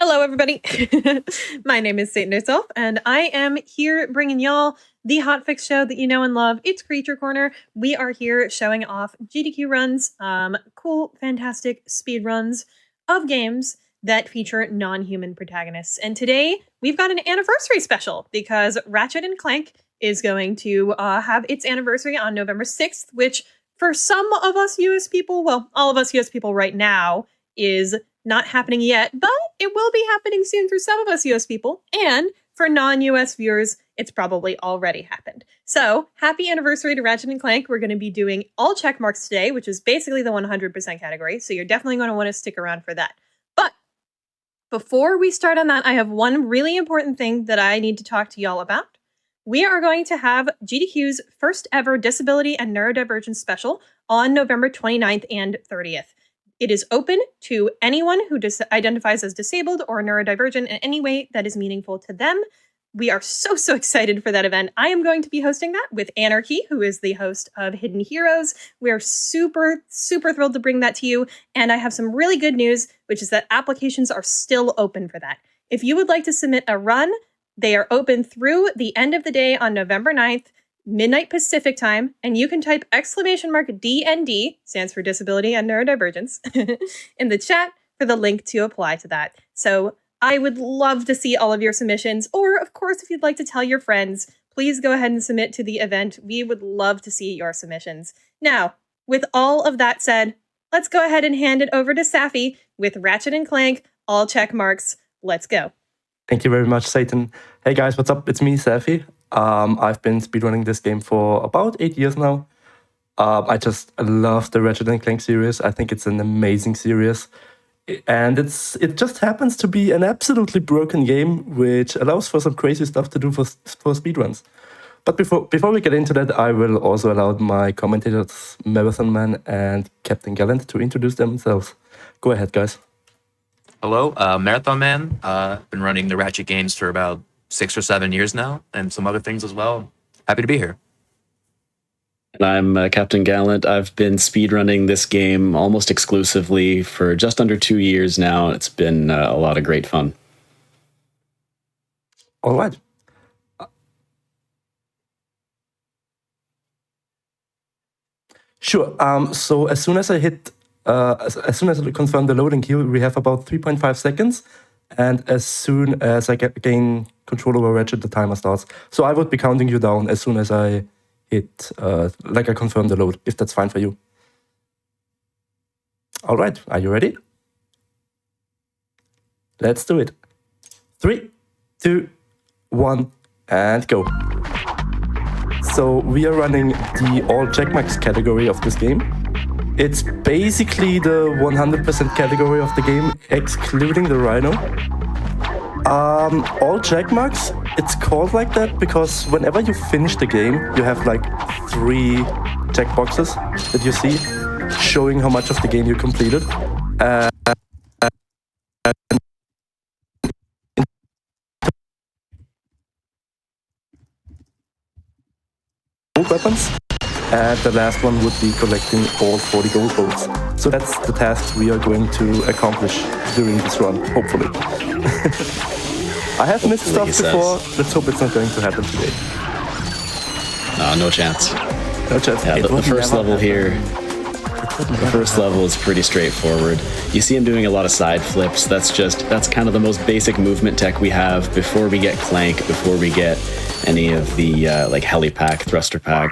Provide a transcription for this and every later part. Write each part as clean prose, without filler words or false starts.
Hello, everybody. My name is Satan herself, and I am here bringing y'all the hotfix show that you know and love. It's Creature Corner. We are here showing off GDQ runs, cool, fantastic speed runs of games that feature non-human protagonists. And today we've got an anniversary special because Ratchet and Clank is going to have its anniversary on November 6th, which for some of us US people, well, all of us US people right now, is not happening yet, but it will be happening soon for some of us US people. And for non-US viewers, it's probably already happened. So happy anniversary to Ratchet and Clank. We're going to be doing all check marks today, which is basically the 100% category. So you're definitely going to want to stick around for that. But before we start on that, I have one really important thing that I need to talk to y'all about. We are going to have GDQ's first ever Disability and Neurodivergence special on November 29th and 30th. It is open to anyone who identifies as disabled or neurodivergent in any way that is meaningful to them. We are so excited for that event. I am going to be hosting that with Anarchy, who is the host of Hidden Heroes. We are super thrilled to bring that to you. And I have some really good news, which is that applications are still open for that. If you would like to submit a run, they are open through the end of the day on November 9th. Midnight Pacific time, and you can type !DND, stands for Disability and Neurodivergence, in the chat for the link to apply to that. So I would love to see all of your submissions, or of course, if you'd like to tell your friends, please go ahead and submit to the event. We would love to see your submissions. Now, with all of that said, let's go ahead and hand it over to Safi with Ratchet and Clank, all check marks. Let's go. Thank you very much, Satan. Hey guys, what's up? It's me, Safi. I've been speedrunning this game for about 8 years now. I just love the Ratchet and Clank series. I think it's an amazing series. And it just happens to be an absolutely broken game, which allows for some crazy stuff to do for speedruns. But before we get into that, I will also allow my commentators, Marathon Man and Captain Gallant, to introduce themselves. Go ahead, guys. Hello, Marathon Man. Been running the Ratchet games for about 6 or 7 years now, and some other things as well. Happy to be here. And I'm Captain Gallant. I've been speedrunning this game almost exclusively for just under 2 years now. It's been a lot of great fun. All right. Sure. So as soon as I confirm the loading queue, we have about 3.5 seconds. And as soon as I gain control over Ratchet, the timer starts. So I would be counting you down as soon as I hit, I confirm the load, if that's fine for you. All right, are you ready? Let's do it. 3, 2, 1, and go. So we are running the all checkmarks category of this game. It's basically the 100% category of the game, excluding the Rhino. All checkmarks, it's called like that because whenever you finish the game, you have like 3 checkboxes that you see, showing how much of the game you completed. Weapons. And the last one would be collecting all 40 gold bolts. So that's the task we are going to accomplish during this run, hopefully. I have missed stuff before. Let's hope it's not going to happen today. No chance. No chance. Yeah, the first level here, the first level is pretty straightforward. You see him doing a lot of side flips. That's kind of the most basic movement tech we have before we get Clank, before we get any of the like helipack, thruster pack.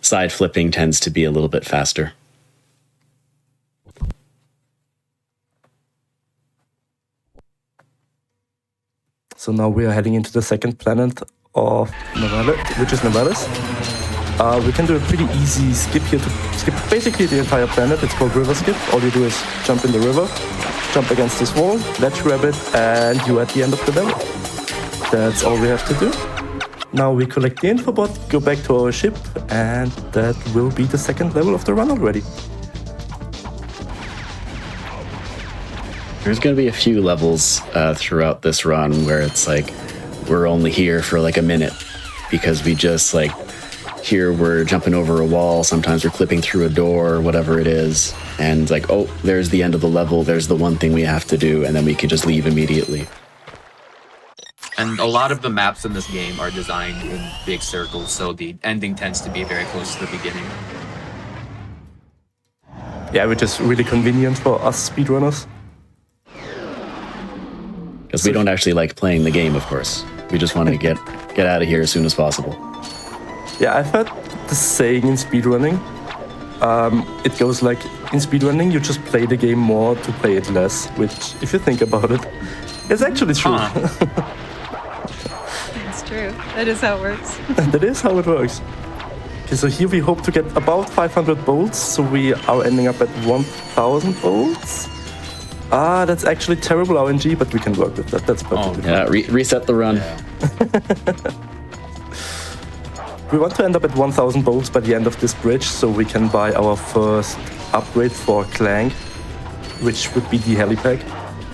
Side flipping tends to be a little bit faster. So now we are heading into the second planet of Nevada, which is Nevalis. We can do a pretty easy skip here to skip basically the entire planet. It's called River Skip. All you do is jump in the river, jump against this wall, ledge grab it, and you're at the end of the level. That's all we have to do. Now we collect the info bot, go back to our ship, and that will be the second level of the run already. There's going to be a few levels throughout this run where it's like we're only here for like a minute because we just like here we're jumping over a wall, sometimes we're clipping through a door, whatever it is, and it's like, oh, there's the end of the level, there's the one thing we have to do, and then we can just leave immediately. And a lot of the maps in this game are designed in big circles, so the ending tends to be very close to the beginning. Yeah, which is really convenient for us speedrunners. Because we don't actually like playing the game, of course. We just want to get out of here as soon as possible. Yeah, I've heard the saying in speedrunning. It goes like, in speedrunning, you just play the game more to play it less, which, if you think about it, is actually true. It's true. That is how it works. That is how it works. Okay, so here we hope to get about 500 bolts, so we are ending up at 1000 bolts. That's actually terrible RNG, but we can work with that. That's perfectly fine. Yeah, reset the run. We want to end up at 1000 bolts by the end of this bridge, so we can buy our first upgrade for Clank, which would be the helipack,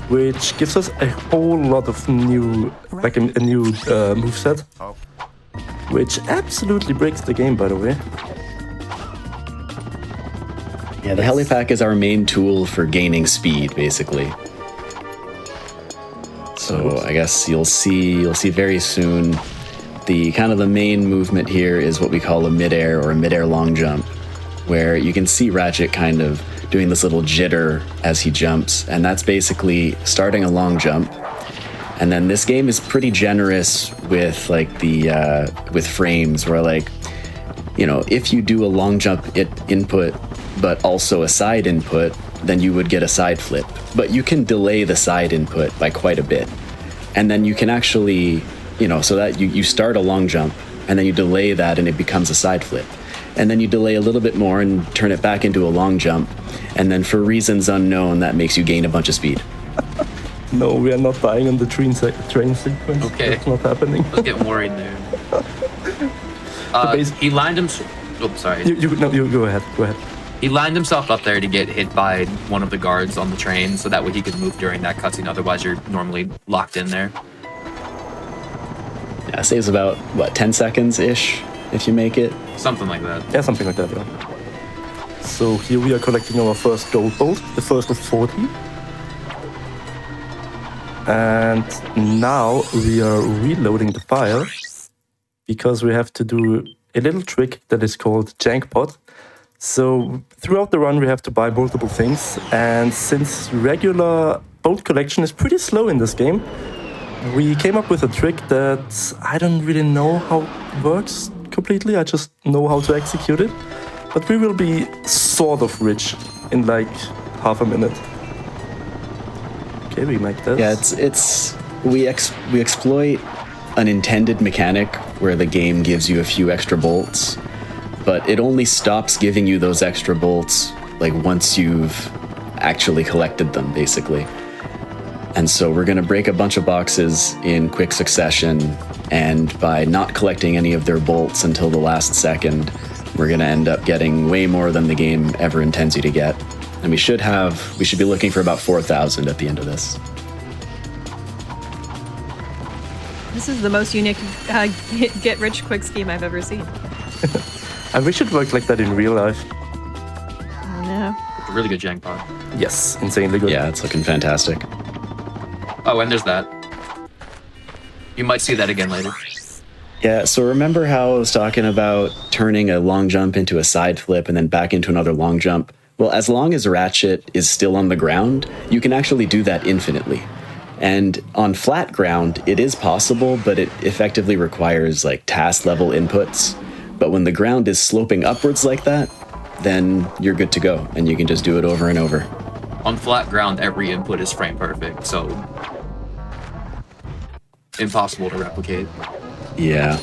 which gives us a whole lot of new, like a new moveset, which absolutely breaks the game, by the way. Yeah, the helipack is our main tool for gaining speed, basically. So I guess you'll see very soon the kind of the main movement here is what we call a mid-air or a mid-air long jump, where you can see Ratchet kind of doing this little jitter as he jumps, and that's basically starting a long jump. And then this game is pretty generous with like the with frames, where like, you know, if you do a long jump input but also a side input, then you would get a side flip. But you can delay the side input by quite a bit. And then you can actually, you know, so that you start a long jump and then you delay that and it becomes a side flip. And then you delay a little bit more and turn it back into a long jump. And then for reasons unknown, that makes you gain a bunch of speed. No, we are not dying on the train sequence. Okay. That's not happening. I was getting worried there. He lined himself. Oh, sorry. You go ahead. Go ahead. He lined himself up there to get hit by one of the guards on the train, so that way he could move during that cutscene. Otherwise, you're normally locked in there. Yeah, it saves about, what, 10 seconds-ish if you make it? Something like that. Yeah, something like that, yeah. So here we are collecting our first gold bolt, the first of 40. And now we are reloading the file because we have to do a little trick that is called Jankpot. So throughout the run we have to buy multiple things, and since regular bolt collection is pretty slow in this game, we came up with a trick that I don't really know how it works completely, I just know how to execute it. But we will be sort of rich in like half a minute. Okay, we make this. Yeah, we exploit an intended mechanic where the game gives you a few extra bolts, but it only stops giving you those extra bolts like once you've actually collected them, basically. And so we're going to break a bunch of boxes in quick succession, and by not collecting any of their bolts until the last second, we're going to end up getting way more than the game ever intends you to get. And we should be looking for about 4,000 at the end of this. This is the most unique get-rich-quick scheme I've ever seen. I wish it worked like that in real life. I know. A really good jankpot. Yes, insanely good. Yeah, it's looking fantastic. Oh, and there's that. You might see that again later. Yeah, so remember how I was talking about turning a long jump into a side flip and then back into another long jump? Well, as long as Ratchet is still on the ground, you can actually do that infinitely. And on flat ground, it is possible, but it effectively requires like task level inputs. But when the ground is sloping upwards like that, then you're good to go, and you can just do it over and over. On flat ground, every input is frame perfect, so impossible to replicate. Yeah.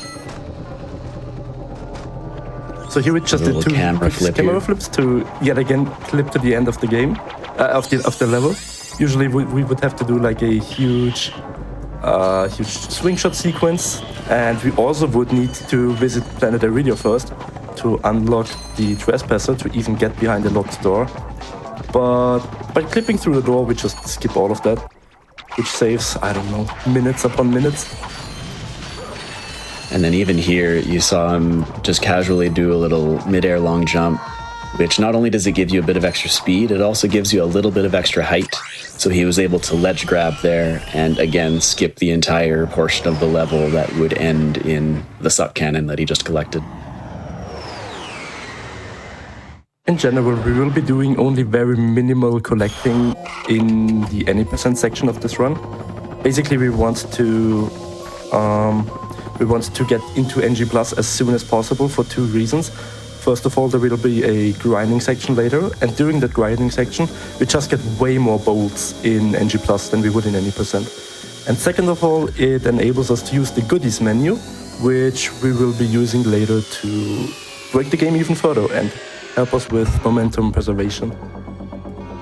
So here we just did two camera flips to yet again clip to the end of the game, of the level. Usually we would have to do like a huge swing shot sequence, and we also would need to visit Planet Iridia first to unlock the trespasser to even get behind the locked door. But by clipping through the door, we just skip all of that, which saves, I don't know, minutes upon minutes. And then even here, you saw him just casually do a little mid-air long jump, which not only does it give you a bit of extra speed, it also gives you a little bit of extra height. So he was able to ledge grab there and again skip the entire portion of the level that would end in the suck cannon that he just collected. In general, we will be doing only very minimal collecting in the any percent section of this run. Basically, we want to get into NG Plus as soon as possible for two reasons. First of all, there will be a grinding section later, and during that grinding section, we just get way more bolts in NG Plus than we would in any percent. And second of all, it enables us to use the goodies menu, which we will be using later to break the game even further and help us with momentum preservation.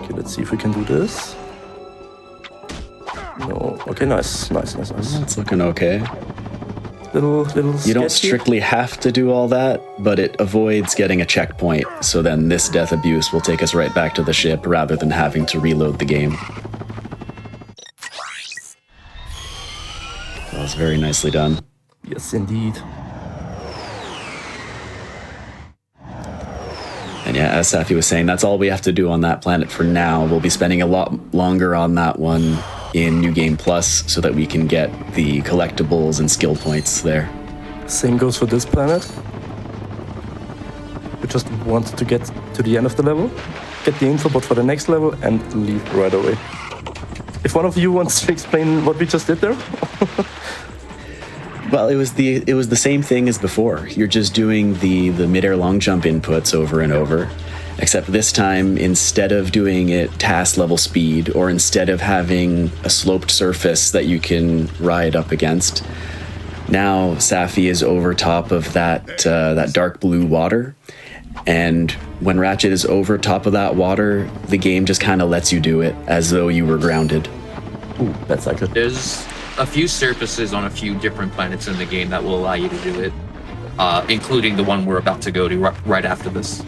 Okay, let's see if we can do this. No. Okay, nice. It's looking okay. Little You don't sketchy. strictly have to do all that, but it avoids getting a checkpoint, so then this death abuse will take us right back to the ship rather than having to reload the game. That was very nicely done. Yes, indeed. And yeah, as Safi was saying, that's all we have to do on that planet for now. We'll be spending a lot longer on that one in New Game Plus so that we can get the collectibles and skill points there. Same goes for this planet. We just want to get to the end of the level, get the info bot for the next level, and leave right away. If one of you wants to explain what we just did there. Well, it was the same thing as before. You're just doing the mid-air long jump inputs over and over, except this time, instead of doing it TAS level speed, or instead of having a sloped surface that you can ride up against, now Safi is over top of that dark blue water, and when Ratchet is over top of that water, the game just kind of lets you do it as though you were grounded. Ooh, that's actually. There's a few surfaces on a few different planets in the game that will allow you to do it, including the one we're about to go to right after this.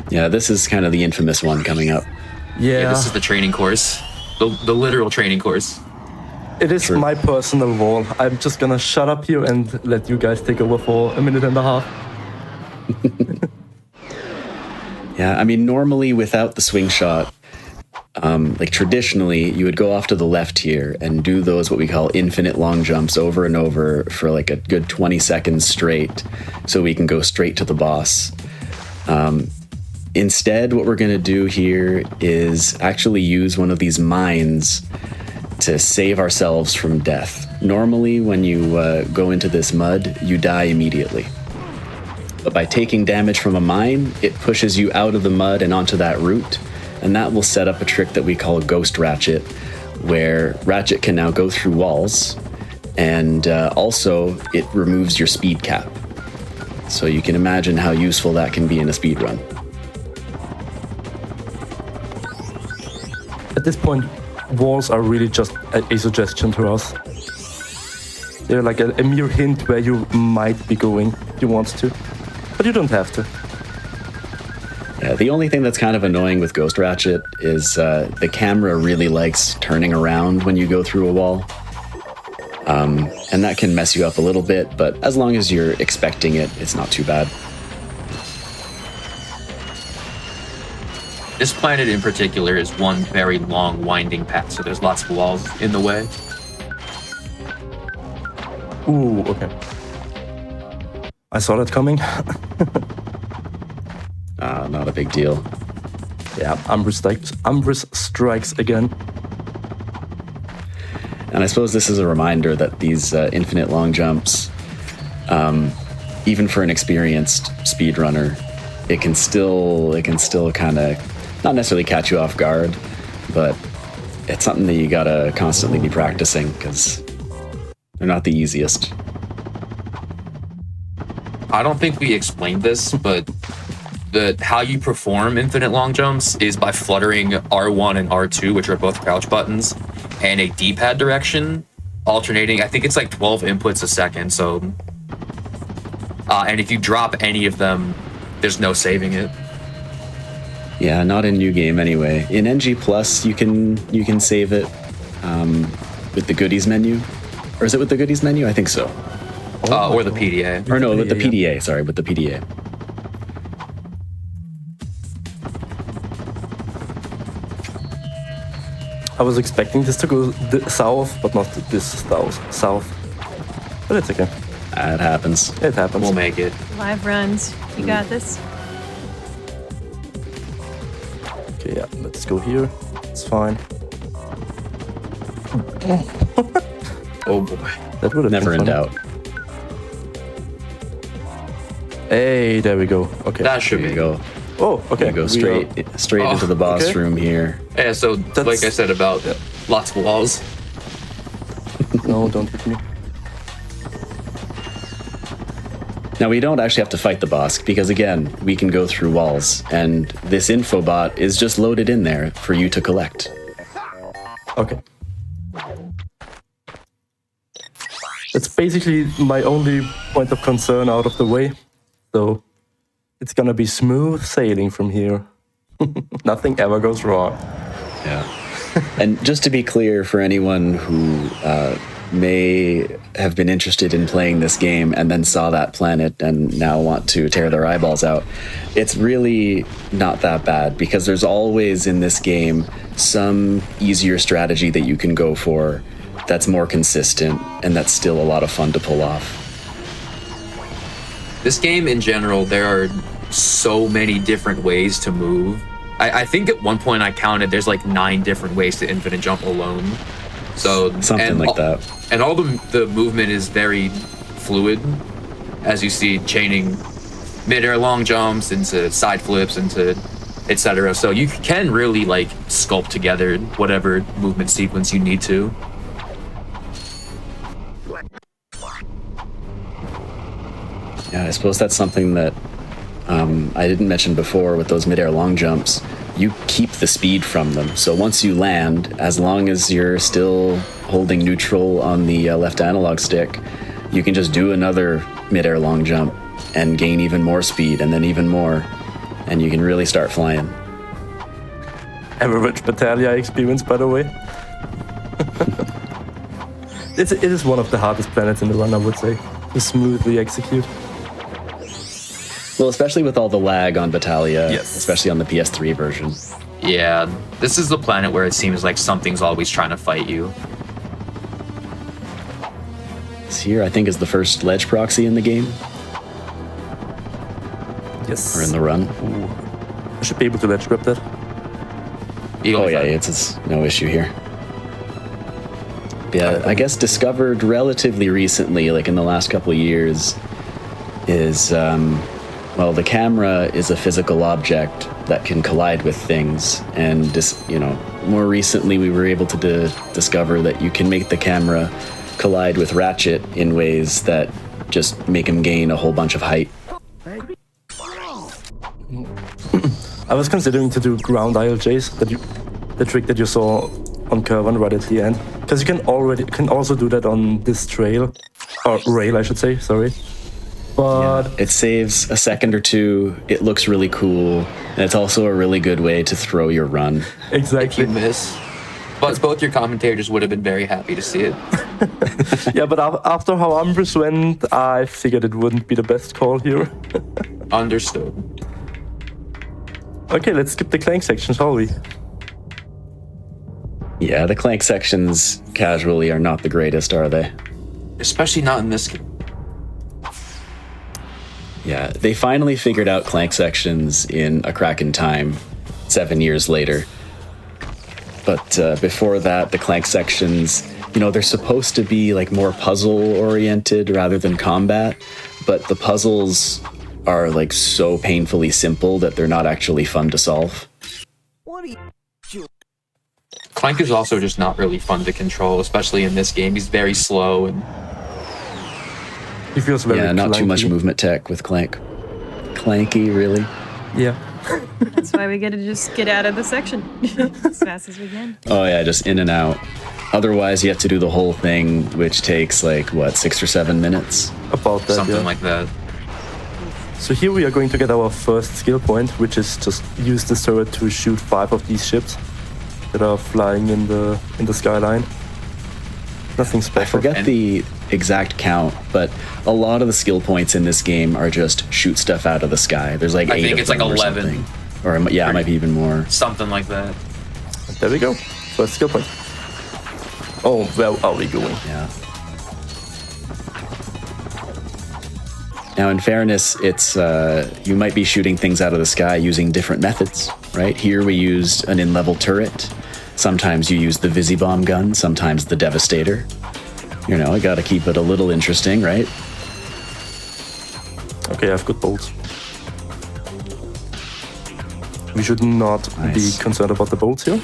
Yeah, this is kind of the infamous one coming up. Yeah, this is the training course, the literal training course. It is my personal wall. I'm just gonna shut up here and let you guys take over for a minute and a half. Yeah, I mean, normally without the swing shot, like traditionally, you would go off to the left here and do those what we call infinite long jumps over and over for like a good 20 seconds straight, so we can go straight to the boss. Instead, what we're going to do here is actually use one of these mines to save ourselves from death. Normally, when you go into this mud, you die immediately. But by taking damage from a mine, it pushes you out of the mud and onto that route, and that will set up a trick that we call Ghost Ratchet, where Ratchet can now go through walls, and also it removes your speed cap. So you can imagine how useful that can be in a speed run. At this point, walls are really just a suggestion to us. They're like a mere hint where you might be going if you want to, but you don't have to. Yeah, the only thing that's kind of annoying with Ghost Ratchet is the camera really likes turning around when you go through a wall. And that can mess you up a little bit, but as long as you're expecting it, it's not too bad. This planet in particular is one very long, winding path, so there's lots of walls in the way. Ooh, okay. I saw that coming. Not a big deal. Yeah, Umbrus strikes again. And I suppose this is a reminder that these infinite long jumps, even for an experienced speedrunner, it can still kind of not necessarily catch you off guard, but it's something that you gotta constantly be practicing because they're not the easiest. I don't think we explained this, but how you perform infinite long jumps is by fluttering R1 and R2, which are both crouch buttons, and a D-pad direction, alternating. I think it's like 12 inputs a second. So, and if you drop any of them, there's no saving it. Yeah, not in New Game anyway. In NG Plus, you can save it with the goodies menu, or is it with the goodies menu? I think so. or the PDA. Or no, with the PDA, PDA. Sorry, with the PDA. I was expecting this to go south, but not this south. But it's okay. It happens. It happens. We'll make it. Live runs. You got this. Okay, yeah, let's go here. It's fine. Oh boy. That would have Never been in fun. doubt. Hey, there we go. Okay. That should Here be you go. Oh, okay. You go We are- straight into the boss okay. room here. Yeah, so like I said about yeah. lots of walls. No, don't hit me. Now we don't actually have to fight the boss because again, we can go through walls and this infobot is just loaded in there for you to collect. Okay. That's basically my only point of concern out of the way. So it's gonna be smooth sailing from here. Nothing ever goes wrong. Yeah. And just to be clear for anyone who may have been interested in playing this game and then saw that planet and now want to tear their eyeballs out, it's really not that bad because there's always in this game some easier strategy that you can go for that's more consistent and that's still a lot of fun to pull off. This game in general, there are so many different ways to move. I think at one point I counted there's like 9 different ways to infinite jump alone. So Something like that. And all the movement is very fluid, as you see, chaining mid-air long jumps into side flips into etc. So you can really like sculpt together whatever movement sequence you need to. Yeah, I suppose that's something that I didn't mention before with those mid-air long jumps. You keep the speed from them. So once you land, as long as you're still holding neutral on the left analog stick, you can just do another mid-air long jump and gain even more speed and then even more. And you can really start flying. Average Battaglia experience, by the way. It is one of the hardest planets in the run, I would say, to smoothly execute. Well, especially with all the lag on Battaglia, Yes. especially on the PS3 version. Yeah, this is the planet where it seems like something's always trying to fight you. This here, I think, is the first ledge proxy in the game, Yes. or in the run. I should be able to ledge grab that. Oh yeah, it's no issue here. Yeah, I guess discovered relatively recently, like in the last couple of years, is well, the camera is a physical object that can collide with things, and more recently we were able to discover that you can make the camera collide with Ratchet in ways that just make him gain a whole bunch of height. I was considering to do ground ILJs, the trick that you saw on Curvan right at the end, because you can also do that on this trail, or rail, I should say. Sorry, but It saves a second or two. It looks really cool, and it's also a really good way to throw your run. If exactly. you miss. But both your commentators would have been very happy to see it. Yeah, but after how Ambrose went, I figured it wouldn't be the best call here. Understood. Okay, let's skip the Clank section, shall we? Yeah, the Clank sections casually are not the greatest, are they? Especially not in this game. Yeah, they finally figured out Clank sections in A Crack in Time 7 years later. But before that, the Clank sections, they're supposed to be like more puzzle-oriented rather than combat, but the puzzles are like so painfully simple that they're not actually fun to solve. Clank is also just not really fun to control, especially in this game. He's very slow and He feels very Yeah, not too much clunky. movement tech with Clank. Clanky, really? Yeah. That's why we gotta just get out of the section as fast as we can. Oh yeah, just in and out. Otherwise, you have to do the whole thing, which takes like, 6 or 7 minutes? About that, something yeah. like that. So here we are going to get our first skill point, which is just use this turret to shoot 5 of these ships that are flying in the skyline. Nothing I special. forget the exact count, but a lot of the skill points in this game are just shoot stuff out of the sky. There's like 8 I think of it's like them or 11. something. Or yeah, it might be even more. Something like that. There we go. First skill point. Oh, where are we going? Yeah. Now, in fairness, it's you might be shooting things out of the sky using different methods, right? Here we used an in-level turret. Sometimes you use the Visibomb gun, sometimes the Devastator. You know, I gotta keep it a little interesting, right? Okay, I've got bolts. We should not Nice. be concerned about the bolts here.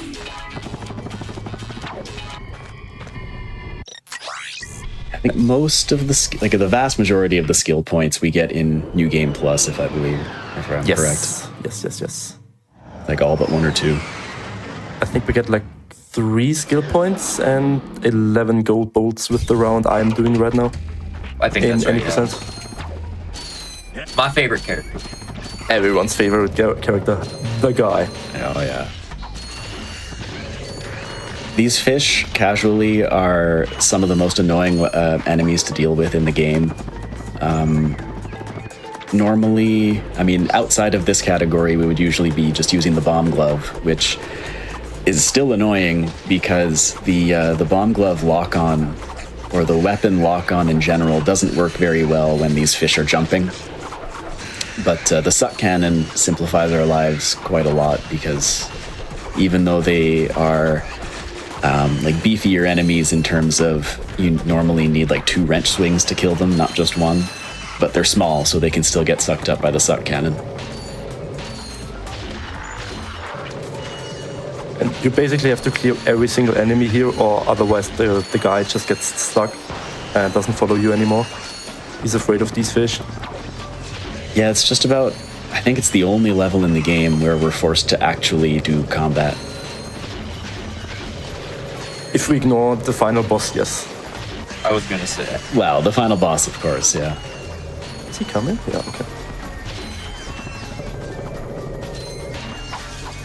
I think most of the vast majority of the skill points we get in New Game Plus, if I'm correct. Yes. Like all but 1 or 2. I think we get like 3 skill points and 11 gold bolts with the round I'm doing right now. I think In that's any right. percent. Yeah. My favorite character. Everyone's favorite character, the guy. Oh, yeah. These fish, casually, are some of the most annoying enemies to deal with in the game. Normally, I mean, outside of this category, we would usually be just using the bomb glove, which is still annoying because the bomb glove lock-on, or the weapon lock-on in general, doesn't work very well when these fish are jumping. But the suck cannon simplifies our lives quite a lot because even though they are like beefier enemies in terms of you normally need like 2 wrench swings to kill them, not just 1, but they're small so they can still get sucked up by the suck cannon. And you basically have to clear every single enemy here, or otherwise the guy just gets stuck and doesn't follow you anymore. He's afraid of these fish. Yeah, it's just about, I think it's the only level in the game where we're forced to actually do combat. If we ignore the final boss, yes. I was gonna say. Well, the final boss, of course, yeah. Is he coming? Yeah, okay.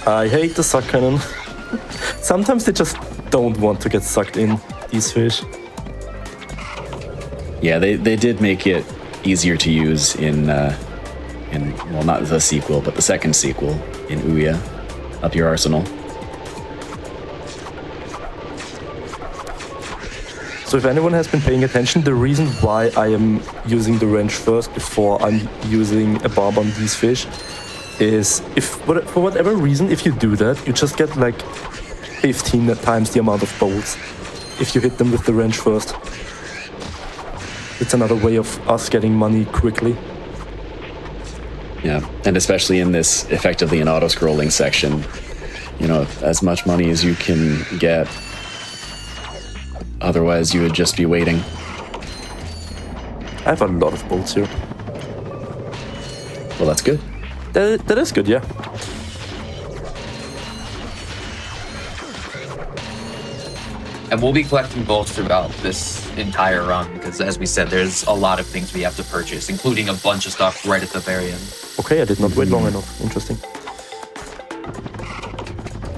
I hate the suck cannon. Sometimes they just don't want to get sucked in, these fish. Yeah, they did make it easier to use in well, not the sequel, but the second sequel in Ouya, Up Your Arsenal. So if anyone has been paying attention, the reason why I am using the wrench first before I'm using a bomb on these fish is for whatever reason, if you do that, you just get like 15 times the amount of bolts if you hit them with the wrench first. It's another way of us getting money quickly. Yeah, and especially in this effectively an auto-scrolling section, you know, as much money as you can get. Otherwise, you would just be waiting. I have a lot of bolts here. Well, that's good. That is good, yeah. And we'll be collecting bolts throughout this entire run because, as we said, there's a lot of things we have to purchase, including a bunch of stuff right at the very end. Okay, I did not wait long enough. Interesting.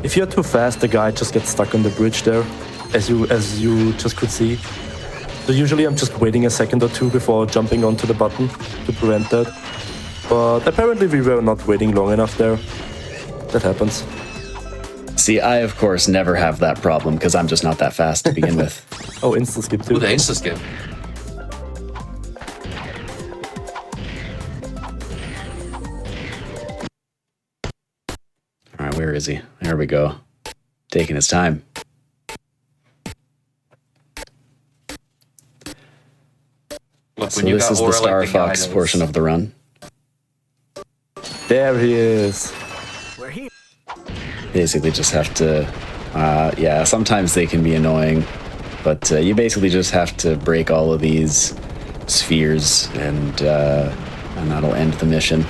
If you're too fast, the guy just gets stuck on the bridge there, as you just could see. So usually I'm just waiting a second or two before jumping onto the button to prevent that. But apparently we were not waiting long enough there. That happens. See, I, of course, never have that problem because I'm just not that fast to begin with. Oh, insta-skip too. Ooh, the insta-skip. All right, where is he? There we go. Taking his time. Look, So this is the Star Fox portion of the run. There he is. Basically just have to, yeah, sometimes they can be annoying, but you basically just have to break all of these spheres and that'll end the mission.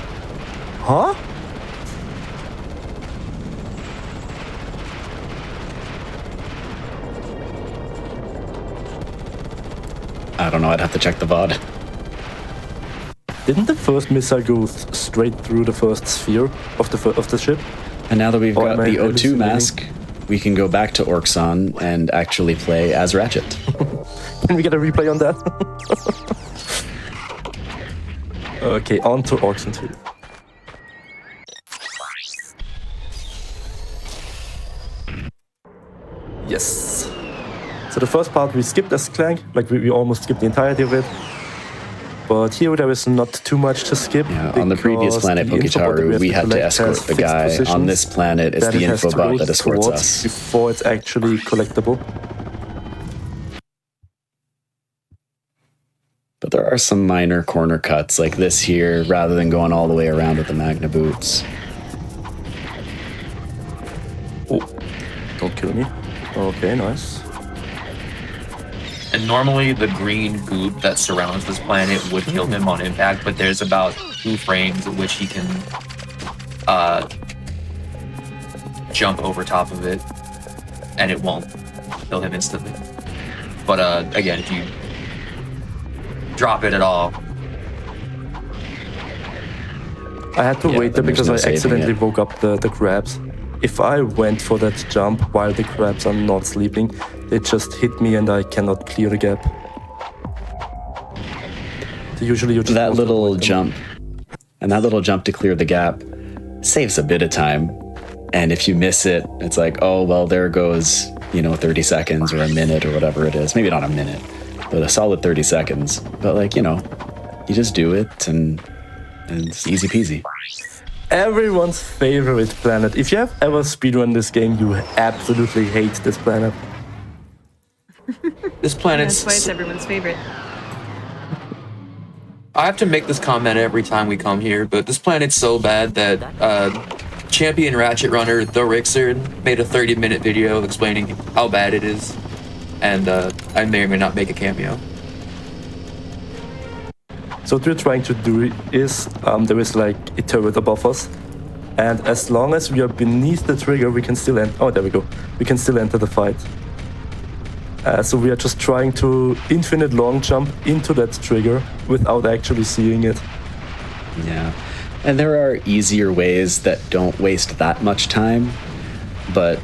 Huh? I don't know, I'd have to check the VOD. Didn't the first missile go straight through the first sphere of the ship? And now that we've got am I the O2 hallucinating? mask, we can go back to Orxon and actually play as Ratchet. Can we get a replay on that? Okay, on to Orcs 2. Yes. So the first part we skipped as Clank, like we almost skipped the entirety of it. But here there is not too much to skip. Yeah, on the previous planet, Pokitaru, we had to escort the guy. On this planet, it's the infobot that escorts us. Before it's actually collectible. But there are some minor corner cuts like this here, rather than going all the way around with the Magna Boots. Oh, don't kill me. Okay, nice. And normally the green goop that surrounds this planet would kill him on impact, but there's about 2 frames in which he can jump over top of it, and it won't kill him instantly. But again, if you drop it at all, I had to wait there because I accidentally woke up the crabs. If I went for that jump while the crabs are not sleeping, they just hit me and I cannot clear the gap. So usually you just that little jump, and that little jump to clear the gap saves a bit of time. And if you miss it, it's like, oh, well, there goes, 30 seconds or a minute or whatever it is. Maybe not a minute, but a solid 30 seconds. But you just do it and it's easy peasy. Everyone's favorite planet. If you have ever speedrun this game, you absolutely hate this planet. this planet's... That's why it's everyone's favorite. I have to make this comment every time we come here, but this planet's so bad that champion Ratchet Runner, The Rixer, made a 30-minute video explaining how bad it is. And I may or may not make a cameo. So what we're trying to do is, there is like a turret above us, and as long as we are beneath the trigger, we can still enter. Oh, there we go. We can still enter the fight. So we are just trying to infinite long jump into that trigger without actually seeing it. Yeah, and there are easier ways that don't waste that much time, but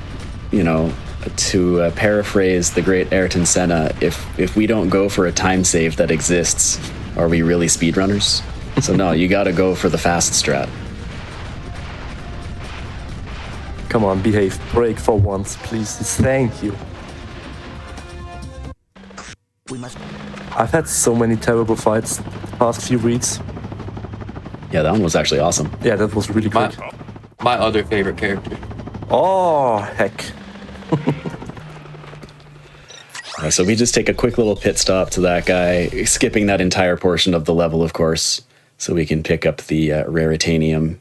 to paraphrase the great Ayrton Senna, if we don't go for a time save that exists, are we really speedrunners? So no, you gotta go for the fast strat. Come on, behave. Break for once, please. Thank you. I've had so many terrible fights the past few weeks. Yeah, that one was actually awesome. Yeah, that was really quick. My other favorite character. Oh, heck. So we just take a quick little pit stop to that guy, skipping that entire portion of the level, of course, so we can pick up the Raritanium.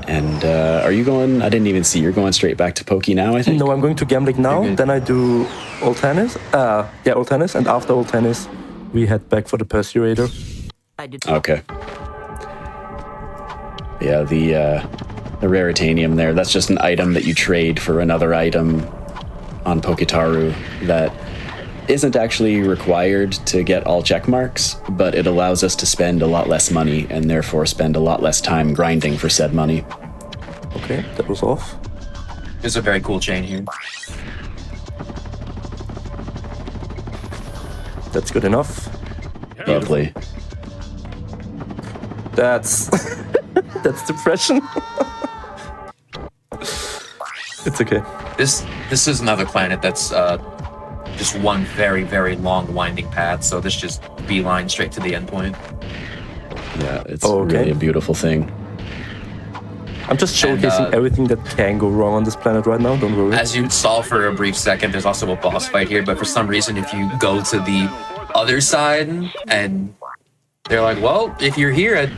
And are you going? I didn't even see. You're going straight back to Poke now, I think? No, I'm going to Gamblic now. Then I do Ultanis. Ultanis. And after Ultanis, we head back for the Persuader. Okay. Yeah, the Raritanium there, that's just an item that you trade for another item on Pokitaru that isn't actually required to get all check marks, but it allows us to spend a lot less money and therefore spend a lot less time grinding for said money. Okay, that was off. There's a very cool chain here. That's good enough. Lovely. That's that's depression. It's okay. This is another planet that's just one very, very long winding path, so this just beeline straight to the end point. Yeah, it's really a beautiful thing. I'm just showcasing everything that can go wrong on this planet right now, don't worry. As you saw for a brief second, there's also a boss fight here, but for some reason, if you go to the other side and they're like, well, if you're here,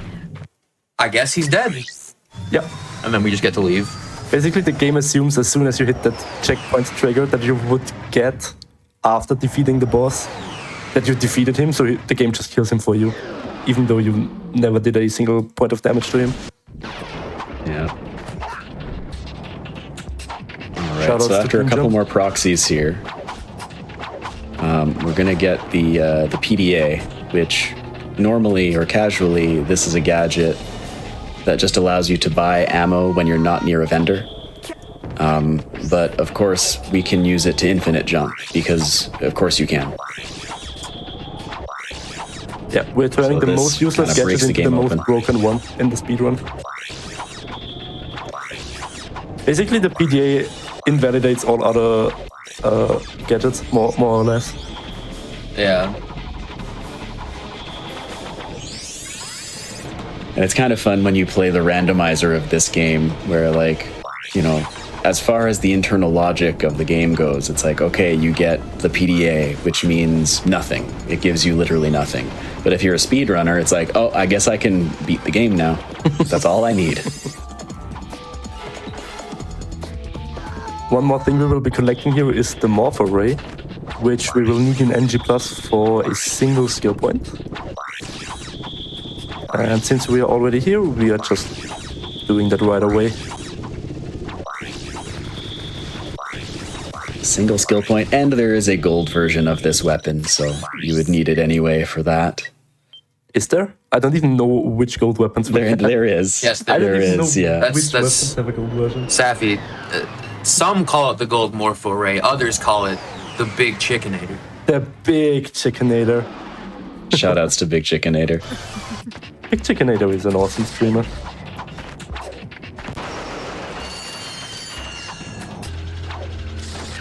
I guess he's dead. Yeah. And then we just get to leave. Basically, the game assumes as soon as you hit that checkpoint trigger that you would get, after defeating the boss, that you defeated him, so the game just kills him for you, even though you never did a single point of damage to him. Yeah. Alright, so after a couple more proxies here, we're going to get the PDA, which normally or casually, this is a gadget that just allows you to buy ammo when you're not near a vendor. But of course, we can use it to infinite jump, because of course you can. Yeah, we're turning So the this most useless kinda breaks gadget the into the game most open. broken one in the speedrun. Basically, the PDA invalidates all other gadgets, more or less. Yeah. And it's kind of fun when you play the randomizer of this game, where, like, you know, as far as the internal logic of the game goes, it's like, okay, you get the PDA, which means nothing. It gives you literally nothing. But if you're a speedrunner, it's like, oh, I guess I can beat the game now. That's all I need. One more thing we will be collecting here is the Morph Array, which we will need in NG Plus for a single skill point. And since we are already here, we are just doing that right away. Single skill point, and there is a gold version of this weapon, so you would need it anyway for that. Is there? I don't even know which gold weapons we have. There is. Yes, I don't there even is, know yeah. which That's- weapons have a gold version. Safi, some call it the gold morpho array, others call it the big chickinator. The Big Chickinator. Shoutouts to Big Chickinator. Big Chickinator is an awesome streamer.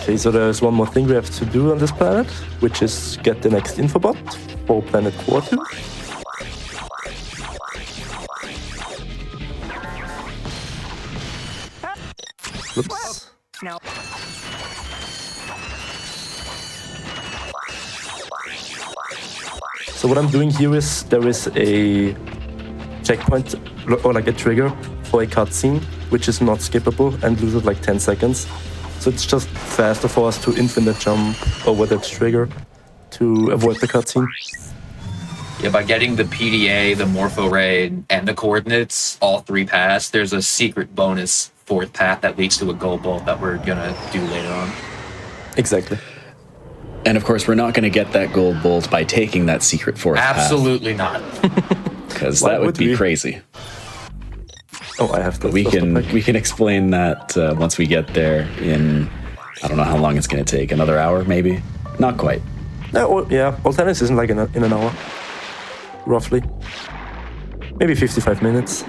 Okay, so there's one more thing we have to do on this planet, which is get the next infobot for planet Quartu. Oops. No. So what I'm doing here is there is a checkpoint or like a trigger for a cutscene, which is not skippable and loses like 10 seconds. So it's just faster for us to infinite jump over that trigger to avoid the cutscene. Yeah, by getting the PDA, the morpho array, and the coordinates, all three paths, there's a secret bonus fourth path that leads to a gold bolt that we're gonna do later on. Exactly. And of course, we're not going to get that gold bolt by taking that secret fourth Absolutely not. because Why that would would be we? crazy. Oh, I have to. We can explain that once we get there in, I don't know how long it's going to take, another hour maybe? Not quite. No, yeah, alternatives isn't like in an hour, roughly. Maybe 55 minutes.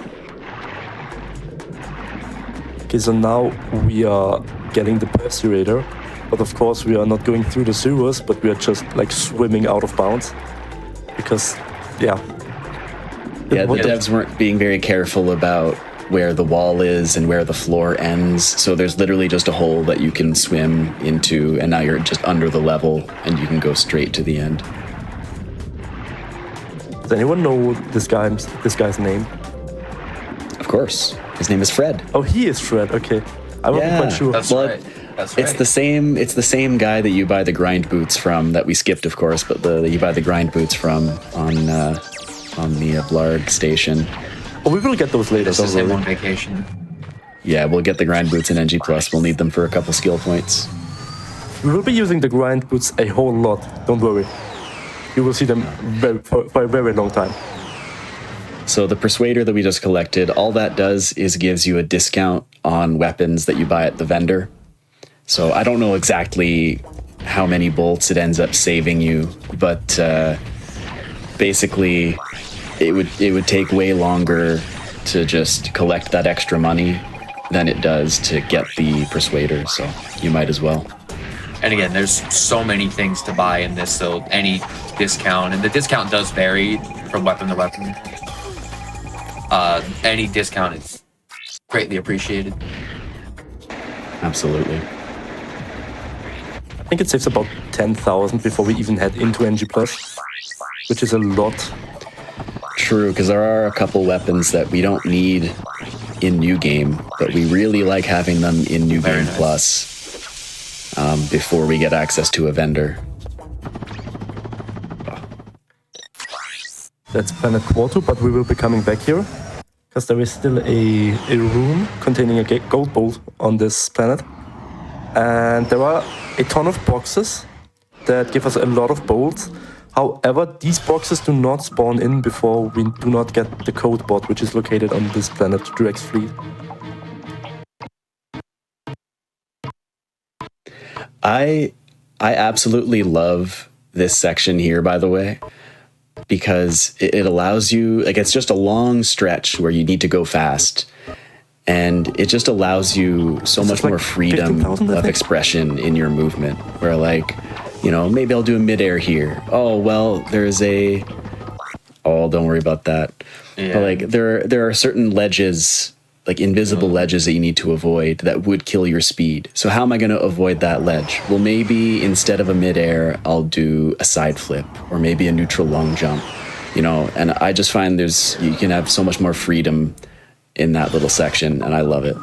Okay, so now we are getting the Persurator, but of course we are not going through the sewers, but we are just like swimming out of bounds. Because, yeah. Yeah, the What devs weren't being very careful about where the wall is and where the floor ends, so there's literally just a hole that you can swim into, and now you're just under the level, and you can go straight to the end. Does anyone know this guy's name? Of course. His name is Fred. Oh, he is Fred, okay. I wasn't quite sure. That's Well, right. That's It's right. the same guy that you buy the grind boots from, that we skipped, of course, but you buy the grind boots from on the Blarg station. Oh, we will get those later, This don't is him worry. on vacation. Yeah, we'll get the grind boots in NG Plus. We'll need them for a couple skill points. We will be using the grind boots a whole lot, don't worry. You will see them for a very long time. So the Persuader that we just collected, all that does is gives you a discount on weapons that you buy at the vendor. So I don't know exactly how many bolts it ends up saving you, but basically it would take way longer to just collect that extra money than it does to get the Persuader, so you might as well. And again, there's so many things to buy in this, so any discount, and the discount does vary from weapon to weapon. Any discount is greatly appreciated. Absolutely. I think it saves about 10,000 before we even head into NG+, which is a lot. True, because there are a couple weapons that we don't need in New Game, but we really like having them in New Very Game nice. Plus before we get access to a vendor. That's Planet Quartu, but we will be coming back here, because there is still a room containing a gold bolt on this planet. And there are a ton of boxes that give us a lot of bolts. However, these boxes do not spawn in before we do not get the code bot, which is located on this planet, Drex Fleet. I absolutely love this section here, by the way. because it allows you, like, it's just a long stretch where you need to go fast. And it just allows you so much like more freedom 15,000, I of think? expression in your movement. Where, like, you know, maybe I'll do a midair here. Oh, well, there's a... Oh, don't worry about that. Yeah. But, like, there are certain ledges, like invisible ledges that you need to avoid that would kill your speed. So how am I going to avoid that ledge? Well, maybe instead of a midair, I'll do a side flip or maybe a neutral long jump, you know. And I just find you can have so much more freedom in that little section, and I love it.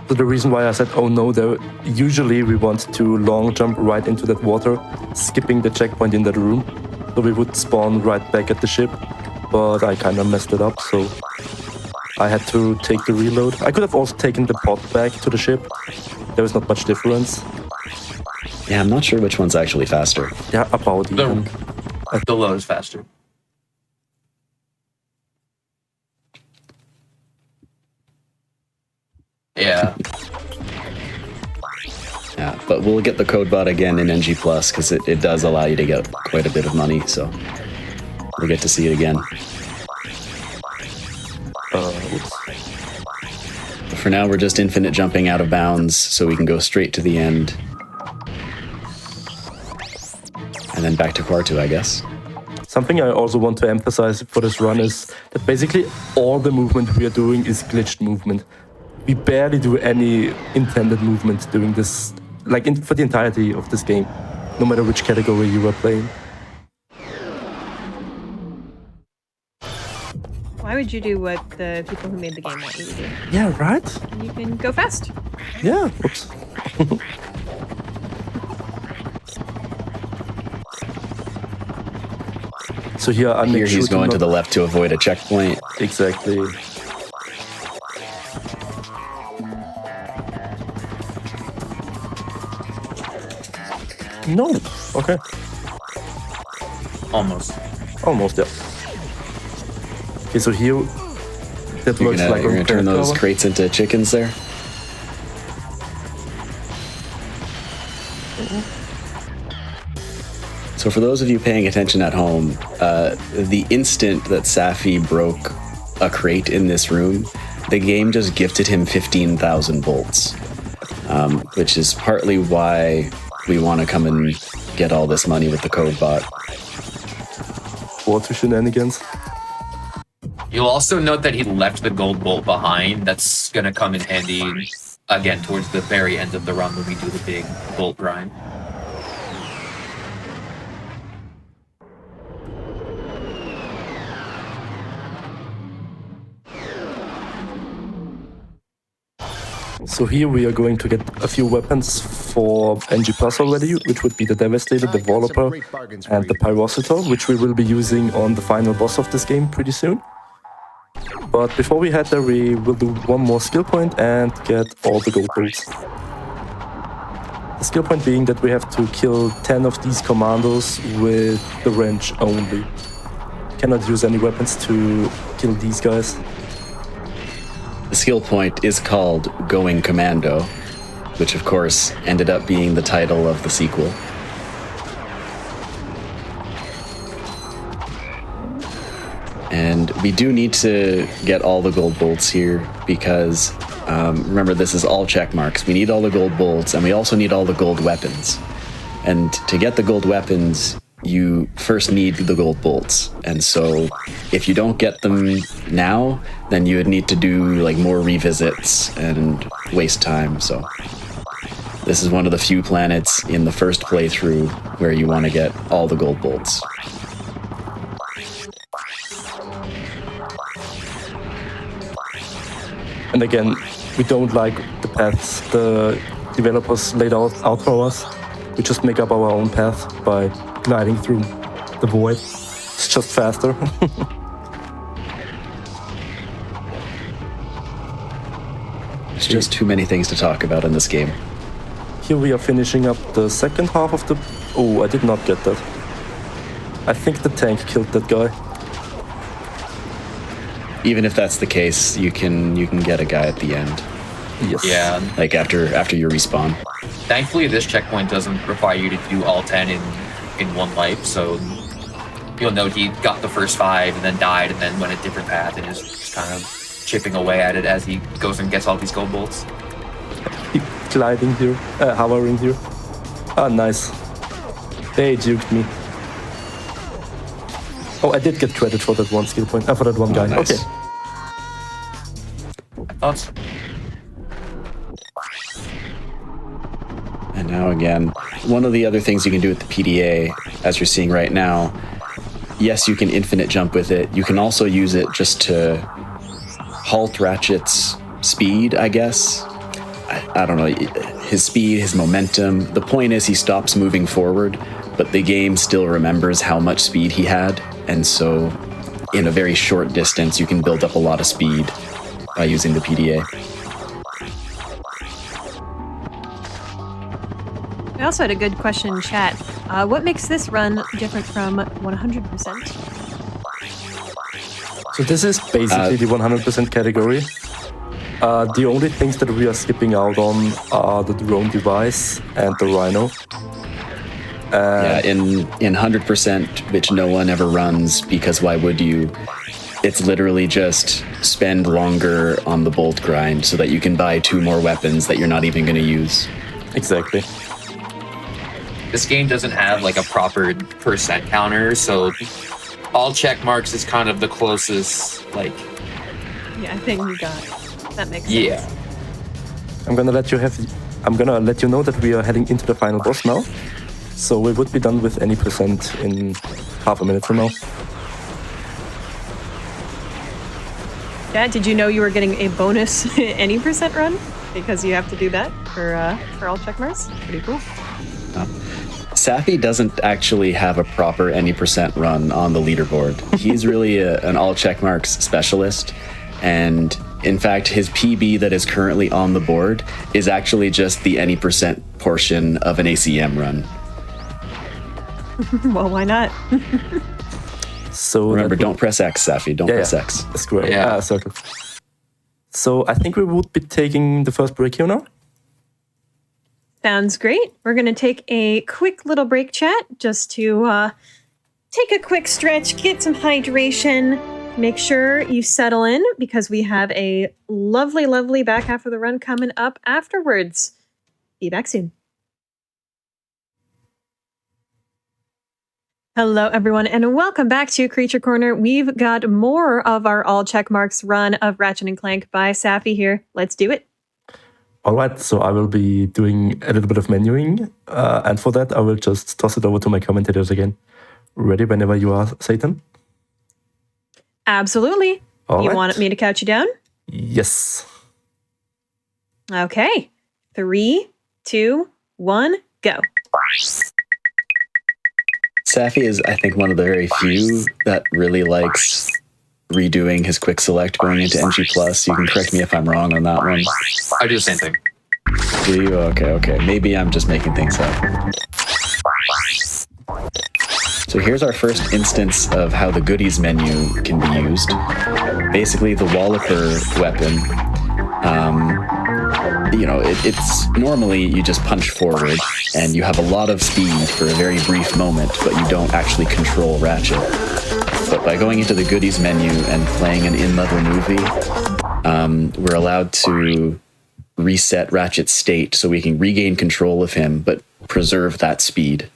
So the reason why I said, oh no, though, usually we want to long jump right into that water, skipping the checkpoint in that room. So we would spawn right back at the ship, but I kind of messed it up, so I had to take the reload. I could have also taken the pod back to the ship. There was not much difference. Yeah, I'm not sure which one's actually faster. Yeah, about even. The load is faster. Yeah. Yeah, but we'll get the code bot again in NG Plus because it does allow you to get quite a bit of money, so we'll get to see it again. Oops. But for now, we're just infinite jumping out of bounds, so we can go straight to the end. And then back to Quartu, I guess. Something I also want to emphasize for this run is that basically all the movement we are doing is glitched movement. We barely do any intended movement during this, like for the entirety of this game, no matter which category you are playing. Why would you do what the people who made the game want you to do? Yeah, right? You can go fast. Yeah, oops. So here I make Here sure he's going to not- the left to avoid a checkpoint. Exactly. No. Okay. Almost. Almost, yeah. Okay, so here that You're looks gonna, like you're a gonna turn those cover. crates into chickens there? So for those of you paying attention at home, the instant that Safi broke a crate in this room, the game just gifted him 15,000 bolts, which is partly why we want to come and get all this money with the code bot. Water shenanigans. You'll also note that he left the gold bolt behind. That's gonna come in handy again towards the very end of the run when we do the big bolt grind. So here we are going to get a few weapons for NG Plus already, which would be the Devastator, the Developer, and the Pyrocitor, which we will be using on the final boss of this game pretty soon. But before we head there, we will do one more skill point and get all the gold bolts. The skill point being that we have to kill 10 of these commandos with the wrench only. Cannot use any weapons to kill these guys. The skill point is called Going Commando, which of course ended up being the title of the sequel. And we do need to get all the gold bolts here because, remember, this is all check marks. We need all the gold bolts and we also need all the gold weapons. And to get the gold weapons, you first need the gold bolts. And so if you don't get them now, then you would need to do like more revisits and waste time. So this is one of the few planets in the first playthrough where you want to get all the gold bolts. And again, we don't like the paths the developers laid out for us. We just make up our own path by gliding through the void. It's just faster. There's just too many things to talk about in this game. Here we are finishing up the second half of the... Oh, I did not get that. I think the tank killed that guy. Even if that's the case, you can get a guy at the end, Yes. Yeah. like after you respawn. Thankfully, this checkpoint doesn't require you to do all 10 in in 1 life, so you'll note he got the first 5 and then died and then went a different path and is just kind of chipping away at it as he goes and gets all these gold bolts. Keep gliding here, hovering here. Ah, nice. They juked me. Oh, I did get credit for that one skill point. For that one guy. Nice. Okay. Thoughts? And now again, one of the other things you can do with the PDA, as you're seeing right now, yes, you can infinite jump with it. You can also use it just to halt Ratchet's speed, I guess. I don't know, his speed, his momentum. The point is he stops moving forward, but the game still remembers how much speed he had. And so in a very short distance, you can build up a lot of speed by using the PDA. I also had a good question in chat. What makes this run different from 100%? So this is basically the 100% category. The only things that we are skipping out on are the drone device and the Rhino. Yeah, in 100%, which no one ever runs, because why would you? It's literally just spend longer on the bolt grind so that you can buy 2 more weapons that you're not even going to use. Exactly. This game doesn't have like a proper percent counter, so all check marks is kind of the closest, like... Yeah, I think you got it. That makes Yeah. sense. I'm gonna let you know that we are heading into the final boss now. So we would be done with any percent in half a minute from now. Dad, did you know you were getting a bonus any percent run? Because you have to do that for all checkmarks? Pretty cool. Safi doesn't actually have a proper any percent run on the leaderboard. He's really an all checkmarks specialist. And in fact, his PB that is currently on the board is actually just the any percent portion of an ACM run. Well, why not? So Remember, don't press X, Safi. Don't press X. Square. Yeah. Circle. So I think we would be taking the first break here now. Sounds great. We're going to take a quick little break, chat, just to take a quick stretch, get some hydration, make sure you settle in, because we have a lovely, lovely back half of the run coming up afterwards. Be back soon. Hello, everyone, and welcome back to Creature Corner. We've got more of our all checkmarks run of Ratchet & Clank by Safi here. Let's do it. All right, so I will be doing a little bit of menuing, and for that I will just toss it over to my commentators again. Ready whenever you are, Satan? Absolutely. All You right. want me to count you down? Yes. Okay. 3, 2, 1, go. Safi is, I think, one of the very few that really likes redoing his quick select going into NG+. You can correct me if I'm wrong on that one. I do the same thing. Do you? Okay. Maybe I'm just making things up. So here's our first instance of how the goodies menu can be used. Basically, the Walloper weapon, it's normally you just punch forward and you have a lot of speed for a very brief moment, but you don't actually control Ratchet. But by going into the goodies menu and playing an in-level movie, we're allowed to reset Ratchet's state so we can regain control of him, but preserve that speed.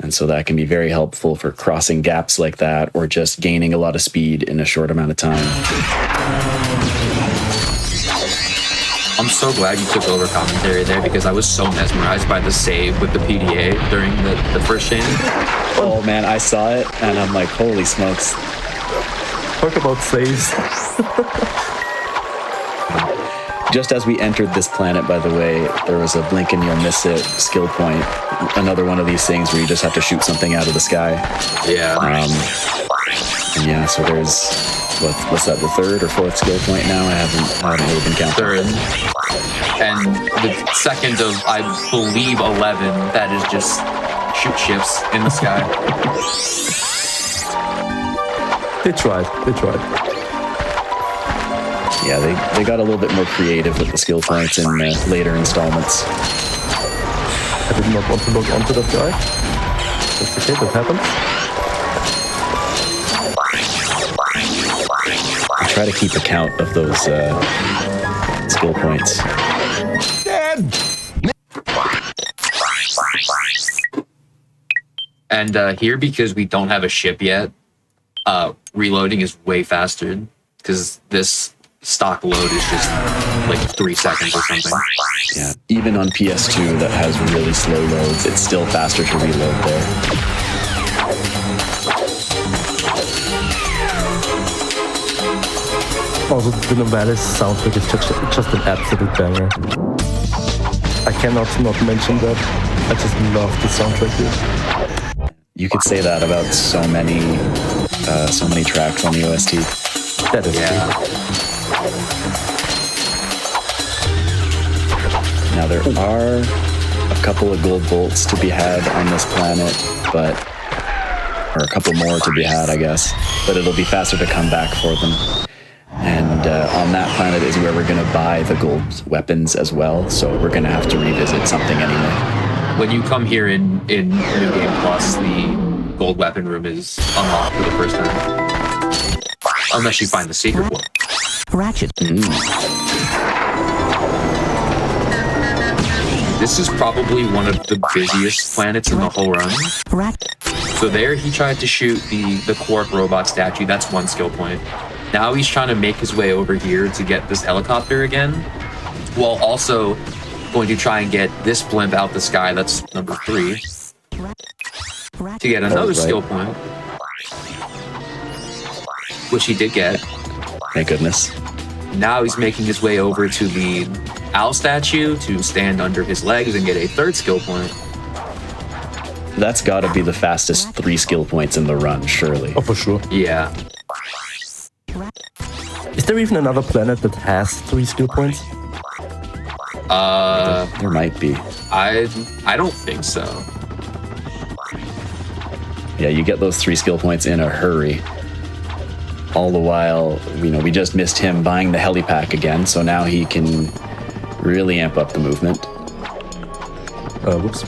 And so that can be very helpful for crossing gaps like that, or just gaining a lot of speed in a short amount of time. I'm so glad you took over commentary there, because I was so mesmerized by the save with the PDA during the first chain. Oh man, I saw it and I'm like, holy smokes. Talk about saves. Just as we entered this planet, by the way, there was a blink and you'll miss it skill point. Another one of these things where you just have to shoot something out of the sky. Yeah. And yeah, so there's, what's that, the third or fourth skill point now? I haven't really been counting. Third. And the second of, I believe, 11, that is just shoot ships in the sky. They tried. Yeah, they got a little bit more creative with the skill points in later installments. I did not want to log onto that guy. That's okay, that happens. I try to keep account of those skill points. And here, because we don't have a ship yet, reloading is way faster because this stock load is just like 3 seconds or something. Yeah, even on PS2 that has really slow loads, it's still faster to reload there. Also, the Novalis soundtrack is just an absolute banger. I cannot not mention that. I just love the soundtrack here. You could say that about so many tracks on the OST. That is true. Now there are a couple of gold bolts to be had on this planet, or a couple more to be had, I guess. But it'll be faster to come back for them. And on that planet is where we're going to buy the gold weapons as well, so we're going to have to revisit something anyway. When you come here in New Game Plus, the gold weapon room is unlocked for the first time. Unless you find the secret one. Ratchet. This is probably one of the busiest planets in the whole run. So there he tried to shoot the Quark robot statue. That's 1 skill point. Now he's trying to make his way over here to get this helicopter again, while also going to try and get this blimp out the sky. That's number 3. To get another skill point, which he did get. Thank goodness. Now he's making his way over to the owl statue to stand under his legs and get a 3rd skill point. That's got to be the fastest 3 skill points in the run, surely. Oh, for sure. Yeah. Is there even another planet that has 3 skill points? There might be. I don't think so. Yeah, you get those 3 skill points in a hurry. All the while, we just missed him buying the helipack again, so now he can really amp up the movement. Whoops.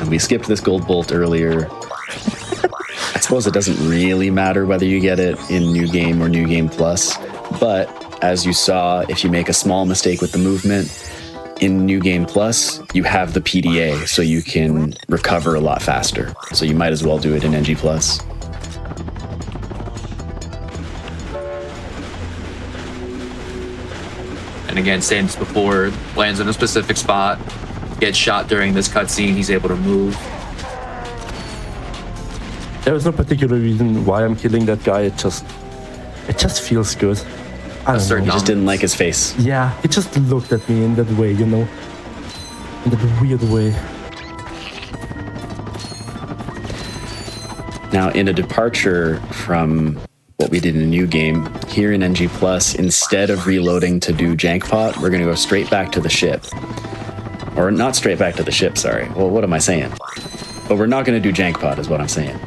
And we skipped this gold bolt earlier. I suppose it doesn't really matter whether you get it in New Game or New Game Plus, but as you saw, if you make a small mistake with the movement, in New Game Plus, you have the PDA, so you can recover a lot faster. So you might as well do it in NG Plus. And again, same as before, lands in a specific spot, gets shot during this cutscene, he's able to move. There is no particular reason why I'm killing that guy. It just feels good. I don't know. You just didn't like his face. Yeah, he just looked at me in that way, in that weird way. Now, in a departure from what we did in the new game, here in NG Plus, instead of reloading to do Jankpot, we're going to go straight back to the ship. Or not straight back to the ship, sorry. Well, what am I saying? But we're not going to do Jankpot, is what I'm saying.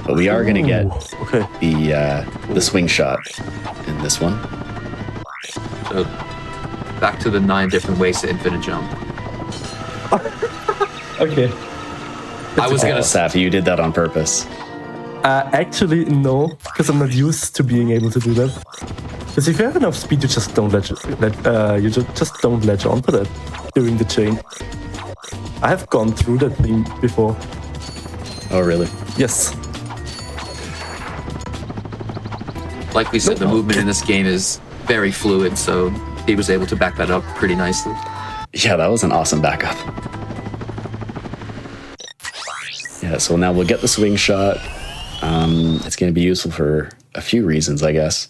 But we are going to get the swing shot in this one. So back to the 9 different ways to infinite jump. Okay. I was gonna Safi, you did that on purpose. Actually, no, because I'm not used to being able to do that. Because if you have enough speed, you just don't just don't latch onto that during the chain. I have gone through that thing before. Oh, really? Yes. Like we said, the movement in this game is very fluid, so he was able to back that up pretty nicely. Yeah, that was an awesome backup. Yeah, so now we'll get the swing shot. It's going to be useful for a few reasons, I guess.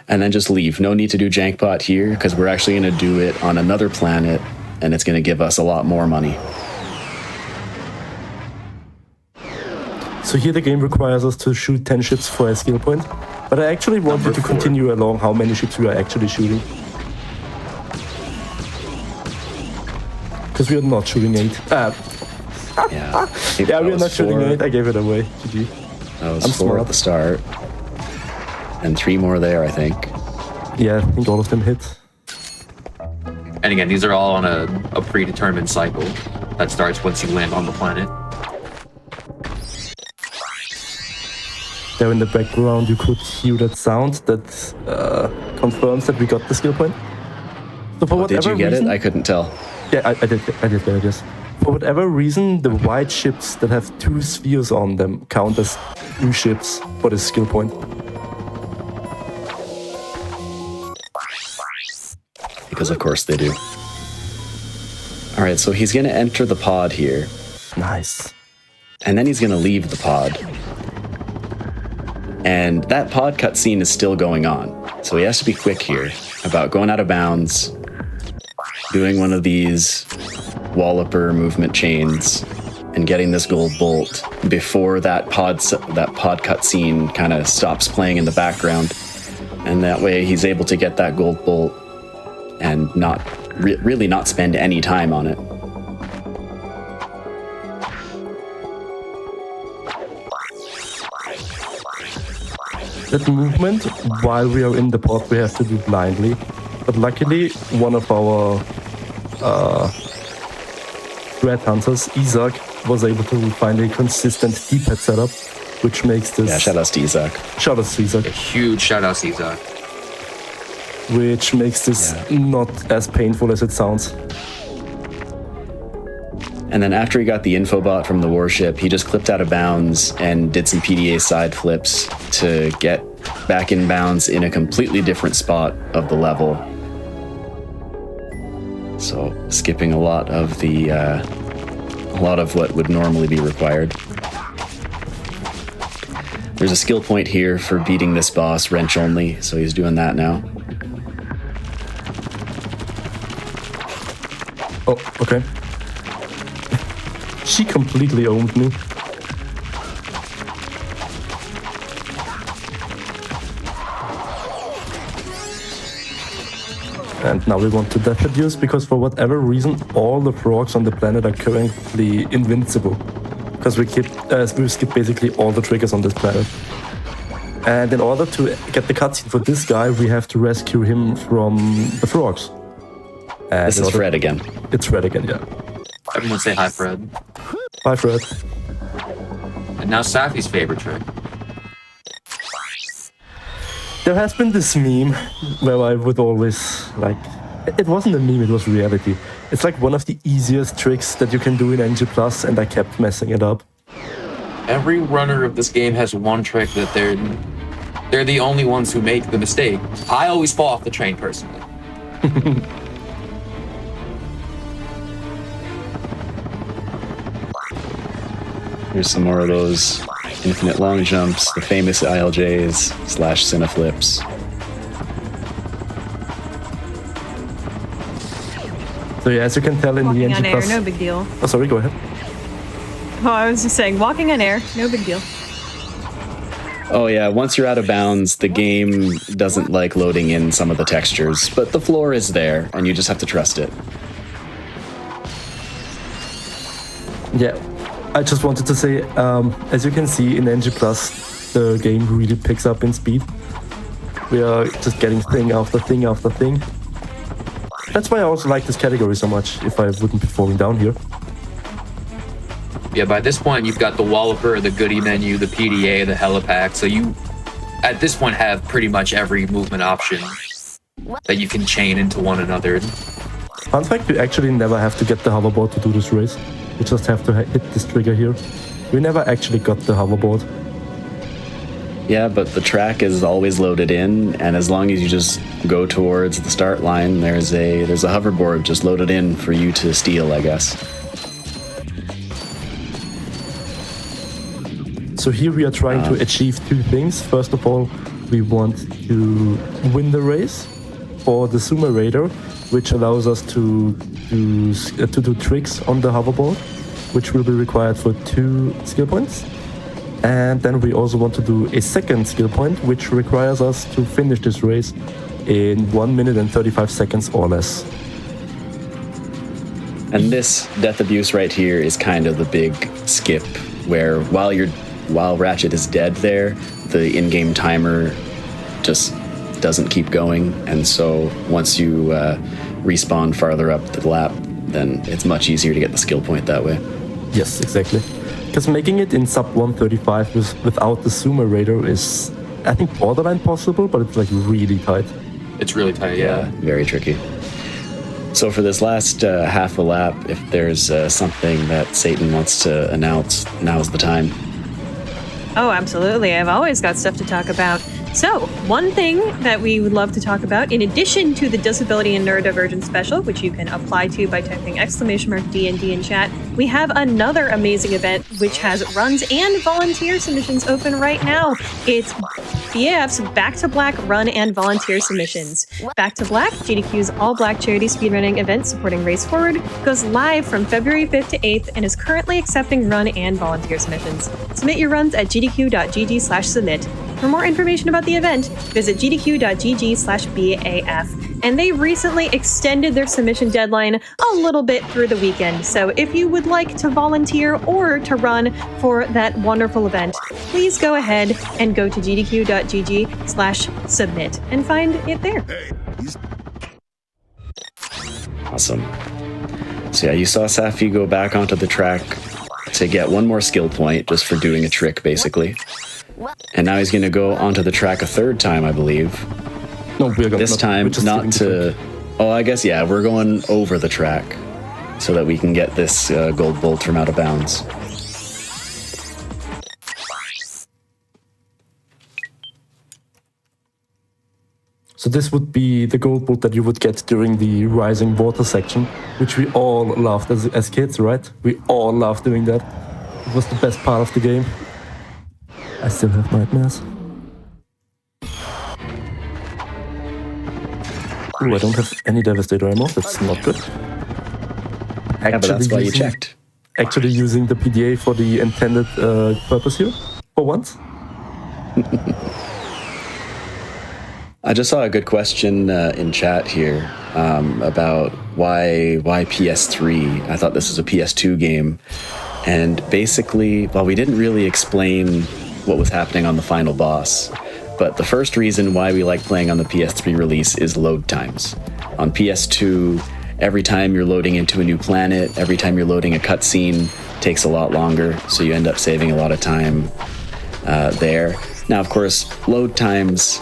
And then just leave. No need to do Jankpot here, because we're actually going to do it on another planet, and it's going to give us a lot more money. So here the game requires us to shoot 10 ships for a skill point. But I actually want you to continue along how many ships we are actually shooting. Because we are not shooting 8. Yeah, Yeah, we are not shooting 8. I gave it away. GG. That was I'm 4 smart. at the start. And 3 more there, I think. Yeah, I think all of them hit. And again, these are all on a predetermined cycle that starts once you land on the planet. There in the background, you could hear that sound that confirms that we got the skill point. So for Did you get reason, it? I couldn't tell. Yeah, I did get it, yes. For whatever reason, the white ships that have 2 spheres on them count as 2 ships for this skill point. Because of course they do. All right, so he's going to enter the pod here. Nice. And then he's going to leave the pod. And that pod cutscene is still going on. So he has to be quick here about going out of bounds, doing one of these Walloper movement chains, and getting this gold bolt before that pod cutscene kind of stops playing in the background. And that way he's able to get that gold bolt and not really not spend any time on it. That movement, while we are in the pod, we have to do blindly. But luckily, one of our Red Hunters, Isaac, was able to find a consistent D-pad setup, which makes this... Yeah, shout outs to Isaac. Shout outs to Isaac. A huge shout out to Isaac. Which makes this not as painful as it sounds. And then after he got the infobot from the warship, he just clipped out of bounds and did some PDA side flips to get back in bounds in a completely different spot of the level. So skipping a lot of what would normally be required. There's a skill point here for beating this boss wrench only, so he's doing that now. Oh, okay. She completely owned me. And now we want to death abuse because for whatever reason all the frogs on the planet are currently invincible. Because we skip basically all the triggers on this planet. And in order to get the cutscene for this guy, we have to rescue him from the frogs. And This is Fred again. It's Fred again, yeah. Everyone say hi, Fred. Hi, Fred. And now Safi's favorite trick. There has been this meme where I would always, it wasn't a meme, it was reality. It's like one of the easiest tricks that you can do in NG+, and I kept messing it up. Every runner of this game has one trick that they're the only ones who make the mistake. I always fall off the train personally. Here's some more of those infinite long jumps, the famous ILJs / Cineflips. So yeah, as you can tell in Walking the on NG+... air, no big deal. Oh, sorry, go ahead. Oh, I was just saying, walking on air, no big deal. Oh yeah, once you're out of bounds, the game doesn't like loading in some of the textures, but the floor is there, and you just have to trust it. Yeah, I just wanted to say, as you can see in NG+, the game really picks up in speed. We are just getting thing after thing after thing. That's why I also like this category so much, if I wouldn't be falling down here. Yeah, by this point, you've got the Walloper, the goodie menu, the PDA, the helipack. So you, at this point, have pretty much every movement option that you can chain into one another. Fun fact, you actually never have to get the hoverboard to do this race. You just have to hit this trigger here. We never actually got the hoverboard. Yeah, but the track is always loaded in, and as long as you just go towards the start line, there's a hoverboard just loaded in for you to steal, I guess. So here we are trying to achieve 2 things. First of all, we want to win the race for the Sumo Raider, which allows us to do tricks on the hoverboard, which will be required for 2 skill points. And then we also want to do a second skill point, which requires us to finish this race in 1 minute and 35 seconds or less. And this death abuse right here is kind of the big skip, where while Ratchet is dead there, the in-game timer just doesn't keep going, and so once you respawn farther up the lap, then it's much easier to get the skill point that way. Yes, exactly. Because making it in sub 135 without the zoomer radar is, I think, borderline possible, but it's like really tight. It's really tight, yeah. Very tricky. So for this last half a lap, if there's something that Satan wants to announce, now's the time. Oh, absolutely. I've always got stuff to talk about. So, one thing that we would love to talk about, in addition to the Disability and Neurodivergence Special, which you can apply to by typing !DND in chat, we have another amazing event which has runs and volunteer submissions open right now. It's BAF's Back to Black run and volunteer submissions. Back to Black, GDQ's all-black charity speedrunning event supporting Race Forward, goes live from February 5th to 8th and is currently accepting run and volunteer submissions. Submit your runs at gdq.gg/submit. For more information about the event, visit gdq.gg/BAF. And they recently extended their submission deadline a little bit through the weekend. So if you would like to volunteer or to run for that wonderful event, please go ahead and go to gdq.gg/submit and find it there. Awesome. So yeah, you saw Safi go back onto the track to get one more skill point just for doing a trick, basically. And now he's going to go onto the track a third time, I believe. No, this time not to... Oh, I guess, yeah, we're going over the track so that we can get this gold bolt from out of bounds. So this would be the gold bolt that you would get during the rising water section, which we all loved as kids, right? We all loved doing that. It was the best part of the game. I still have nightmares. Ooh, I don't have any Devastator ammo. That's not good. Yeah, but that's why you checked. Actually using the PDA for the intended purpose here, for once. I just saw a good question in chat here about why PS3. I thought this was a PS2 game. And basically, well, we didn't really explain what was happening on the final boss. But the first reason why we like playing on the PS3 release is load times. On PS2, every time you're loading into a new planet, every time you're loading a cutscene, takes a lot longer, so you end up saving a lot of time there. Now, of course, load times,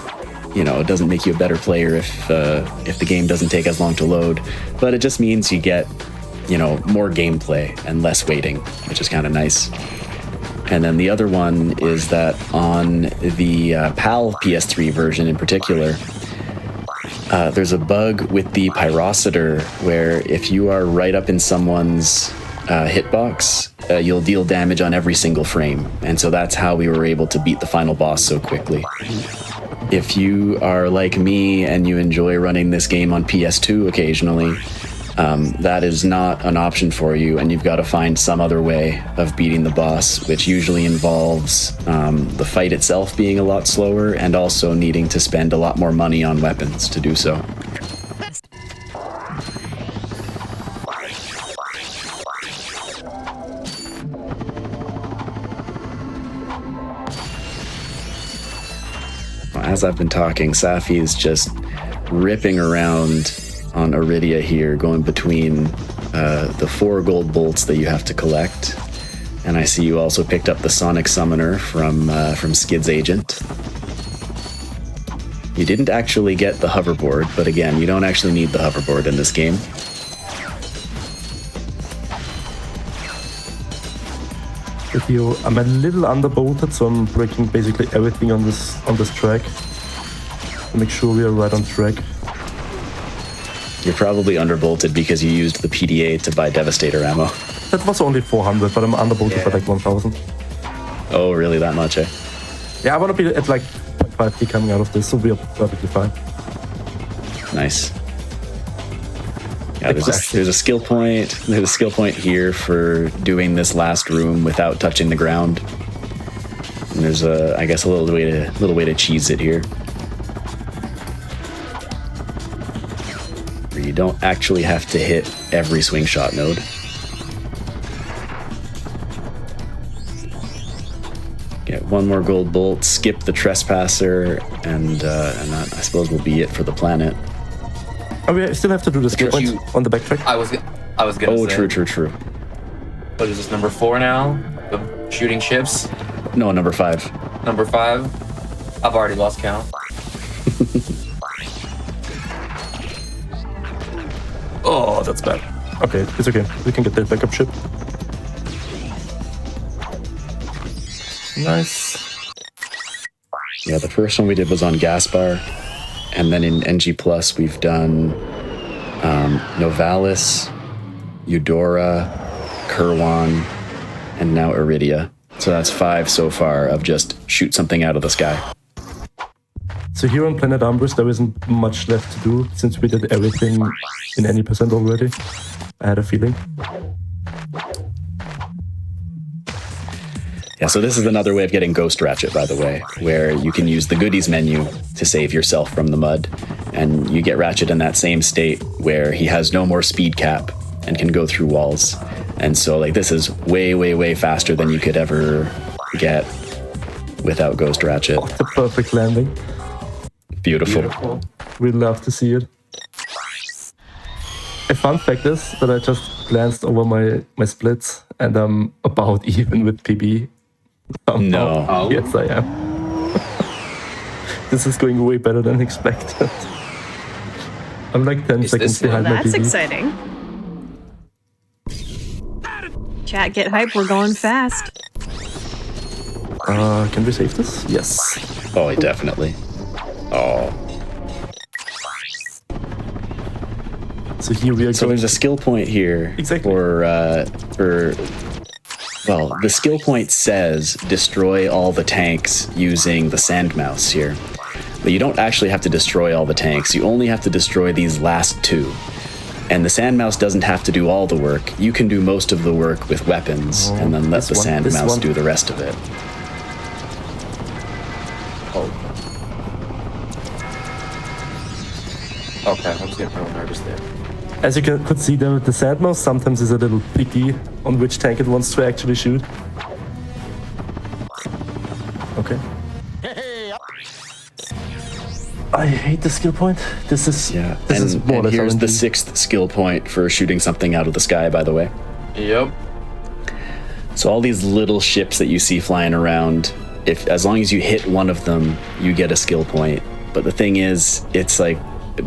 you know, it doesn't make you a better player if the game doesn't take as long to load, but it just means you get, you know, more gameplay and less waiting, which is kind of nice. And then the other one is that on the PAL PS3 version in particular, there's a bug with the pyrocitor where if you are right up in someone's hitbox, you'll deal damage on every single frame. And so that's how we were able to beat the final boss so quickly. If you are like me and you enjoy running this game on PS2 occasionally, that is not an option for you, and you've got to find some other way of beating the boss, which usually involves the fight itself being a lot slower and also needing to spend a lot more money on weapons to do so. As I've been talking, Safi is just ripping around on Iridia here, going between the 4 gold bolts that you have to collect. And I see you also picked up the Sonic Summoner from Skid's agent. You didn't actually get the hoverboard, but again, you don't actually need the hoverboard in this game. I'm a little underbolted, so I'm breaking basically everything on this track to make sure we are right on track. You're probably underbolted because you used the PDA to buy Devastator ammo. That was only 400, but I'm underbolted by like 1,000. Oh, really? That much, eh? Yeah, I want to be at like 0.5k coming out of this, so we are perfectly fine. Nice. Yeah, there's a skill point. There's a skill point here for doing this last room without touching the ground. And there's I guess a little way to cheese it here. Where you don't actually have to hit every swing shot node. Get one more gold bolt, skip the trespasser, and that I suppose will be it for the planet. Oh, we still have to do the skill Because points on the backtrack. I was gonna Oh, say. true. What is this, number 4 now? The shooting ships. No, number 5. Number 5. I've already lost count. Oh, that's bad. Okay, it's okay. We can get that backup ship. Nice. Yeah, the first one we did was on Gaspar, and then in NG Plus we've done Novalis, Eudora, Kerwan, and now Iridia. So that's 5 so far of just shoot something out of the sky. So here on Planet Umbris, there isn't much left to do since we did everything in any percent already. I had a feeling. Yeah, so this is another way of getting Ghost Ratchet, by the way, where you can use the goodies menu to save yourself from the mud, and you get Ratchet in that same state where he has no more speed cap and can go through walls. And so, like, this is way faster than you could ever get without Ghost Ratchet. Oh, it's a perfect landing. Beautiful. We'd love to see it. A fun fact is that I just glanced over my splits and I'm about even with PB. No. Oh. Yes, I am. This is going way better than expected. I'm like 10 Is seconds this- behind my That's PB. exciting. Chat, get hype. We're going fast. Can we save this? Yes. Oh, definitely. Oh. So here we are So going. there's a skill point here Exactly. for well, the skill point says destroy all the tanks using the sand mouse here. But you don't actually have to destroy all the tanks. You only have to destroy these last 2. And the sand mouse doesn't have to do all the work. You can do most of the work with weapons and then let this the one- sand this mouse one. do the rest of it. Okay, I was getting real nervous there. As you could see, the sand mouse sometimes is a little picky on which tank it wants to actually shoot. Okay. I hate the skill point. This is Yeah. This is more or And less here's the RNG. 6th skill point for shooting something out of the sky, by the way. Yep. So all these little ships that you see flying around, if as long as you hit one of them, you get a skill point. But the thing is, it's like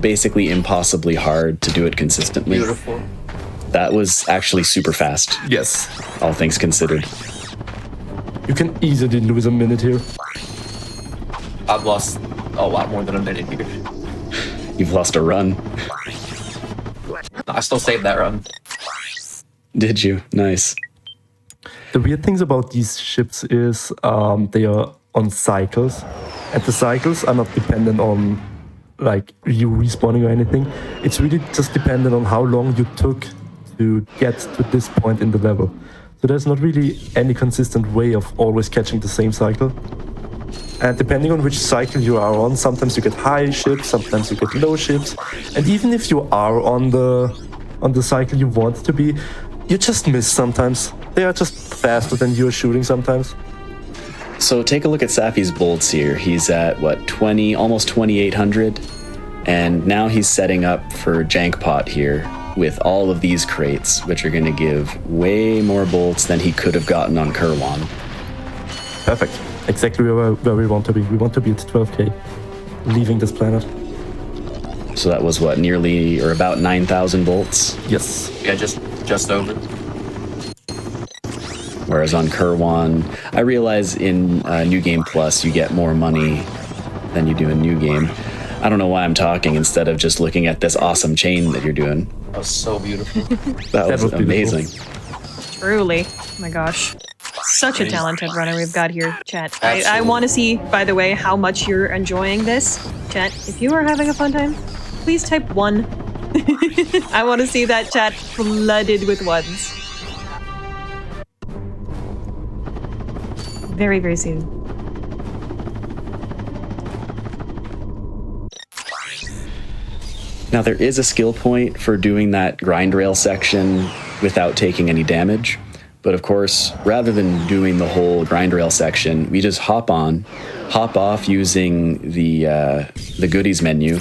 basically impossibly hard to do it consistently. Beautiful. That was actually super fast, Yes. all things considered. You can easily lose a minute here. I've lost a lot more than a minute here. You've lost a run. I still saved that run. Did you? Nice. The weird things about these ships is they are on cycles, and the cycles are not dependent on like you respawning or anything. It's really just dependent on how long you took to get to this point in the level. So there's not really any consistent way of always catching the same cycle. And depending on which cycle you are on, sometimes you get high ships, sometimes you get low ships. And even if you are on the cycle you want to be, you just miss sometimes. They are just faster than you're shooting sometimes. So take a look at Safi's bolts here. He's at what, 20, almost 2,800, and now he's setting up for Jankpot here with all of these crates, which are going to give way more bolts than he could have gotten on Kerwan. Perfect. Exactly where we want to be. We want to be at 12k, leaving this planet. So that was what, nearly or about 9,000 bolts. Yes. Yeah, just over. Whereas on Kerwan, I realize in New Game Plus you get more money than you do in New Game. I don't know why I'm talking instead of just looking at this awesome chain that you're doing. That was so beautiful. That was was beautiful. amazing. Truly. Oh my gosh. Such a talented runner we've got here, chat. I Absolutely. want to see, by the way, how much you're enjoying this. Chat, if you are having a fun time, please type 1. I want to see that chat flooded with ones. Very, very soon. Now there is a skill point for doing that grind rail section without taking any damage. But of course, rather than doing the whole grind rail section, we just hop off using the goodies menu,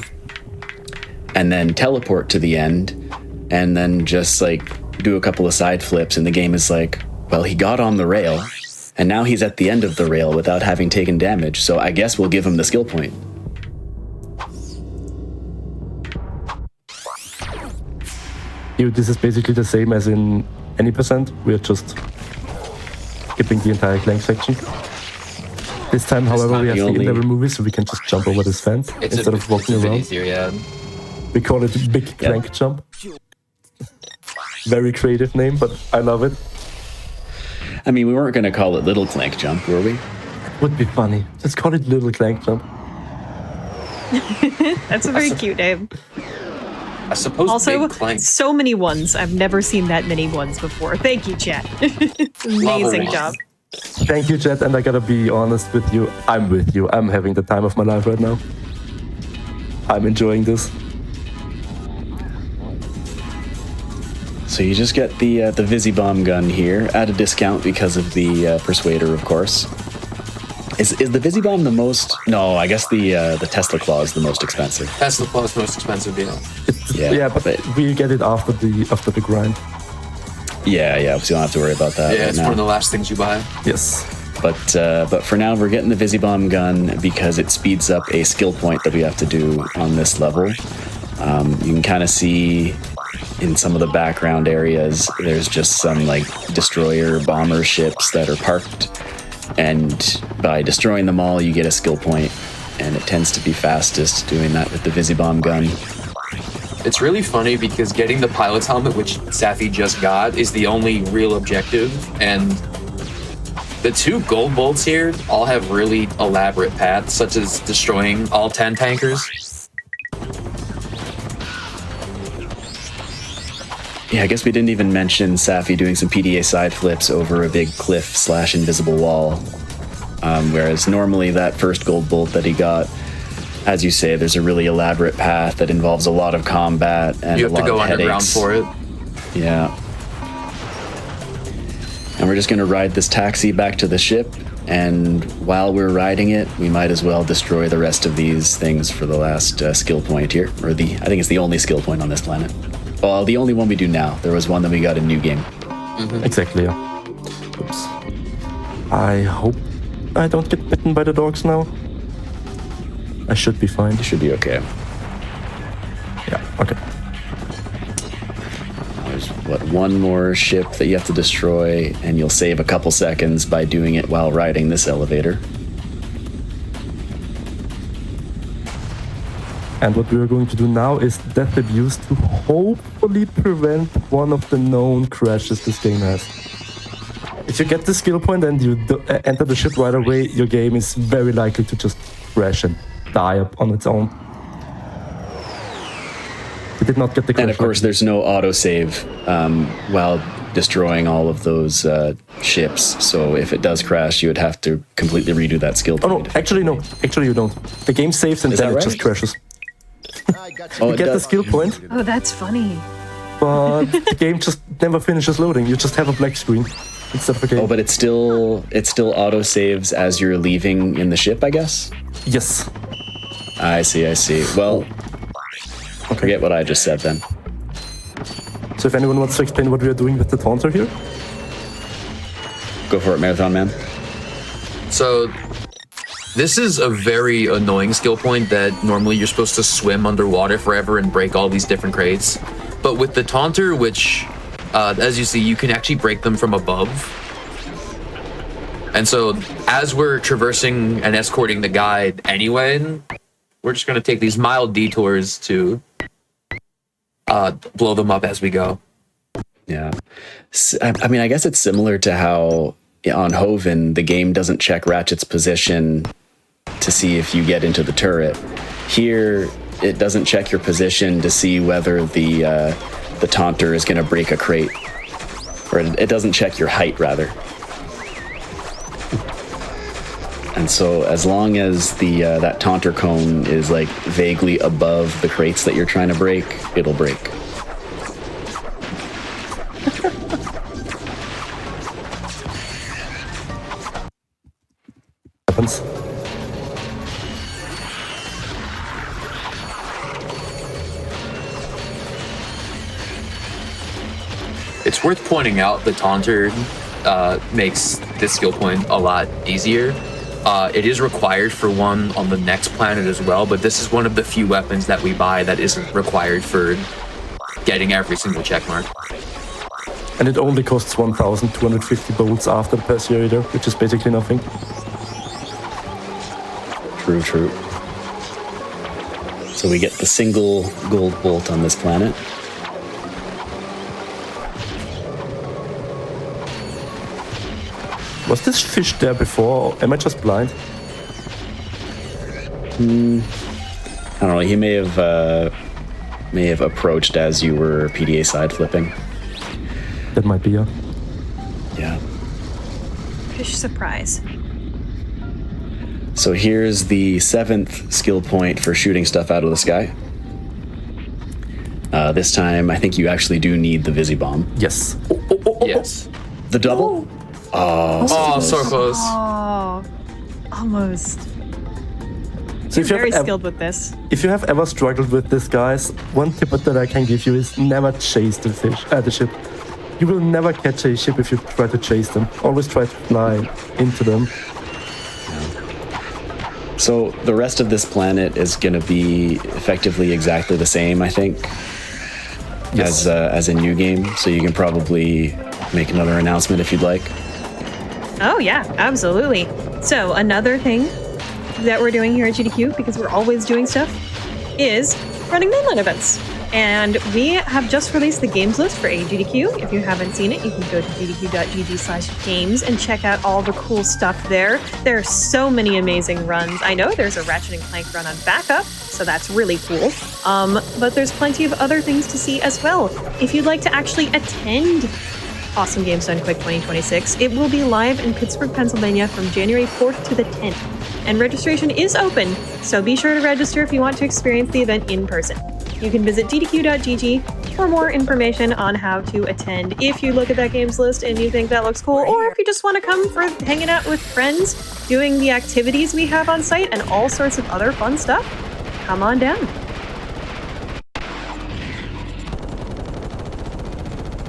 and then teleport to the end, and then just like do a couple of side flips, and the game is like, well, he got on the rail, and now he's at the end of the rail without having taken damage, so I guess we'll give him the skill point. Here, this is basically the same as in any percent. We're just skipping the entire Clank section. This time, however, we have the in-level movies, so we can just jump over this fence instead of walking around. Easier, yeah. We call it Big Clank Jump. Very creative name, but I love it. I mean, we weren't going to call it Little Clank Jump, were we? Would be funny. Just call it Little Clank Jump. That's a very cute name. I suppose Also, Big Clank. so many ones. I've never seen that many ones before. Thank you, chat. Amazing job. Thank you, Jet, and I gotta be honest with you. I'm with you. I'm having the time of my life right now. I'm enjoying this. So you just get the Visibomb gun here at a discount because of the Persuader, of course. Is the Visibomb the most? No, I guess the Tesla Claw is the most expensive. Tesla Claw is most expensive, yeah. Yeah, but we get it after the grind. Yeah, so you don't have to worry about that. Yeah, right it's now. one of the last things you buy. Yes. But for now, we're getting the Visibomb gun because it speeds up a skill point that we have to do on this level. You can kind of see in some of the background areas, there's just some like destroyer bomber ships that are parked. And by destroying them all, you get a skill point, and it tends to be fastest doing that with the Visibomb gun. It's really funny because getting the pilot's helmet, which Safi just got, is the only real objective, and the 2 gold bolts here all have really elaborate paths, such as destroying all 10 tankers. Yeah, I guess we didn't even mention Safi doing some PDA side flips over a big cliff/invisible wall. Whereas normally that first gold bolt that he got, as you say, there's a really elaborate path that involves a lot of combat and You a have to lot go of underground headaches. for it. Yeah. And we're just going to ride this taxi back to the ship, and while we're riding it, we might as well destroy the rest of these things for the last skill point here. I think it's the only skill point on this planet. Well, the only one we do now. There was one that we got in New Game. Mm-hmm. Exactly, yeah. Oops. I hope I don't get bitten by the dogs now. I should be fine. You should be okay. Yeah, okay. There's, one more ship that you have to destroy, and you'll save a couple seconds by doing it while riding this elevator. And what we are going to do now is death abuse to hopefully prevent one of the known crashes this game has. If you get the skill point and you enter the ship right away, your game is very likely to just crash and die up on its own. We did not get the crash. And of course, there's no autosave while destroying all of those ships. So if it does crash, you would have to completely redo that skill Oh point. no, actually no. Actually you don't. The game saves and Is then that it right? just crashes. Oh, You it get the does. skill point, Oh, that's funny. but the game just never finishes loading. You just have a black screen instead of a game. Oh, but it still autosaves as you're leaving in the ship, I guess? Yes. I see. Well, forget what I just said then. So if anyone wants to explain what we are doing with the taunter here. Go for it, Marathon Man. So this is a very annoying skill point that normally you're supposed to swim underwater forever and break all these different crates. But with the taunter, which, as you see, you can actually break them from above. And so as we're traversing and escorting the guide anyway, we're just going to take these mild detours to blow them up as we go. Yeah. I mean, I guess it's similar to how on Hoven, the game doesn't check Ratchet's position to see if you get into the turret. Here, it doesn't check your position to see whether the taunter is going to break a crate. Or it doesn't check your height, rather. And so as long as that taunter cone is like vaguely above the crates that you're trying to break, it'll break. Happens. It's worth pointing out the Taunter makes this skill point a lot easier. It is required for one on the next planet as well, but this is one of the few weapons that we buy that isn't required for getting every single checkmark. And it only costs 1,250 bolts after the Persuader, which is basically nothing. True. So we get the single gold bolt on this planet. Was this fish there before, or am I just blind? I don't know. He may have approached as you were PDA side flipping. That might be, yeah. Yeah. Fish surprise. So here's the 7th skill point for shooting stuff out of the sky. This time, I think you actually do need the Visibomb. Yes. Yes. The double? Oh, so close. Oh, almost. So You're very skilled with this. If you have ever struggled with this, guys, one tip that I can give you is never chase the ship. You will never catch a ship if you try to chase them. Always try to fly into them. So the rest of this planet is going to be effectively exactly the same, I think, Yes. as a new game. So you can probably make another announcement if you'd like. Oh yeah, absolutely. So another thing that we're doing here at GDQ, because we're always doing stuff, is running mainline events. And we have just released the games list for AGDQ. If you haven't seen it, you can go to gdq.gg/games and check out all the cool stuff there. There are so many amazing runs. I know there's a Ratchet and Clank run on backup, so that's really cool. But there's plenty of other things to see as well. If you'd like to actually attend Awesome Games Done Quick 2026, it will be live in Pittsburgh, Pennsylvania from January 4th to the 10th. And registration is open, so be sure to register if you want to experience the event in person. You can visit gdq.gg for more information on how to attend if you look at that games list and you think that looks cool, or if you just want to come for hanging out with friends, doing the activities we have on site, and all sorts of other fun stuff. Come on down.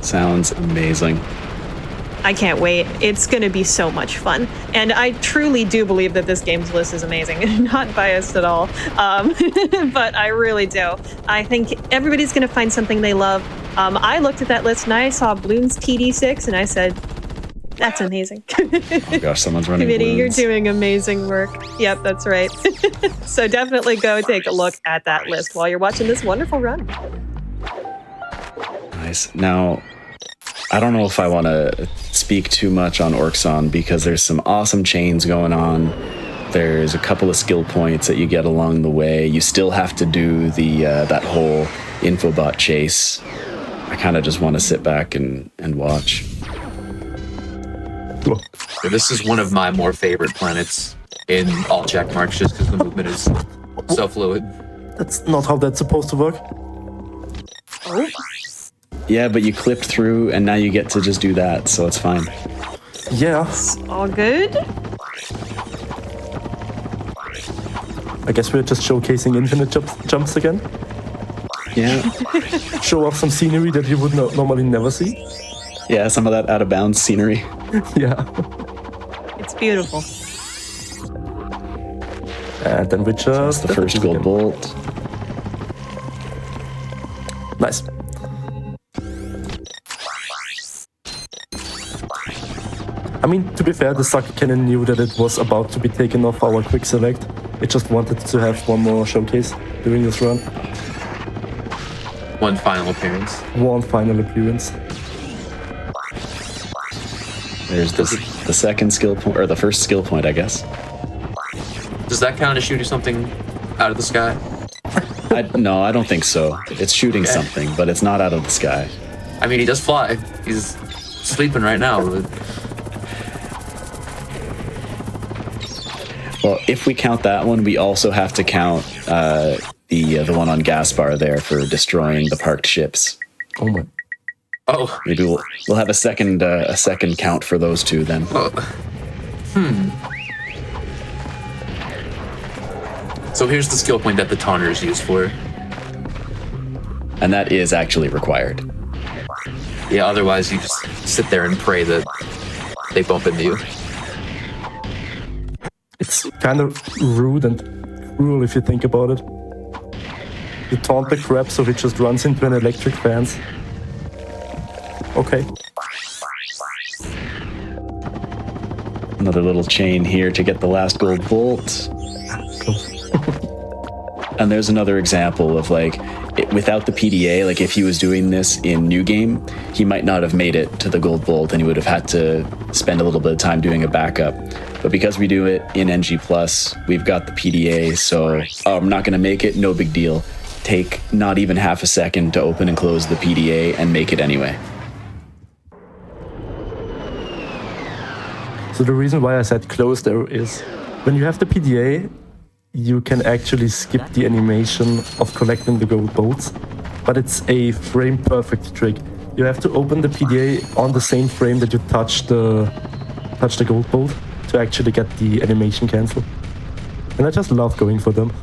Sounds amazing. I can't wait. It's going to be so much fun. And I truly do believe that this games list is amazing. Not biased at all. But I really do. I think everybody's going to find something they love. I looked at that list and I saw Bloons TD6 and I said, that's amazing. Oh gosh, someone's running Committee, you're balloons. doing amazing work. Yep, that's right. So definitely go take a look at that list while you're watching this wonderful run. Nice. Now, I don't know if I want to speak too much on Orxon because there's some awesome chains going on. There's a couple of skill points that you get along the way. You still have to do the that whole infobot chase. I kind of just want to sit back and watch. Cool. So this is one of my more favorite planets in all check marks, just because the movement is so fluid. That's not how that's supposed to work. Oh, Yeah, but you clipped through and now you get to just do that, so it's fine. Yeah, all good. I guess we're just showcasing infinite jumps again. Yeah. Show off some scenery that you would normally never see. Yeah, some of that out of bounds scenery. Yeah. It's beautiful. And then we just... The first gold bolt. Nice. I mean, to be fair, the Sucker Cannon knew that it was about to be taken off our quick select. It just wanted to have one more showcase during this run. One final appearance. One final appearance. There's the second skill point, or the first skill point, I guess. Does that count as shooting something out of the sky? No, I don't think so. It's shooting Okay. something, but it's not out of the sky. I mean, he does fly. He's sleeping right now. But Well, if we count that one, we also have to count the one on Gaspar there for destroying the parked ships. Oh my. oh, Maybe we'll have a second count for those two then. So here's the skill point that the taunter is used for. And that is actually required. Yeah, otherwise you just sit there and pray that they bump into you. It's kind of rude and cruel if you think about it. You taunt the crab so he just runs into an electric fence. Okay. Another little chain here to get the last gold bolt. And there's another example of like, without the PDA, like if he was doing this in New Game, he might not have made it to the gold bolt and he would have had to spend a little bit of time doing a backup. But because we do it in NG+, we've got the PDA, so I'm not going to make it, no big deal. Take not even half a second to open and close the PDA and make it anyway. So the reason why I said close there is when you have the PDA, you can actually skip the animation of collecting the gold bolts, but it's a frame perfect trick. You have to open the PDA on the same frame that you touch the gold bolt to actually get the animation cancel. And I just love going for them.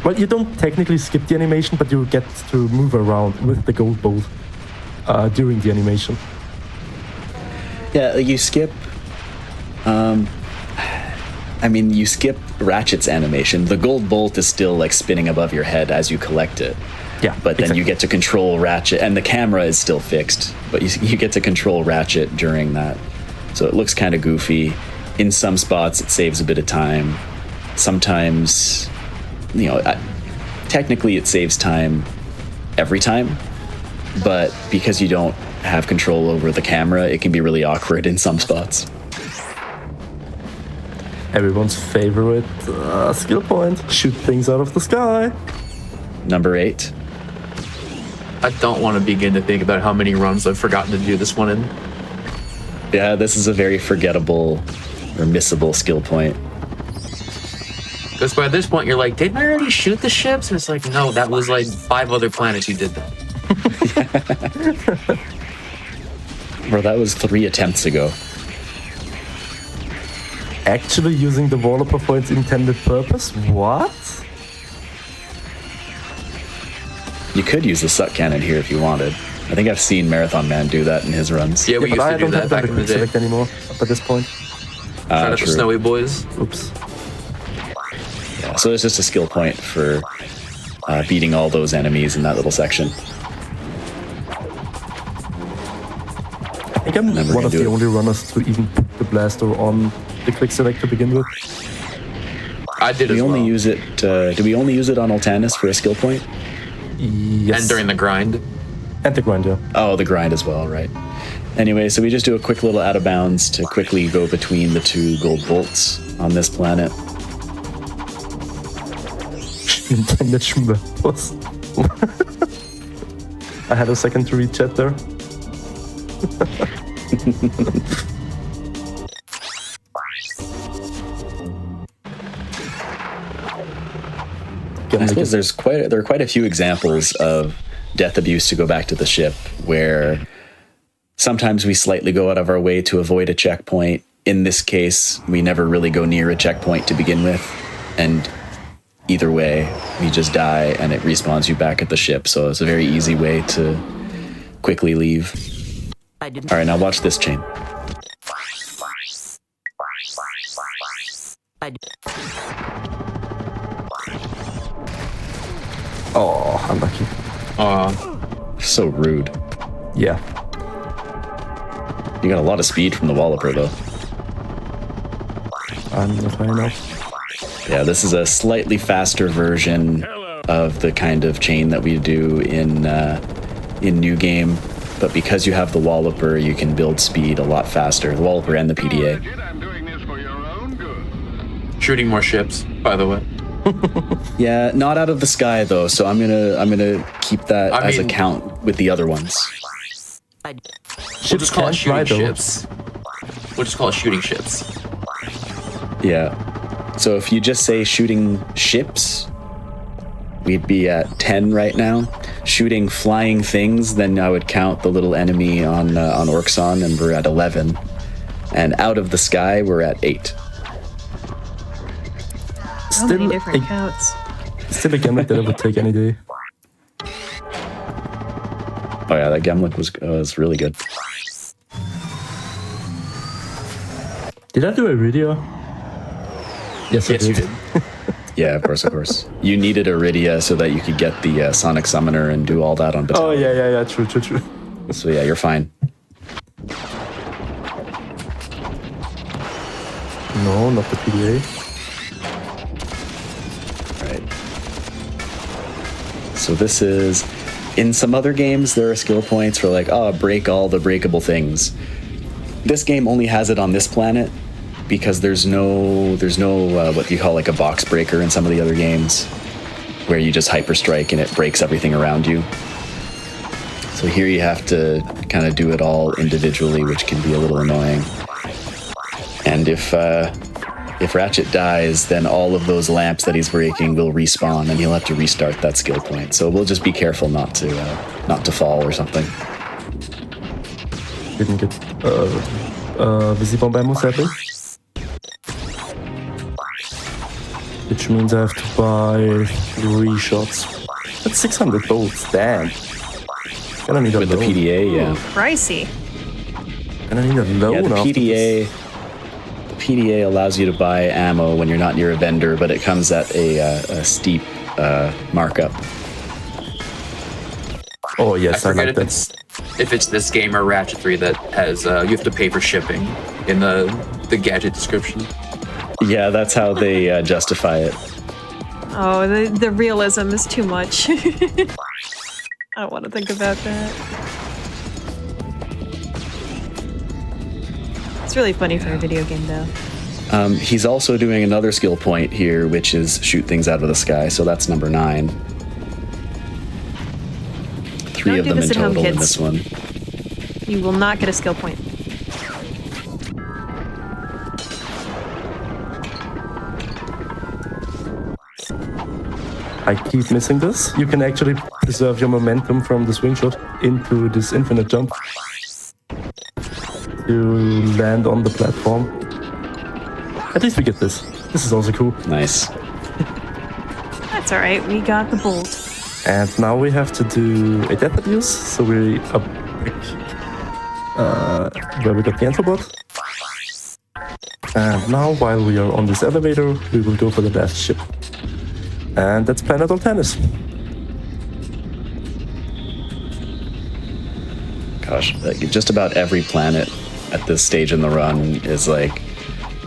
Well, you don't technically skip the animation, but you get to move around with the gold bolt during the animation. Yeah, you skip. You skip Ratchet's animation. The gold bolt is still like spinning above your head as you collect it. Yeah, but then you get to control Ratchet, and the camera is still fixed, but you get to control Ratchet during that. So it looks kind of goofy. In some spots, it saves a bit of time. Sometimes, technically it saves time every time, but because you don't have control over the camera, it can be really awkward in some spots. Everyone's favorite skill point: shoot things out of the sky. Number 8. I don't want to begin to think about how many runs I've forgotten to do this one in. Yeah, this is a very forgettable or missable skill point. Because by this point, you're like, didn't I already shoot the ships? And it's like, no, that was like 5 other planets you did that. Bro, that was 3 attempts ago. Actually using the Walloper for its intended purpose? What? You could use the suck cannon here if you wanted. I think I've seen Marathon Man do that in his runs. Yeah, we used to do that back in the day. Select anymore at this point. Trying for Snowy Boys. Oops. Yeah, so it's just a skill point for beating all those enemies in that little section. I think I'm one of the only runners to even put the blaster on the quick select to begin with. I did as well. Do we only use it on Altanis for a skill point? Yes. And during the grind. And the grind, yeah. Oh, the grind as well, right. Anyway, so we just do a quick little out of bounds to quickly go between the 2 gold bolts on this planet. I had a second to read chat there. I suppose there are quite a few examples of death abuse, to go back to the ship, where sometimes we slightly go out of our way to avoid a checkpoint. In this case, we never really go near a checkpoint to begin with, and either way, we just die and it respawns you back at the ship. So it's a very easy way to quickly leave. All right, now watch this chain. Oh, unlucky. So rude. Yeah. You got a lot of speed from the Walloper, though. I'm not high enough. Yeah, this is a slightly faster version of the kind of chain that we do in New Game. But because you have the Walloper, you can build speed a lot faster. The Walloper and the PDA. Shooting more ships, by the way. Yeah, not out of the sky though. So I'm gonna keep that as a count with the other ones. We'll just call it shooting ships. We'll just call it shooting ships. Yeah. So if you just say shooting ships, we'd be at 10 right now. Shooting flying things, then I would count the little enemy on Orxon, and we're at 11. And out of the sky, we're at 8. So many different counts. Still a game that I would take any day. Oh yeah, that Gemlick was really good. Did I do Iridia? Yes, I Yes, you did. did. Yeah, of course. You needed Iridia so that you could get the Sonic Summoner and do all that on Oh, Battalion. yeah. True. So yeah, you're fine. No, not the PDA. Right. So this is... In some other games, there are skill points for like, oh, break all the breakable things. This game only has it on this planet because there's no what you call like a box breaker in some of the other games where you just hyper strike and it breaks everything around you. So here you have to kind of do it all individually, which can be a little annoying. And if Ratchet dies, then all of those lamps that he's breaking will respawn, and he'll have to restart that skill point. So we'll just be careful not to fall or something. Didn't get Visibomb ammo, sadly. Which means I have to buy 3 shots. That's 600 bolts, damn. Gonna need a With the loan. PDA, yeah. Pricey. Gonna need a loan Yeah, the after PDA. this. The PDA allows you to buy ammo when you're not near a vendor, but it comes at a steep markup. Oh I yes, I forget like if it's this game or Ratchet 3 that has you have to pay for shipping in the gadget description. Yeah, that's how they justify it. Oh, the realism is too much. I don't want to think about that. It's really funny for a video game, though. He's also doing another skill point here, which is shoot things out of the sky, so that's number 9. 3 Don't of do them in this at home, total in kids. this one. You will not get a skill point. I keep missing this. You can actually preserve your momentum from the swing shot into this infinite jump to land on the platform. At least we get this. This is also cool. Nice. That's alright, we got the bolt. And now we have to do a death abuse. So we up where we got the Antobot. And now, while we are on this elevator, we will go for the last ship. And that's Planet Altanis. Gosh, like, just about every planet at this stage in the run is like,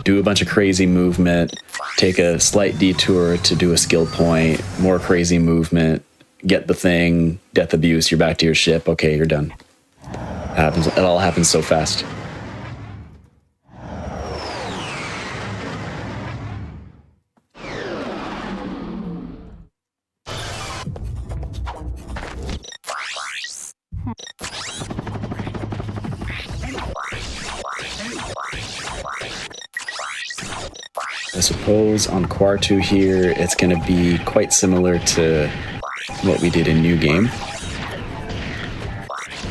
do a bunch of crazy movement, take a slight detour to do a skill point, more crazy movement, get the thing, death abuse, you're back to your ship, okay, you're done. It all happens so fast. I suppose on Quartu here, it's going to be quite similar to what we did in New Game.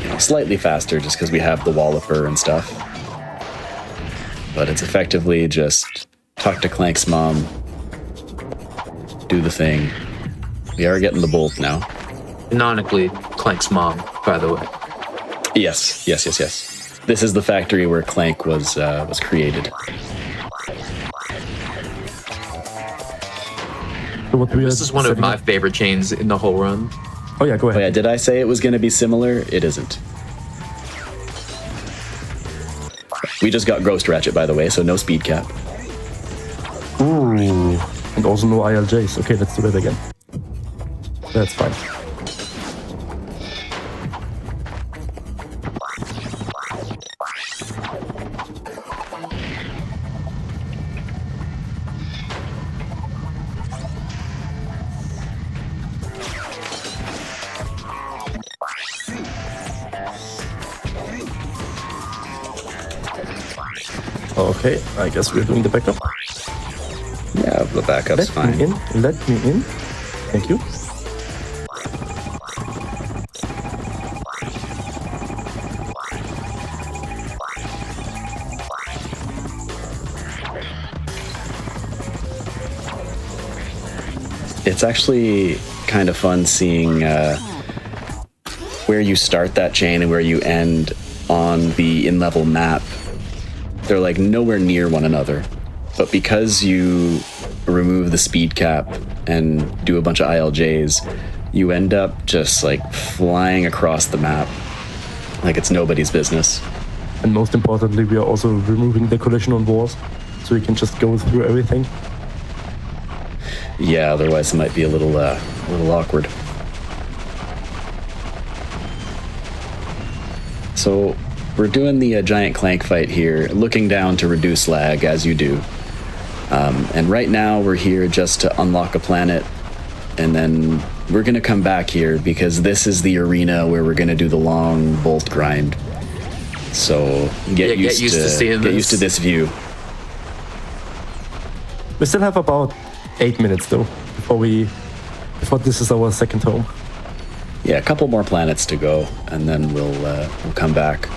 You know, slightly faster just because we have the Walloper and stuff. But it's effectively just talk to Clank's mom, do the thing. We are getting the bolt now. Canonically, Clank's mom, by the way. Yes. This is the factory where Clank was created. So what we This are is one of setting my up- favorite chains in the whole run. Oh yeah, go Oh ahead. yeah, did I say it was going to be similar? It isn't. We just got Ghost Ratchet, by the way, so no speed cap. Ooh, and also no ILJs. Okay, let's do that again. That's fine. Okay, I guess we're doing the backup. Yeah, the backup's Let me in. Let me in. Thank you. It's actually kind of fun seeing where you start that chain and where you end on the in-level map, they're like nowhere near one another. But because you remove the speed cap and do a bunch of ILJs, you end up just like flying across the map like it's nobody's business. And most importantly, we are also removing the collision on walls, so you can just go through everything. Yeah, otherwise it might be a little awkward. So we're doing the giant clank fight here, looking down to reduce lag, as you do. And right now we're here just to unlock a planet, and then we're going to come back here because this is the arena where we're going to do the long bolt grind. So get used to this view. We still have about 8 minutes though before this is our second home. Yeah, a couple more planets to go, and then we'll come back.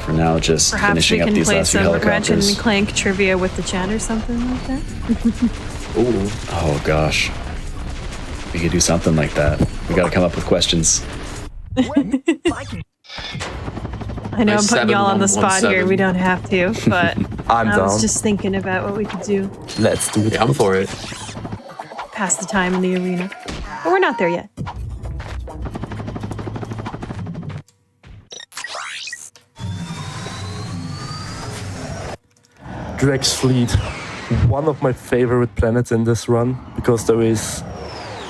For now, just Perhaps finishing we up can these play last few some Ratchet helicopters. and Clank trivia with the chat or something like that. Ooh. Oh gosh, we could do something like that. We got to come up with questions. I know Nice I'm putting y'all on the spot 7-1-1-7. here. We don't have to, but I'm I down. was just thinking about what we could do. Let's do it. Yeah, I'm for it. Pass the time in the arena. But we're not there yet. Dreg's Fleet, one of my favorite planets in this run, because there is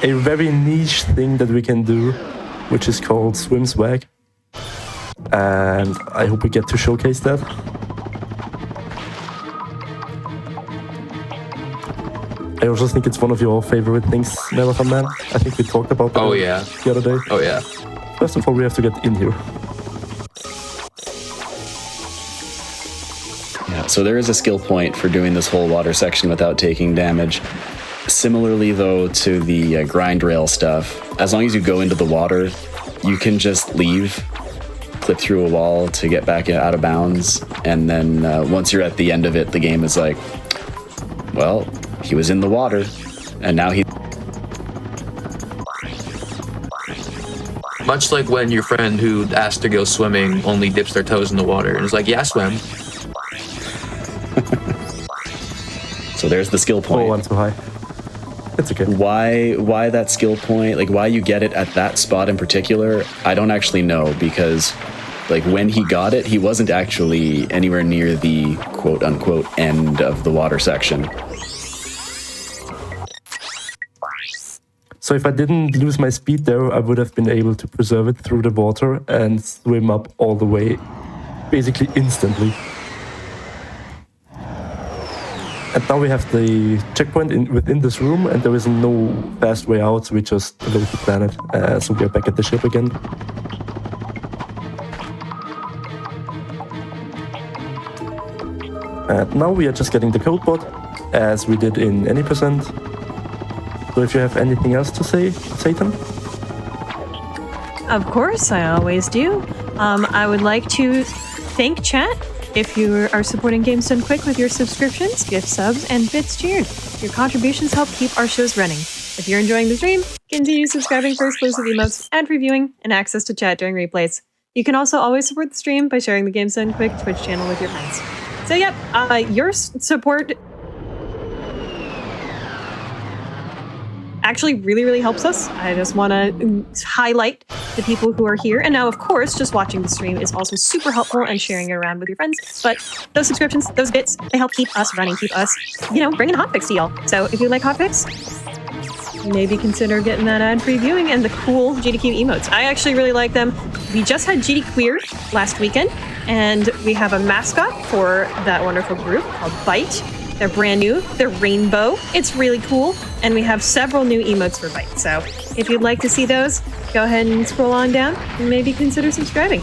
a very niche thing that we can do, which is called Swim Swag. And I hope we get to showcase that. I also think it's one of your favorite things, Marathon Man. I think we talked about that Oh, yeah. the other day. Oh, yeah. First of all, we have to get in here. Yeah, so there is a skill point for doing this whole water section without taking damage. Similarly, though, to the grind rail stuff, as long as you go into the water, you can just leave, clip through a wall to get back out of bounds, and then once you're at the end of it, the game is like, well, he was in the water, and now he... Much like when your friend who asked to go swimming only dips their toes in the water and is like, yeah, swim. So there's the skill point. Oh, I'm too high. It's okay. Why that skill point, like why you get it at that spot in particular, I don't actually know, because like when he got it, he wasn't actually anywhere near the quote unquote end of the water section. So if I didn't lose my speed there, I would have been able to preserve it through the water and swim up all the way, basically instantly. And now we have the checkpoint within this room, and there is no fast way out, so we just load the planet. So we are back at the ship again. And now we are just getting the code bot, as we did in any %. So if you have anything else to say, Satan? Of course, I always do. I would like to thank chat if you are supporting Games Done Quick with your subscriptions, gift subs, and bits cheered. Your contributions help keep our shows running. If you're enjoying the stream, continue subscribing for exclusive emotes, ad reviewing, and access to chat during replays. You can also always support the stream by sharing the Games Done Quick Twitch channel with your friends. So yep, your support actually really helps us. I just want to highlight the people who are here. And now, of course, just watching the stream is also super helpful, and sharing it around with your friends. But those subscriptions, those bits, they help keep us running, keep us, bringing Hotfix to y'all. So if you like Hotfix, maybe consider getting that ad-free viewing and the cool GDQ emotes. I actually really like them. We just had GD Queer last weekend, and we have a mascot for that wonderful group called Bite. They're brand new. They're rainbow. It's really cool. And we have several new emotes for Bite. So if you'd like to see those, go ahead and scroll on down and maybe consider subscribing.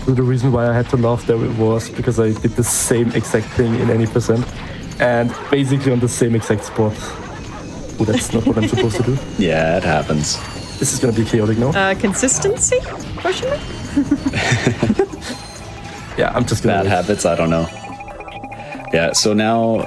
So the reason why I had to laugh there was because I did the same exact thing in any %, and basically on the same exact spot. Oh, that's not what I'm supposed to do. Yeah, it happens. This is gonna be chaotic now. Consistency? Question mark? Yeah, I'm just gonna Bad wait. habits, I don't know. Yeah, so now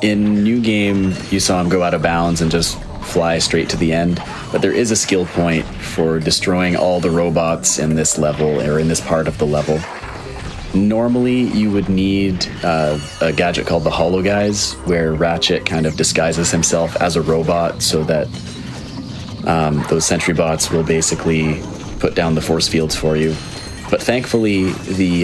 In New Game, you saw him go out of bounds and just fly straight to the end, but there is a skill point for destroying all the robots in this level, or in this part of the level. Normally, you would need a gadget called the Hollow Guys, where Ratchet kind of disguises himself as a robot so that those sentry bots will basically put down the force fields for you. But thankfully, the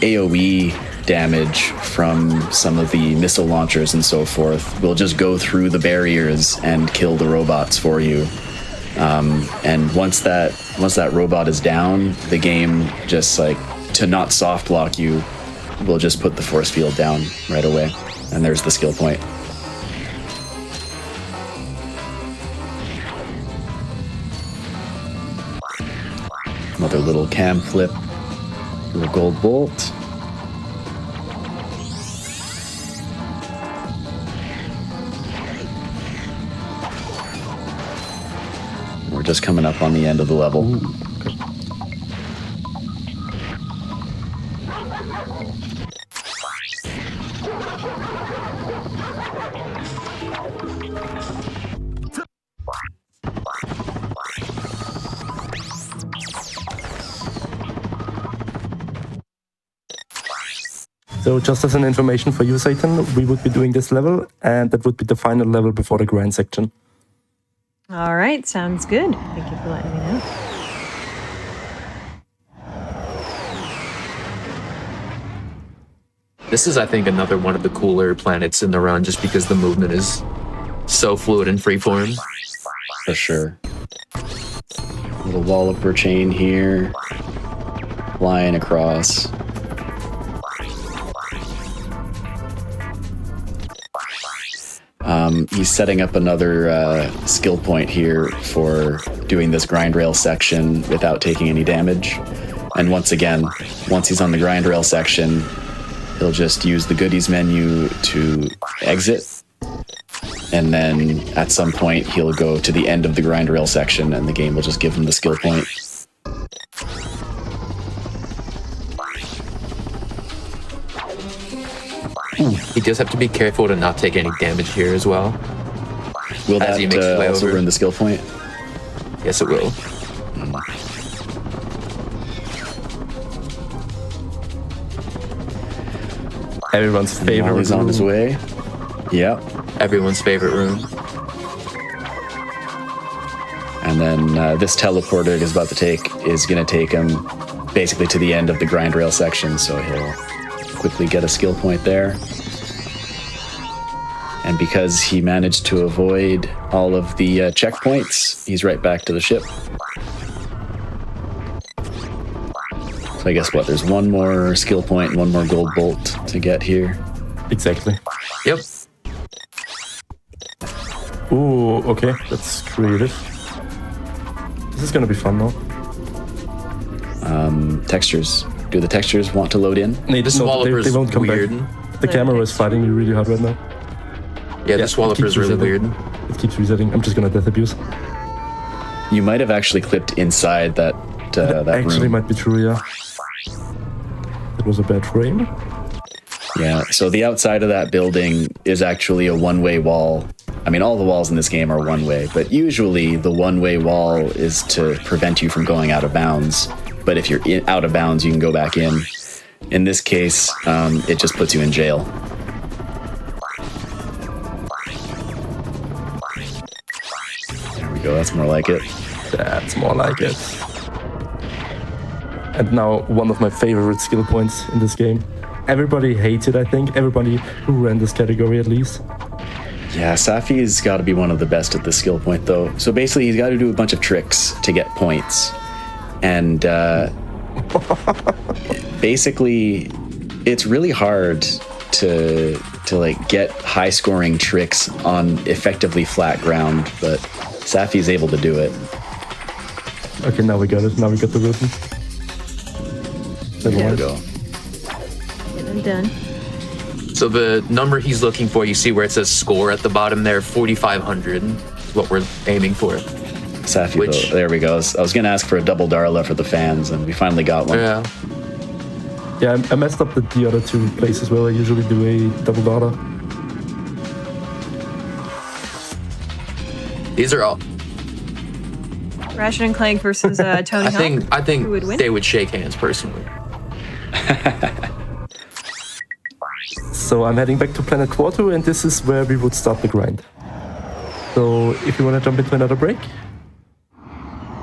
AoE damage from some of the missile launchers and so forth will just go through the barriers and kill the robots for you. And once that robot is down, the game just like, to not soft lock you, will just put the force field down right away. And there's the skill point. Another little cam flip, little gold bolt. We're just coming up on the end of the level. Ooh, okay. So just as an information for you, Satan, we would be doing this level, and that would be the final level before the grand section. All right, sounds good. Thank you for letting me know. This is, I think, another one of the cooler planets in the run, just because the movement is so fluid and freeform. For sure. Little walloper chain here, flying across. He's setting up another skill point here for doing this grind rail section without taking any damage. And once again, once he's on the grind rail section, he'll just use the goodies menu to exit. And then at some point, he'll go to the end of the grind rail section and the game will just give him the skill point. He does have to be careful to not take any damage here as well. Will As he that makes his way also over. ruin the skill point? Yes, it will. Everyone's favorite. While he's on his way. Yep. Everyone's favorite room. And then this teleporter he's about to take is going to take him basically to the end of the grind rail section, so he'll quickly get a skill point there. And because he managed to avoid all of the checkpoints, he's right back to the ship. So I guess what, there's one more skill point and one more gold bolt to get here. Exactly. Yep. Ooh, okay, that's creative. This is gonna be fun though. Textures. Do the textures want to load in? No, This they Swalloper's won't come weird. back. The camera is fighting me really hard right now. Yeah, this it Swalloper's keeps really resetting. weird. It keeps resetting. I'm just gonna death abuse. You might have actually clipped inside that Actually, room. might be true. Yeah. It was a bad frame. Yeah, so the outside of that building is actually a one-way wall. I mean, all the walls in this game are one-way, but usually the one-way wall is to prevent you from going out of bounds. But if you're out of bounds, you can go back in. In this case, it just puts you in jail. There we go, that's more like it. That's more like it. And now one of my favorite skill points in this game. Everybody hates it, I think. Everybody who ran this category at least. Yeah, Safi's got to be one of the best at this skill point, though. So basically, he's got to do a bunch of tricks to get points. And basically, it's really hard to like get high-scoring tricks on effectively flat ground, but Safi's able to do it. Okay, now we got it. Now we got the rhythm. There we go. I'm done. So the number he's looking for, you see where it says score at the bottom there, 4,500 is what we're aiming for. Safi, though, there we go. I was going to ask for a double Darla for the fans, and we finally got one. Yeah. Yeah, I messed up the other two places where I usually do a double data. These are all. Ratchet and Clank versus Tony Hawk. I think Who would win? they would shake hands personally. So I'm heading back to Planet Quarto, and this is where we would start the grind. So if you want to jump into another break,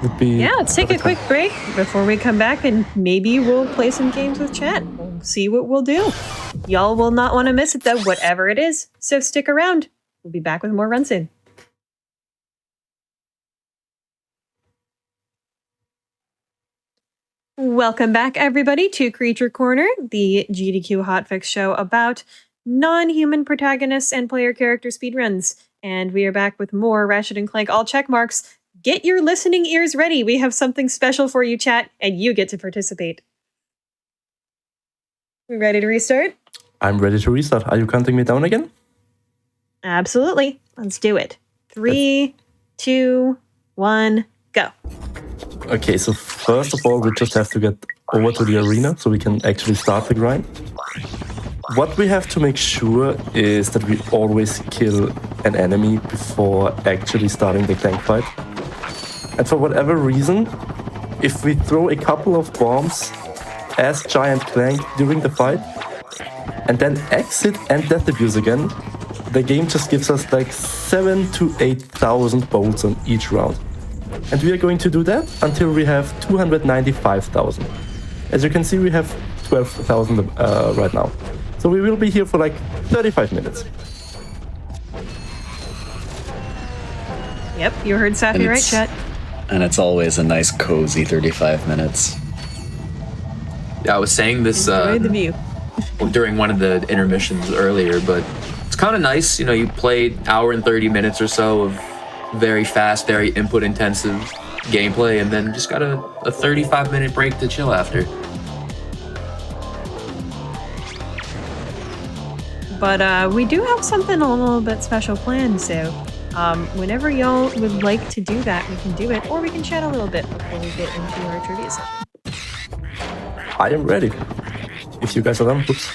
would be Yeah, let's take a perfect quick time. break before we come back, and maybe we'll play some games with chat. We'll see what we'll do. Y'all will not want to miss it, though, whatever it is. So stick around. We'll be back with more Run soon. Welcome back, everybody, to Creature Corner, the GDQ Hotfix show about non-human protagonists and player character speedruns. And we are back with more Ratchet and Clank all check marks. Get your listening ears ready. We have something special for you, chat, and you get to participate. We ready to restart? I'm ready to restart. Are you counting me down again? Absolutely. Let's do it. 3, 2, 1, go. Okay, so first of all, we just have to get over to the arena so we can actually start the grind. What we have to make sure is that we always kill an enemy before actually starting the Clank fight. And for whatever reason, if we throw a couple of bombs as Giant Clank during the fight, and then exit and death abuse again, the game just gives us like 7,000 to 8,000 bolts on each round. And we are going to do that until we have 295,000. As you can see, we have 12,000 right now. So we will be here for like 35 minutes. Yep, you heard Safi right, chat. And it's always a nice, cozy 35 minutes. Yeah, I was saying this Enjoy the view. during one of the intermissions earlier, but it's kind of nice. You know, you played hour and 30 minutes or so of very fast, very input-intensive gameplay, and then just got a 35-minute break to chill after. But we do have something a little bit special planned, so whenever y'all would like to do that, we can do it, or we can chat a little bit before we get into our trivia session. I am ready. If you guys are done, oops.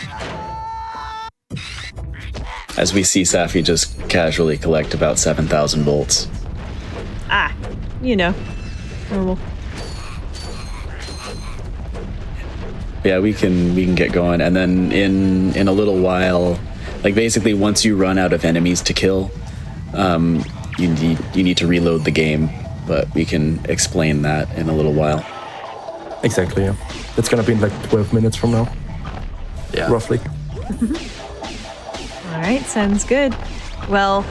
As we see Safi just casually collect about 7,000 bolts. Ah, you know, normal. Yeah, we can get going, and then in a little while, like basically once you run out of enemies to kill, you need to reload the game. But we can explain that in a little while. Exactly, yeah. It's gonna be in like 12 minutes from now, Yeah. roughly. All right, sounds good. Well,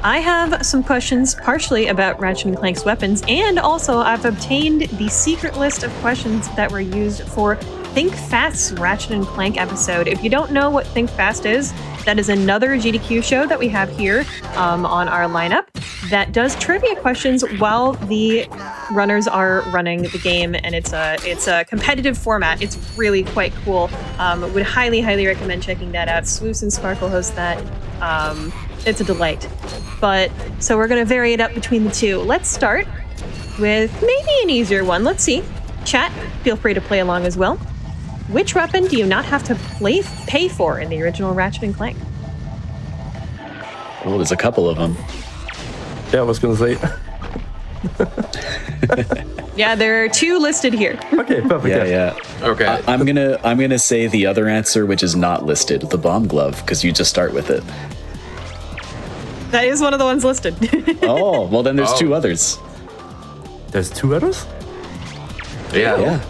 I have some questions partially about Ratchet and Clank's weapons, and also I've obtained the secret list of questions that were used for Think Fast's Ratchet and Clank episode. If you don't know what Think Fast is, that is another GDQ show that we have here on our lineup that does trivia questions while the runners are running the game, and it's a competitive format. It's really quite cool. Would highly recommend checking that out. Swoose and Sparkle host that. It's a delight. But so we're gonna vary it up between the two. Let's start with maybe an easier one. Let's see. Chat, feel free to play along as well. Which weapon do you not have to pay for in the original Ratchet and Clank? Well, there's a couple of them. Yeah, I was gonna say. Yeah, there are 2 listed here. Okay, perfect. Yeah. Okay. I'm gonna say the other answer, which is not listed, the bomb glove, because you just start with it. That is one of the ones listed. Oh, well then there's 2 others. There's 2 others? yeah. Yeah,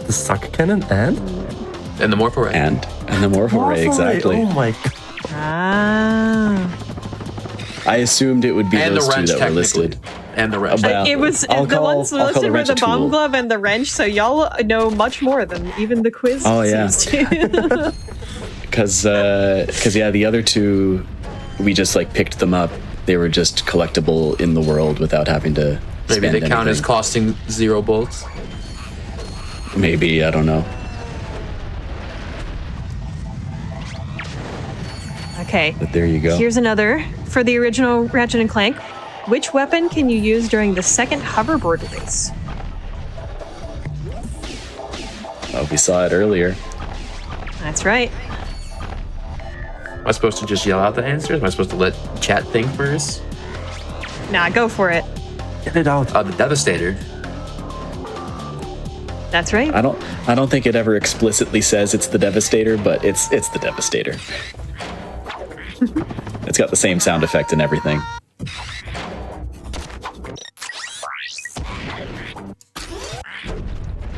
The suck cannon and And the Morpho Ray. and the morpho ray, exactly. Oh my god. Ah. I assumed it would be And the those 2 wrench, that were technically. listed. And the wrench. Well, It was I'll the call- ones I'll call listed the were wrench the a bomb tool. glove and the wrench, so y'all know much more than even the quiz Oh, yeah. seems to. Because yeah, the other 2, we just like picked them up. They were just collectible in the world without having to Maybe spend they count as anything. costing 0 bolts. Maybe, I don't know. Okay. But there you go. Here's another for the original Ratchet and Clank. Which weapon can you use during the second hoverboard race? Oh, we saw it earlier. That's right. Am I supposed to just yell out the answers? Am I supposed to let chat think first? Nah, go for it. Get it out. The Devastator. That's right. I don't think it ever explicitly says it's the Devastator, but it's the Devastator. It's got the same sound effect and everything.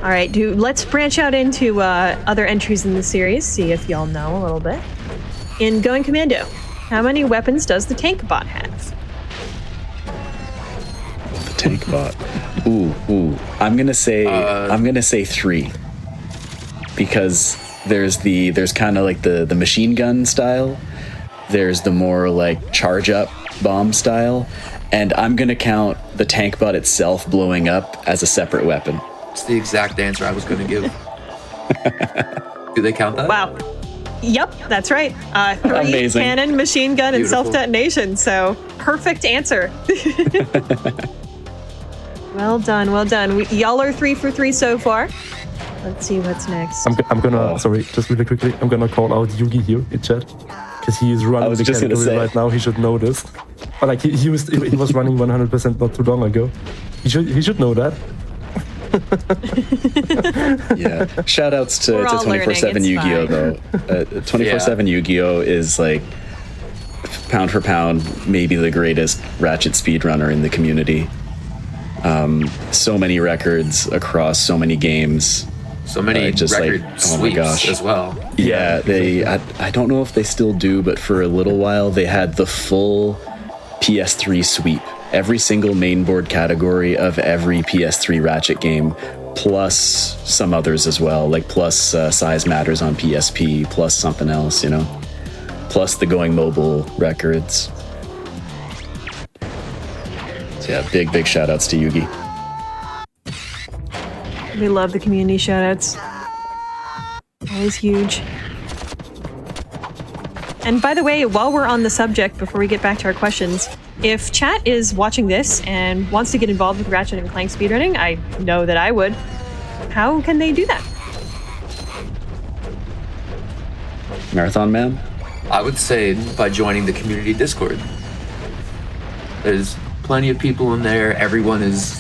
All right, let's branch out into other entries in the series, see if y'all know a little bit. In Going Commando, how many weapons does the tank bot have? The tank bot. Ooh. I'm gonna say 3. Because there's kind of like the machine gun style. There's the more like charge up bomb style, and I'm gonna count the tank bot itself blowing up as a separate weapon. It's the exact answer I was going to give. Do they count that? Wow. Yep, that's right. 3 Amazing. cannon, machine gun, and Beautiful. self-detonation. So perfect answer. Well done. Y'all are 3 for 3 so far. Let's see what's next. I'm gonna, sorry, just really quickly, I'm gonna call out Yugi here in chat. Because he is running the category right now, he should know this. But like, he was running 100% not too long ago. He should know that. Yeah. Shout outs to We're all 24/7 learning, Yu-Gi-Oh! it's Though. 24/7 Yu-Gi-Oh! Is like pound for pound maybe the greatest Ratchet speedrunner in the community. So many records across so many games. So many just record like, oh my sweeps gosh. as well. Yeah, I don't know if they still do, but for a little while they had the full PS3 sweep. Every single mainboard category of every PS3 Ratchet game, plus some others as well, like plus Size Matters on PSP, plus something else, plus the Going Mobile records. So yeah, big shout outs to Yugi. We love the community shoutouts. Always huge. And by the way, while we're on the subject, before we get back to our questions, if chat is watching this and wants to get involved with Ratchet and Clank speedrunning, I know that I would. How can they do that? Marathon Man? I would say by joining the community Discord. There's plenty of people in there. Everyone is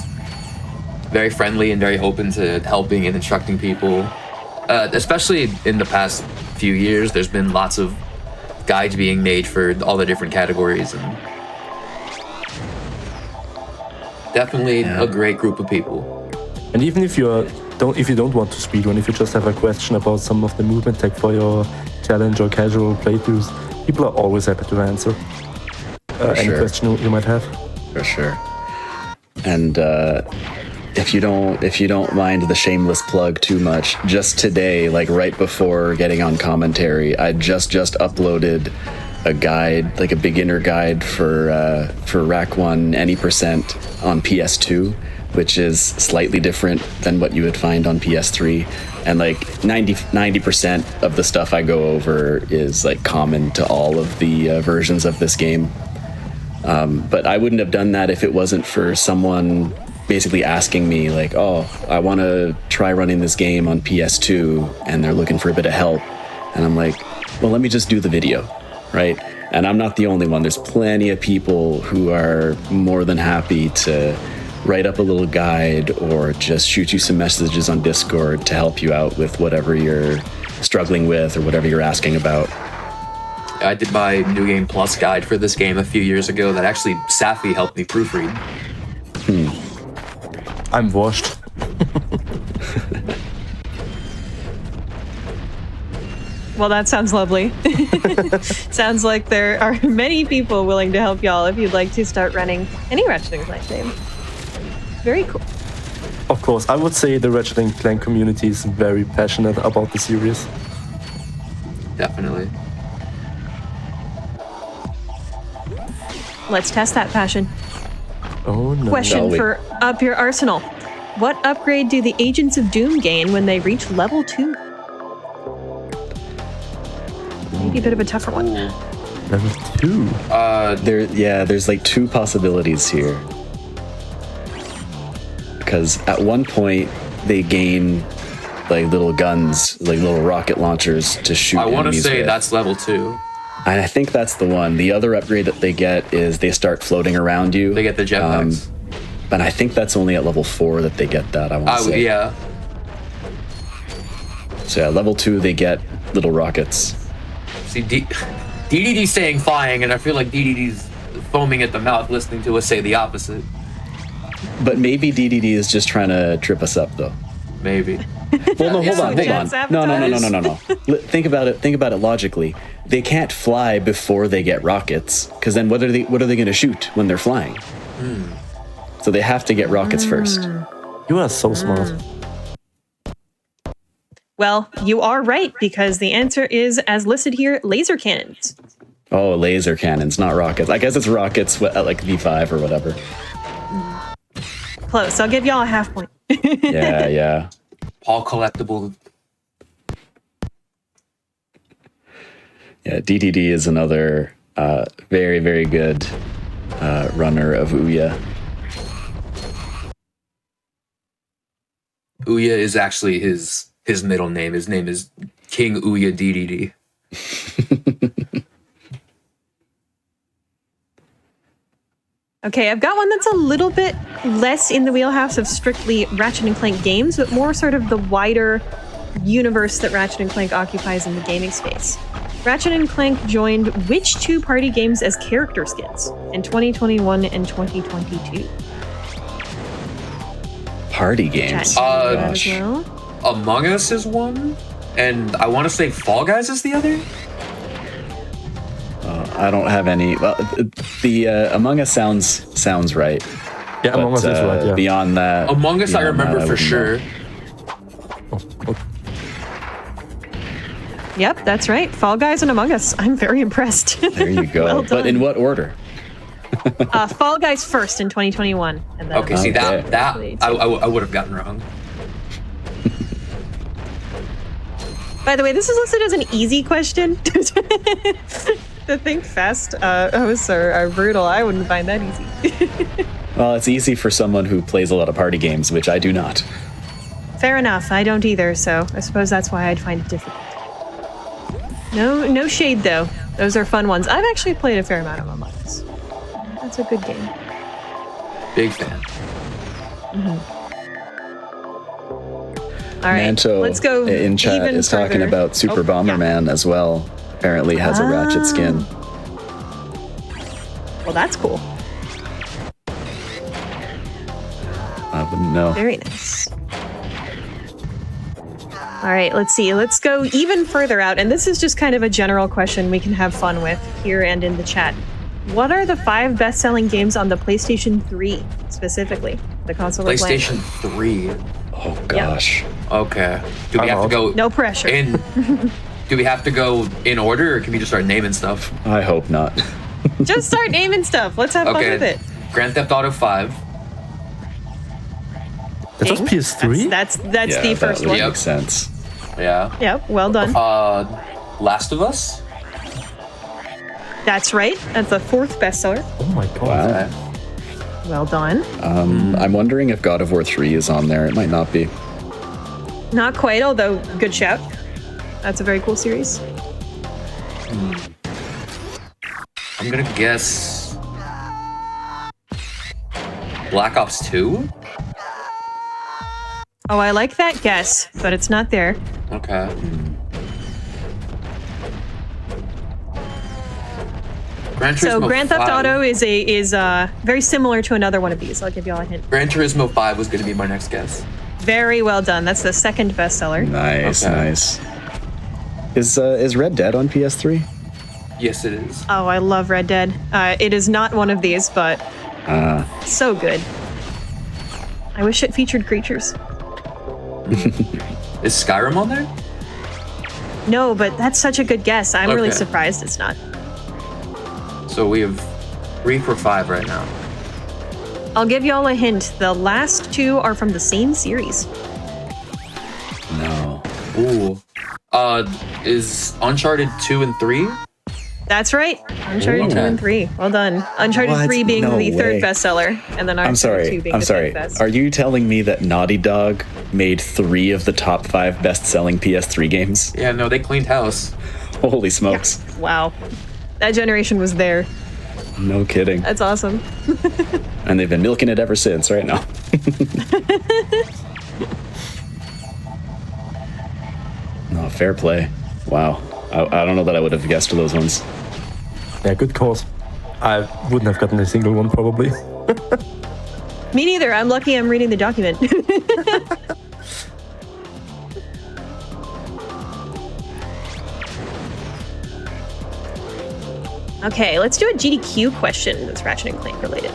very friendly and very open to helping and instructing people. Especially in the past few years, there's been lots of guides being made for all the different categories, and definitely a great group of people. And even if you don't want to speedrun, if you just have a question about some of the movement tech for your challenge or casual playthroughs, people are always happy to answer any question you might have. For sure. And if you don't mind the shameless plug too much, just today, like right before getting on commentary, I just uploaded a guide, like a beginner guide for Rack 1 any percent on PS2, which is slightly different than what you would find on PS3. And like 90% of the stuff I go over is like common to all of the versions of this game. But I wouldn't have done that if it wasn't for someone basically asking me like, oh, I want to try running this game on PS2 and they're looking for a bit of help. And I'm like, well, let me just do the video, right? And I'm not the only one. There's plenty of people who are more than happy to write up a little guide or just shoot you some messages on Discord to help you out with whatever you're struggling with or whatever you're asking about. I did my New Game Plus guide for this game a few years ago that actually Safi helped me proofread. I'm washed. Well, that sounds lovely. Sounds like there are many people willing to help y'all if you'd like to start running any Ratchet & Clank game. Very cool. Of course, I would say the Ratchet & Clank community is very passionate about the series. Definitely. Let's test that passion. Oh no. Question for Up Your Arsenal. What upgrade do the Agents of Doom gain when they reach level 2? Maybe a bit of a tougher one. Level 2? There's like two possibilities here. Because at one point, they gain like little guns, like little rocket launchers to shoot I want to enemies say with. that's level 2. And I think that's the one. The other upgrade that they get is they start floating around you. They get the jetpacks. But I think that's only at level 4 that they get that, I want to say. Yeah. So yeah, level 2, they get little rockets. See, DDD's saying flying, and I feel like DDD's foaming at the mouth listening to us say the opposite. But maybe DDD is just trying to trip us up, though. Maybe. Well, no, hold on. No. Think about it logically. They can't fly before they get rockets, because then what are they going to shoot when they're flying? So they have to get rockets first. You are so smart. Well, you are right, because the answer is, as listed here, laser cannons. Oh, laser cannons, not rockets. I guess it's rockets at like V5 or whatever. Close. I'll give y'all a half point. Yeah. All collectible. Yeah, DDD is another very, very good runner of Ouya. Ouya is actually his middle name. His name is King Ouya DDD. Okay, I've got one that's a little bit less in the wheelhouse of strictly Ratchet & Clank games, but more sort of the wider universe that Ratchet & Clank occupies in the gaming space. Ratchet & Clank joined which 2 party games as character skins in 2021 and 2022? Party games. Gosh. Among Us is one, and I want to say Fall Guys is the other. I don't have any. Well, the Among Us sounds right. Yeah, Among Us is right. Yeah. Beyond that, Among Us, I remember for sure. Yep, that's right. Fall Guys and Among Us. I'm very impressed. There you go. Well But in what order? Fall Guys first in 2021. And then Okay, see that I would have gotten wrong. By the way, this is listed as an easy question. To think fast hosts are brutal. I wouldn't find that easy. Well, it's easy for someone who plays a lot of party games, which I do not. Fair enough. I don't either, so I suppose that's why I'd find it difficult. No shade, though. Those are fun ones. I've actually played a fair amount of Among Us. That's a good game. Big fan. All right, Manto let's go in chat even is talking further. about Super Bomberman as well. Apparently has a Ratchet skin. Well, that's cool. I wouldn't know. Very nice. All right, let's see. Let's go even further out. And this is just kind of a general question we can have fun with here and in the chat. What are the 5 best-selling games on the PlayStation 3, specifically? The console we're playing? PlayStation 3. Oh, gosh. Okay. Do we have to go... No pressure. Do we have to go in order, or can we just start naming stuff? I hope not. Just start naming stuff. Let's have fun with it. Grand Theft Auto 5. That's just PS3? That's the first one. Yep. Makes sense. Yeah. Yep, well done. Last of Us. That's right. That's the 4th bestseller. Oh my god. Wow. Well done. I'm wondering if God of War 3 is on there. It might not be. Not quite, although good shout. That's a very cool series. I'm gonna guess Black Ops 2? Oh, I like that guess, but it's not there. Okay. Grand Theft Auto is very similar to another one of these. I'll give you all a hint. Gran Turismo 5 was gonna be my next guess. Very well done. That's the 2nd bestseller. Nice, Okay. nice. Is Red Dead on PS3? Yes, it is. Oh, I love Red Dead. It is not one of these, but so good. I wish it featured creatures. Is Skyrim on there? No, but that's such a good guess. I'm really Okay. surprised it's not. So we have 3 for 5 right now. I'll give you all a hint. The last 2 are from the same series. No. Ooh. Is Uncharted 2 and 3? That's right. Uncharted 2 and 3. Well done. Uncharted What? 3 being No the 3rd way. bestseller, and then Uncharted 2 being I'm the sorry. 5th best. Are you telling me that Naughty Dog made 3 of the top 5 best-selling PS3 games? Yeah, no, they cleaned house. Holy smokes. Wow. That generation was there. No kidding. That's awesome. And they've been milking it ever since, right now. Oh, fair play. Wow. I don't know that I would have guessed those ones. Yeah, good cause. I wouldn't have gotten a single one, probably. Me neither. I'm lucky I'm reading the document. Okay, let's do a GDQ question that's Ratchet and Clank related.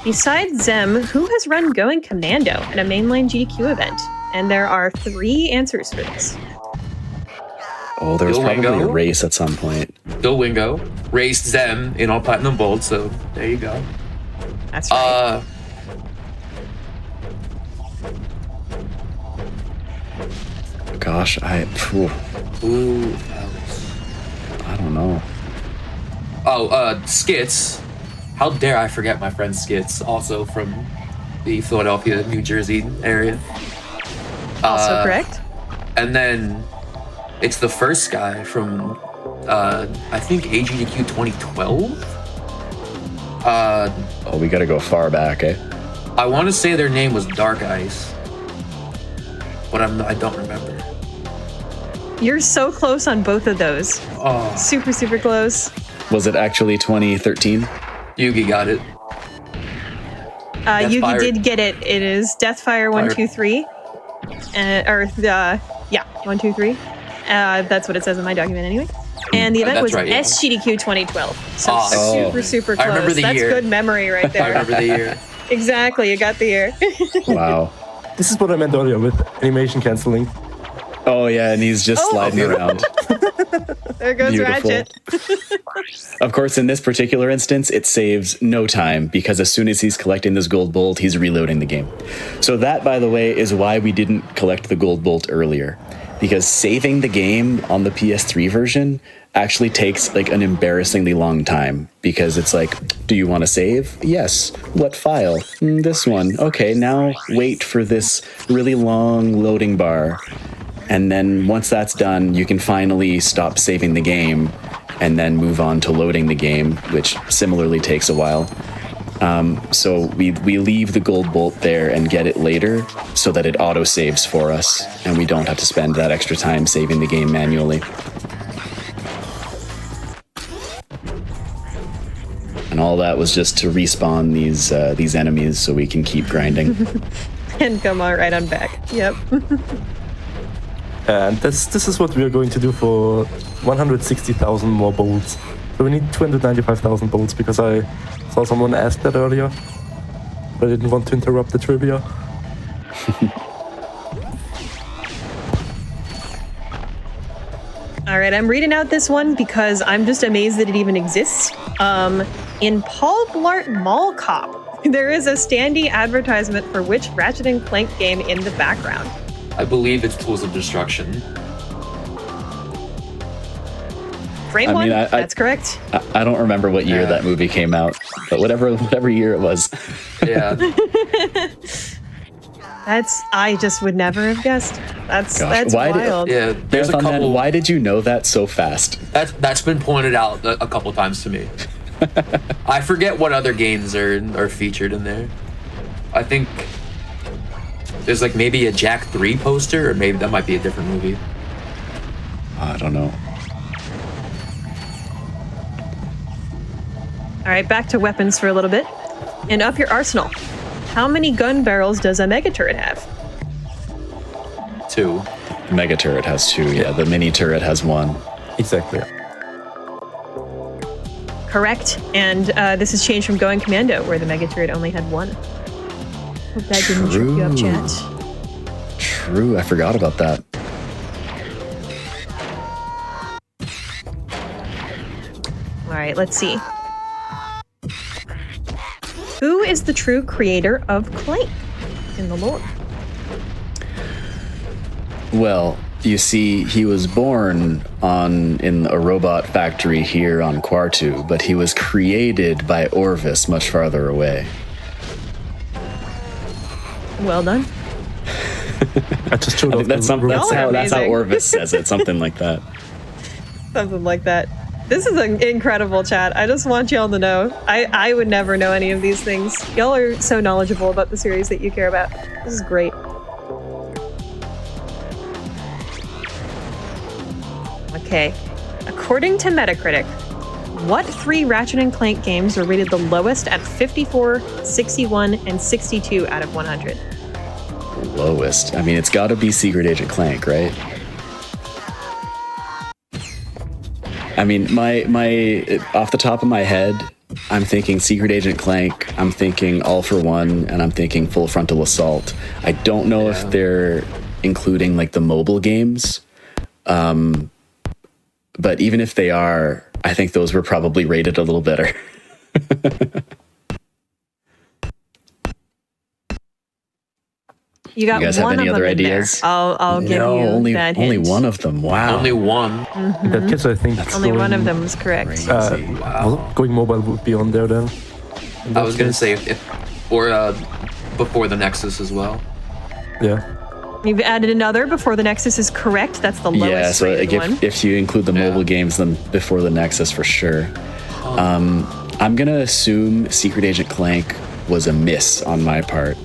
Besides Zem, who has run Going Commando at a mainline GDQ event? And there are 3 answers for this. Oh, there was Bill probably Wingo. a race at some point. Bill Wingo raced Zem in all platinum bold, so there you go. That's right. Gosh, Who else? I don't know. Oh, Skits. How dare I forget my friend Skits, also from the Philadelphia, New Jersey area. Also correct. And then it's the first guy from, I think AGDQ 2012? Oh, we gotta go far back, eh? I want to say their name was Dark Ice, but I don't remember. You're so close on both of those. Oh, Super, super close. Was it actually 2013? Yugi got it. Yugi Deathfire. did get it. It is Deathfire 123. Yeah, 123. That's what it says in my document anyway. And the event That's was right, yeah. SGDQ 2012. So Oh. super, super close. I remember the That's year. good memory right I there. remember the year. Exactly, you got the year. Wow. This is what I meant earlier with animation canceling. Oh, yeah, and he's just sliding around. There goes Beautiful. Ratchet. Of course, in this particular instance, it saves no time because as soon as he's collecting this gold bolt, he's reloading the game. So that, by the way, is why we didn't collect the gold bolt earlier. Because saving the game on the PS3 version actually takes like an embarrassingly long time because it's like, do you want to save? Yes. What file? This one. Okay, now wait for this really long loading bar. And then once that's done, you can finally stop saving the game and then move on to loading the game, which similarly takes a while. So we leave the gold bolt there and get it later so that it auto saves for us and we don't have to spend that extra time saving the game manually. And all that was just to respawn these enemies so we can keep grinding. And come on right on back. Yep. And this is what we are going to do for 160,000 more bolts. So we need 295,000 bolts because I saw someone ask that earlier. But I didn't want to interrupt the trivia. All right, I'm reading out this one because I'm just amazed that it even exists. In Paul Blart Mall Cop, there is a standee advertisement for which Ratchet and Clank game in the background? I believe it's Tools of Destruction. Frame I one? mean, That's correct. I don't remember what year that movie came out, but whatever year it was. Yeah. I just would never have guessed. That's why did- wild. Yeah, there's a Marathon Man, couple. why did you know that so fast? That's been pointed out a couple times to me. I forget what other games are featured in there. I think there's like maybe a Jack 3 poster, or maybe that might be a different movie. I don't know. All right, back to weapons for a little bit. And up your arsenal. How many gun barrels does a mega turret have? 2. The Mega Turret has 2, yeah. The Mini Turret has 1. Exactly. Correct. And this has changed from Going Commando, where the mega turret only had 1. Hope that didn't trip you up, chat. True, I forgot about that. All right, let's see. Who is the true creator of Clank in the lore? Well, you see, he was born in a robot factory here on Quartu, but he was created by Orvis much farther away. Well done. I just showed I off think that's the how amazing. Orvis says it, something like that. Something like that. This is an incredible chat. I just want y'all to know. I would never know any of these things. Y'all are so knowledgeable about the series that you care about. This is great. Okay. According to Metacritic, what 3 Ratchet & Clank games are rated the lowest at 54, 61, and 62 out of 100? Lowest. I mean, it's got to be Secret Agent Clank, right? I mean, my off the top of my head, I'm thinking Secret Agent Clank, I'm thinking All for One, and I'm thinking Full Frontal Assault. I don't know if they're including like the mobile games, but even if they are, I think those were probably rated a little better. You got guys have one any of other them in ideas? there. I'll give you only that only hint. one of them. Wow. Only one. In that case, I think Only one of them was correct. Crazy. well, going mobile would be on there then. I was gonna say or before the Nexus as well. Yeah. You've added another before the Nexus is correct. That's the lowest Yeah, so rated one. if you include the mobile games, then before the Nexus for sure. I'm gonna assume Secret Agent Clank was a miss on my part.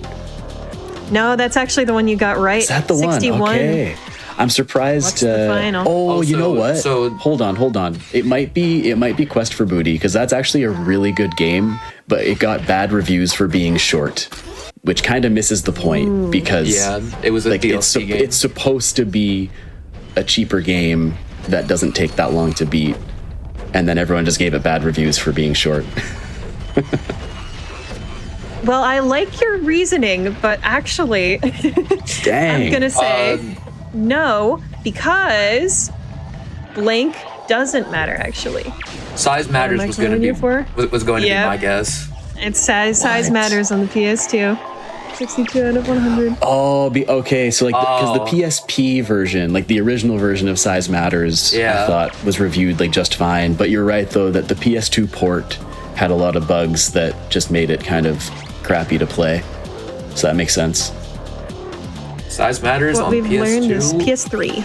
No, that's actually the one you got right. Is that the 61. one? Okay. I'm surprised. What's the final? Oh, you know what? so- hold on. It might be Quest for Booty, because that's actually a really good game, but it got bad reviews for being short, which kind of misses the point because Yeah, it was a like DLC game. it's supposed to be a cheaper game that doesn't take that long to beat, and then everyone just gave it bad reviews for being short. Well, I like your reasoning, but actually, Dang. I'm gonna say no, because blank doesn't matter. Actually, Size matters am I was going to calling be you for? was going to Yeah. be my guess. it's size What? matters on the PS2. 62 out of 100. Oh, okay. So, like, because the Oh. PSP version, like the original version of Size Matters, I Yeah. thought was reviewed like just fine. But you're right, though, that the PS2 port had a lot of bugs that just made it kind of crappy to play. So that makes sense. Size matters What on we've learned is PS2. PS3.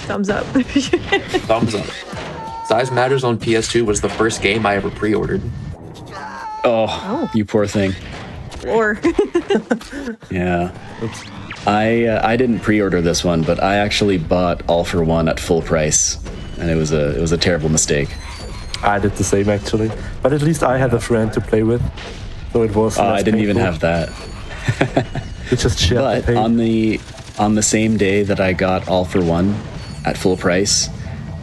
Thumbs up. Thumbs up. Size matters on PS2 was the first game I ever pre-ordered. Oh, you poor thing. or Yeah. I didn't pre-order this one, but I actually bought All for One at full price, and it was a terrible mistake. I did the same actually. But at least I had a friend to play with. So it was I less didn't even painful. have that. We just shared But the pain. on the same day that I got All for One at full price,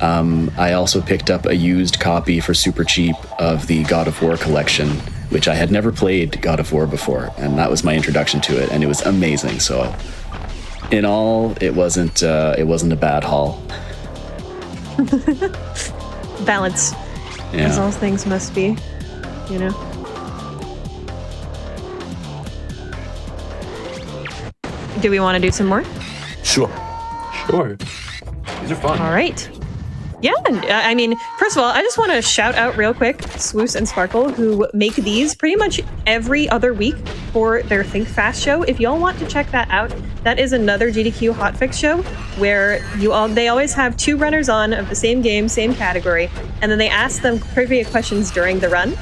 I also picked up a used copy for super cheap of the God of War collection, which I had never played God of War before, and that was my introduction to it, and it was amazing. So, in all, it wasn't a bad haul. balance, as Yeah. all things must be, you know. Do we want to do some more? Sure. Sure. These are fun. All right. Yeah, I mean, first of all, I just want to shout out real quick Swoos and Sparkle, who make these pretty much every other week for their Think Fast show. If y'all want to check that out, that is another GDQ Hotfix show where they always have 2 runners on of the same game, same category, and then they ask them trivia questions during the run,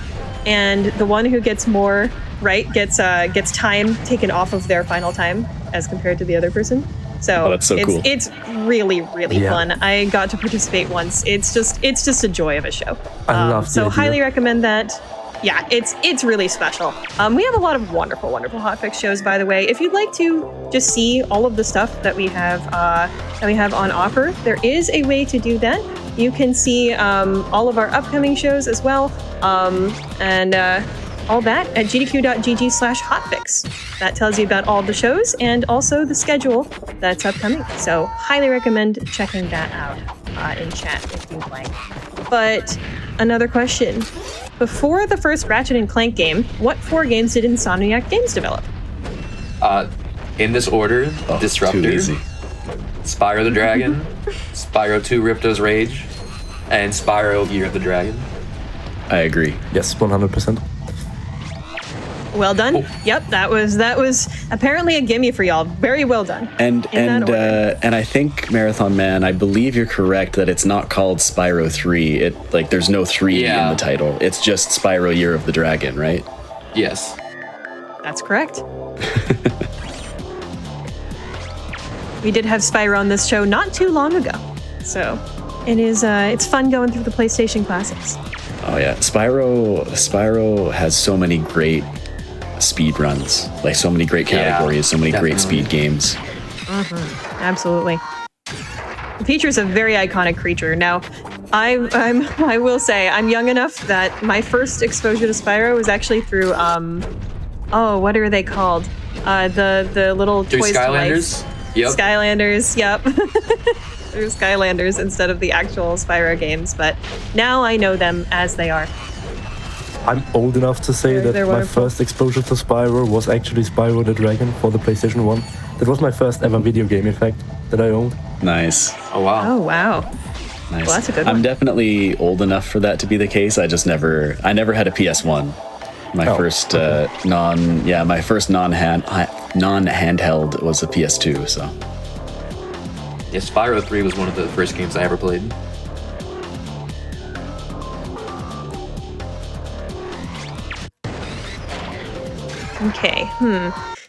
and the one who gets more right gets time taken off of their final time as compared to the other person. So, Oh, that's so cool. It's really, really Yeah. fun. I got to participate once. It's just a joy of a show. I love the so idea. highly recommend that. Yeah, it's really special. We have a lot of wonderful, wonderful hotfix shows, by the way. If you'd like to just see all of the stuff that we have on offer, there is a way to do that. You can see all of our upcoming shows as well, and all that at gdq.gg/hotfix. That tells you about all the shows and also the schedule that's upcoming. So highly recommend checking that out in chat if you'd like. But another question. Before the first Ratchet and Clank game, what 4 games did Insomniac Games develop? In this order, Oh, Disruptor, too easy. Spyro the Dragon, Spyro 2 Ripto's Rage, and Spyro Year of the Dragon. I agree. Yes, 100%. Well done. Oh. Yep, that was apparently a gimme for y'all. Very well done. And In that order. and I think Marathon Man, I believe you're correct that it's not called Spyro 3. There's no 3 in the title. It's just Spyro Year of the Dragon, right? Yes. That's correct. We did have Spyro on this show not too long ago, so it is it's fun going through the PlayStation classics. Oh yeah, Spyro has so many great speed runs, like so many great categories, so many great speed games. Absolutely. It features a very iconic creature. Now, I will say I'm young enough that my first exposure to Spyro was actually through what are they called? The little Through Toys to Life. Skylanders? Yep. Skylanders, yep. Through Skylanders instead of the actual Spyro games, but now I know them as they are. I'm old enough to say They're that my wonderful. first exposure to Spyro was actually Spyro the Dragon for the PlayStation 1. That was my first ever video game, in fact, that I owned. Nice. Oh, wow. Oh, wow. Nice. Well, that's a good I'm one. definitely old enough for that to be the case. I never had a PS1. My first my first non-handheld was a PS2, so. Yeah, Spyro 3 was one of the first games I ever played. Okay,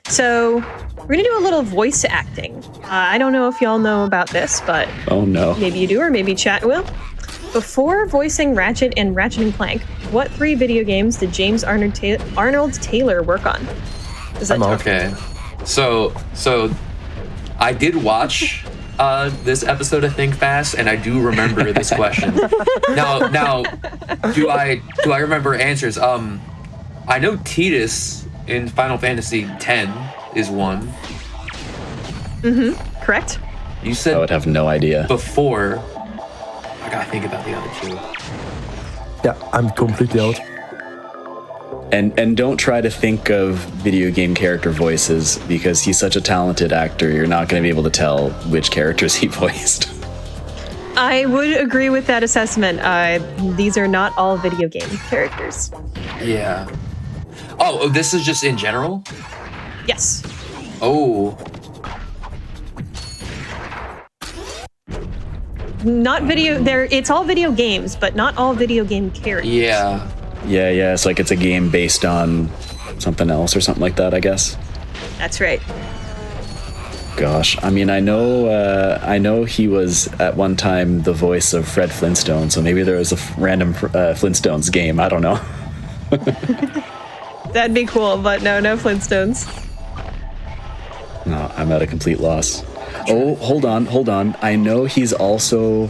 So, we're gonna do a little voice acting. I don't know if y'all know about this, but Oh no. maybe you do, or maybe chat will. Before voicing Ratchet and Ratchet and Clank, what 3 video games did James Arnold Taylor work on? Is that tough? Okay. So I did watch this episode of Think Fast, and I do remember this question. Now, do I remember answers? I know Tidus in Final Fantasy X is one. Correct? You I said would have no idea. before. I gotta think about the other 2. Yeah, I'm completely out. And don't try to think of video game character voices because he's such a talented actor. You're not going to be able to tell which characters he voiced. I would agree with that assessment. These are not all video game characters. Yeah. Oh, this is just in general? Yes. Oh. Not video. It's all video games, but not all video game characters. Yeah. Yeah. It's like it's a game based on something else or something like that, I guess. That's right. Gosh, I mean, I know he was at one time the voice of Fred Flintstone, so maybe there was a random Flintstones game. I don't know. That'd be cool, but no Flintstones. No, I'm at a complete loss. Oh, hold on. I know he's also.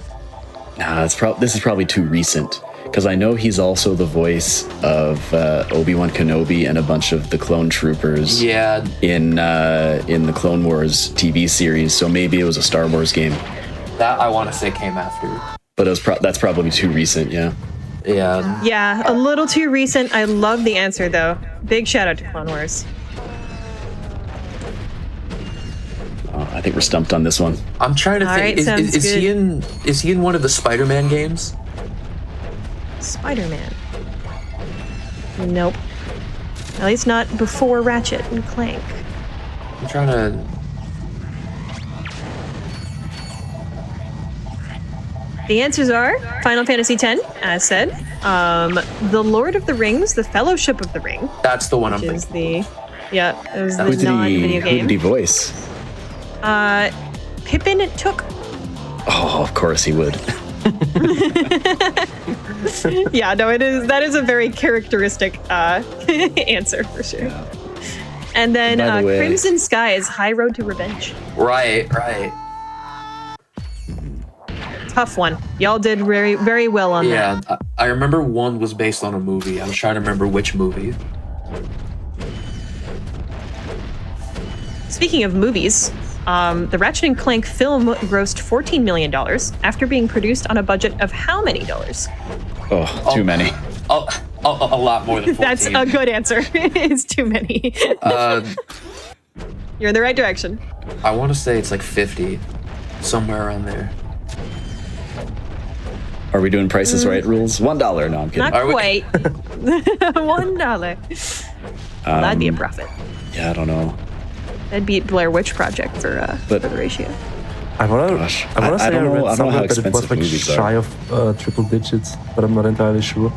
This is probably too recent because I know he's also the voice of Obi-Wan Kenobi and a bunch of the clone troopers. Yeah. In the Clone Wars TV series, so maybe it was a Star Wars game. That I want to say came after. But that's probably too recent. Yeah. Yeah. Yeah, a little too recent. I love the answer though. Big shout out to Clone Wars. I think we're stumped on this one. I'm trying to All think. right, sounds Is he in one of the Spider-Man games? Spider-Man. Nope. At least not before Ratchet and Clank. I'm trying to. The answers are Final Fantasy X, as said. The Lord of the Rings, The Fellowship of the Ring, That's the one I'm which is thinking. it was Who the non-video did he game. voice? Pippin took. Oh, of course he would. Yeah, no, that is a very characteristic answer for sure. Yeah. And then By the way- Crimson Skies, High Road to Revenge. Right. Tough one. Y'all did very, very well on that. Yeah, I remember one was based on a movie. I was trying to remember which movie. Speaking of movies, the Ratchet and Clank film grossed $14 million after being produced on a budget of how many dollars? Oh, too many. Oh, a lot more than 14. That's a good answer. It's too many. You're in the right direction. I want to say it's like 50, somewhere around there. Are we doing Price is Right rules? $1. No, I'm kidding. Not Are we- quite. $1. Well, that'd be a profit. Yeah, I don't know. That'd beat Blair Witch Project for the ratio. I wanna Gosh, I wanna I say I don't know- I read don't know how somewhere that it was expensive like movies are. shy of triple digits, but I'm not entirely sure.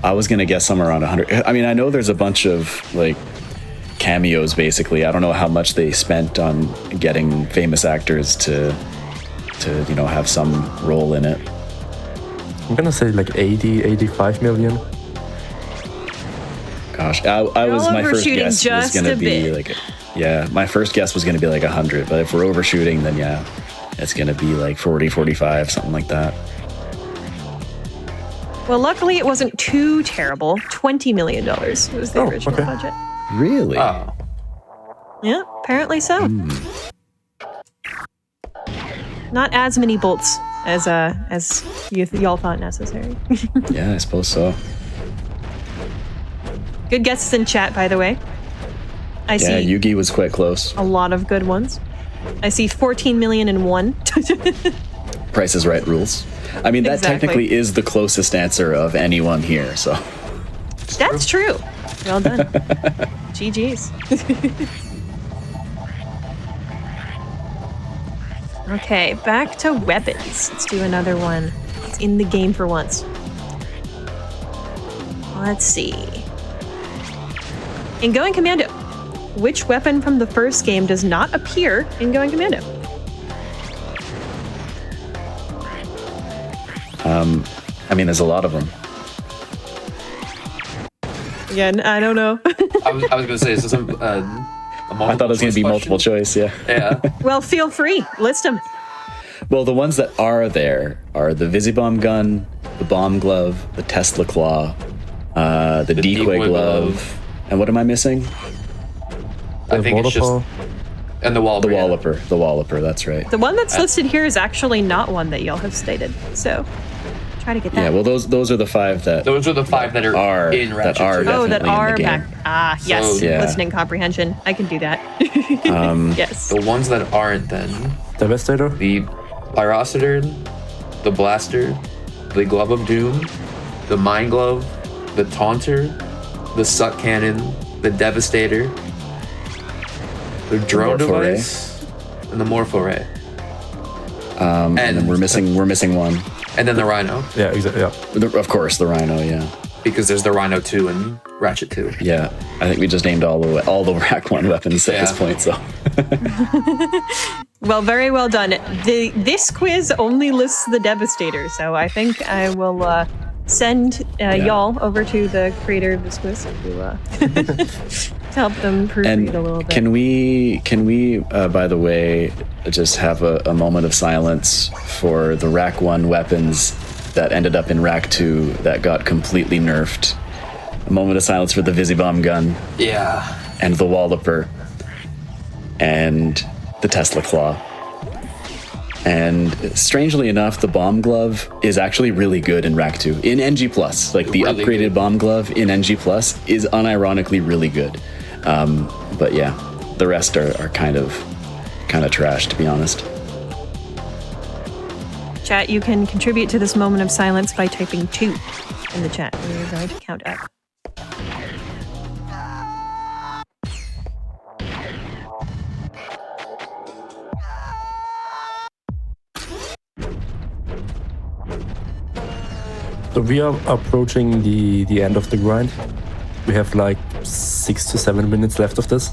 I was gonna guess somewhere around 100. I mean, I know there's a bunch of like cameos. Basically, I don't know how much they spent on getting famous actors to have some role in it. I'm gonna say like 80, 85 million. Gosh, I was all my first overshooting guess was just gonna a be bit. like, yeah, my first guess was gonna be like 100. But if we're overshooting, then yeah, it's gonna be like 40, 45, something like that. Well, luckily it wasn't too terrible. $20 million was the Oh, original okay. budget. Really? Oh. Yeah, apparently so. Not as many bolts as y'all thought necessary. Yeah, I suppose so. Good guesses in chat, by the way. I Yeah, see Yugi was quite close. a lot of good ones. I see 14 million and one. Price is Right rules. I mean, that Exactly. technically is the closest answer of anyone here. So That's true. Well done. GG's. Okay, back to weapons. Let's do another one. It's in the game for once. Let's see. In Going Commando, which weapon from the first game does not appear in Going Commando? I mean, there's a lot of them. Again, I don't know. I was gonna say, is this a I thought it was going to be multiple choice. Yeah. Yeah. Well, feel free. List them. Well, the ones that are there are the Visibomb gun, the bomb glove, the Tesla claw, the decoy glove, and what am I missing? I think it's just Waterfall. and the wall. The Walloper. The Walloper. That's right. The one that's listed here is actually not one that y'all have stated. So try to get that. Yeah. Well, those are the 5 that Those are the 5 that are in Ratchet. that are 2. Oh, that definitely in the are game. back. Ah, yes. yeah. Listening comprehension. I can do that. Yes. The ones that aren't then Devastator. the Pyrocitor, the Blaster, the Glove of Doom, the Mind Glove, the Taunter, the Suck Cannon, the Devastator, the Drone Morpho Ray. Device, and the Morpho Ray. And then we're missing one. And then the Rhino, Yeah, exactly. Yeah. Of course, the Rhino. Yeah. because there's the Rhino 2 and Ratchet 2. Yeah. I think we just named all the Rack 1 weapons at this Yeah. point. So Well, very well done. This quiz only lists the Devastator, so I think I will send y'all over to the creator of this quiz to help them proofread and a little bit. can we by the way just have a moment of silence for the Rack 1 weapons that ended up in Rack 2 that got completely nerfed? A moment of silence for the Visibomb gun Yeah. and the Walloper and the Tesla claw. And strangely enough, the bomb glove is actually really good in Rack 2. In NG+, like the Really upgraded good. bomb glove in NG+, is unironically really good. But yeah, the rest are kind of trash, to be honest. Chat, you can contribute to this moment of silence by typing 2 in the chat. We're going to count up. So we are approaching the end of the grind. We have like 6 to 7 minutes left of this,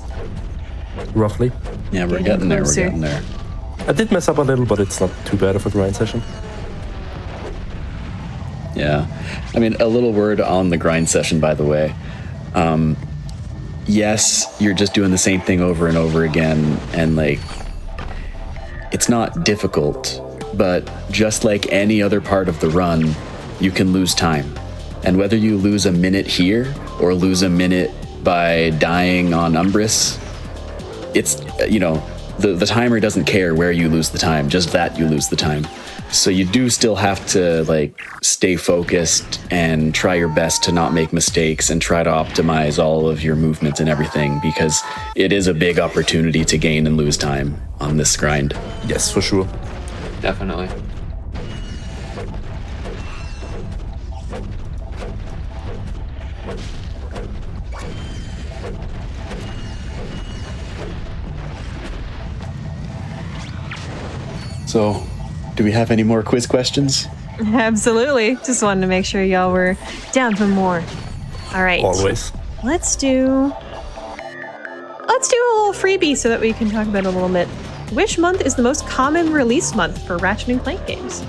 roughly. Yeah, we're Getting getting there. We're closer. getting there. I did mess up a little, but it's not too bad of a grind session. Yeah. I mean, a little word on the grind session, by the way. Yes, you're just doing the same thing over and over again, and like, it's not difficult, but just like any other part of the run, you can lose time. And whether you lose a minute here or lose a minute by dying on Umbris, it's, the timer doesn't care where you lose the time, just that you lose the time. So you do still have to like stay focused and try your best to not make mistakes and try to optimize all of your movements and everything, because it is a big opportunity to gain and lose time on this grind. Yes, for sure. Definitely. So, do we have any more quiz questions? Absolutely. Just wanted to make sure y'all were down for more. All right. Always. Let's do a little freebie so that we can talk about it a little bit. Which month is the most common release month for Ratchet and Clank games?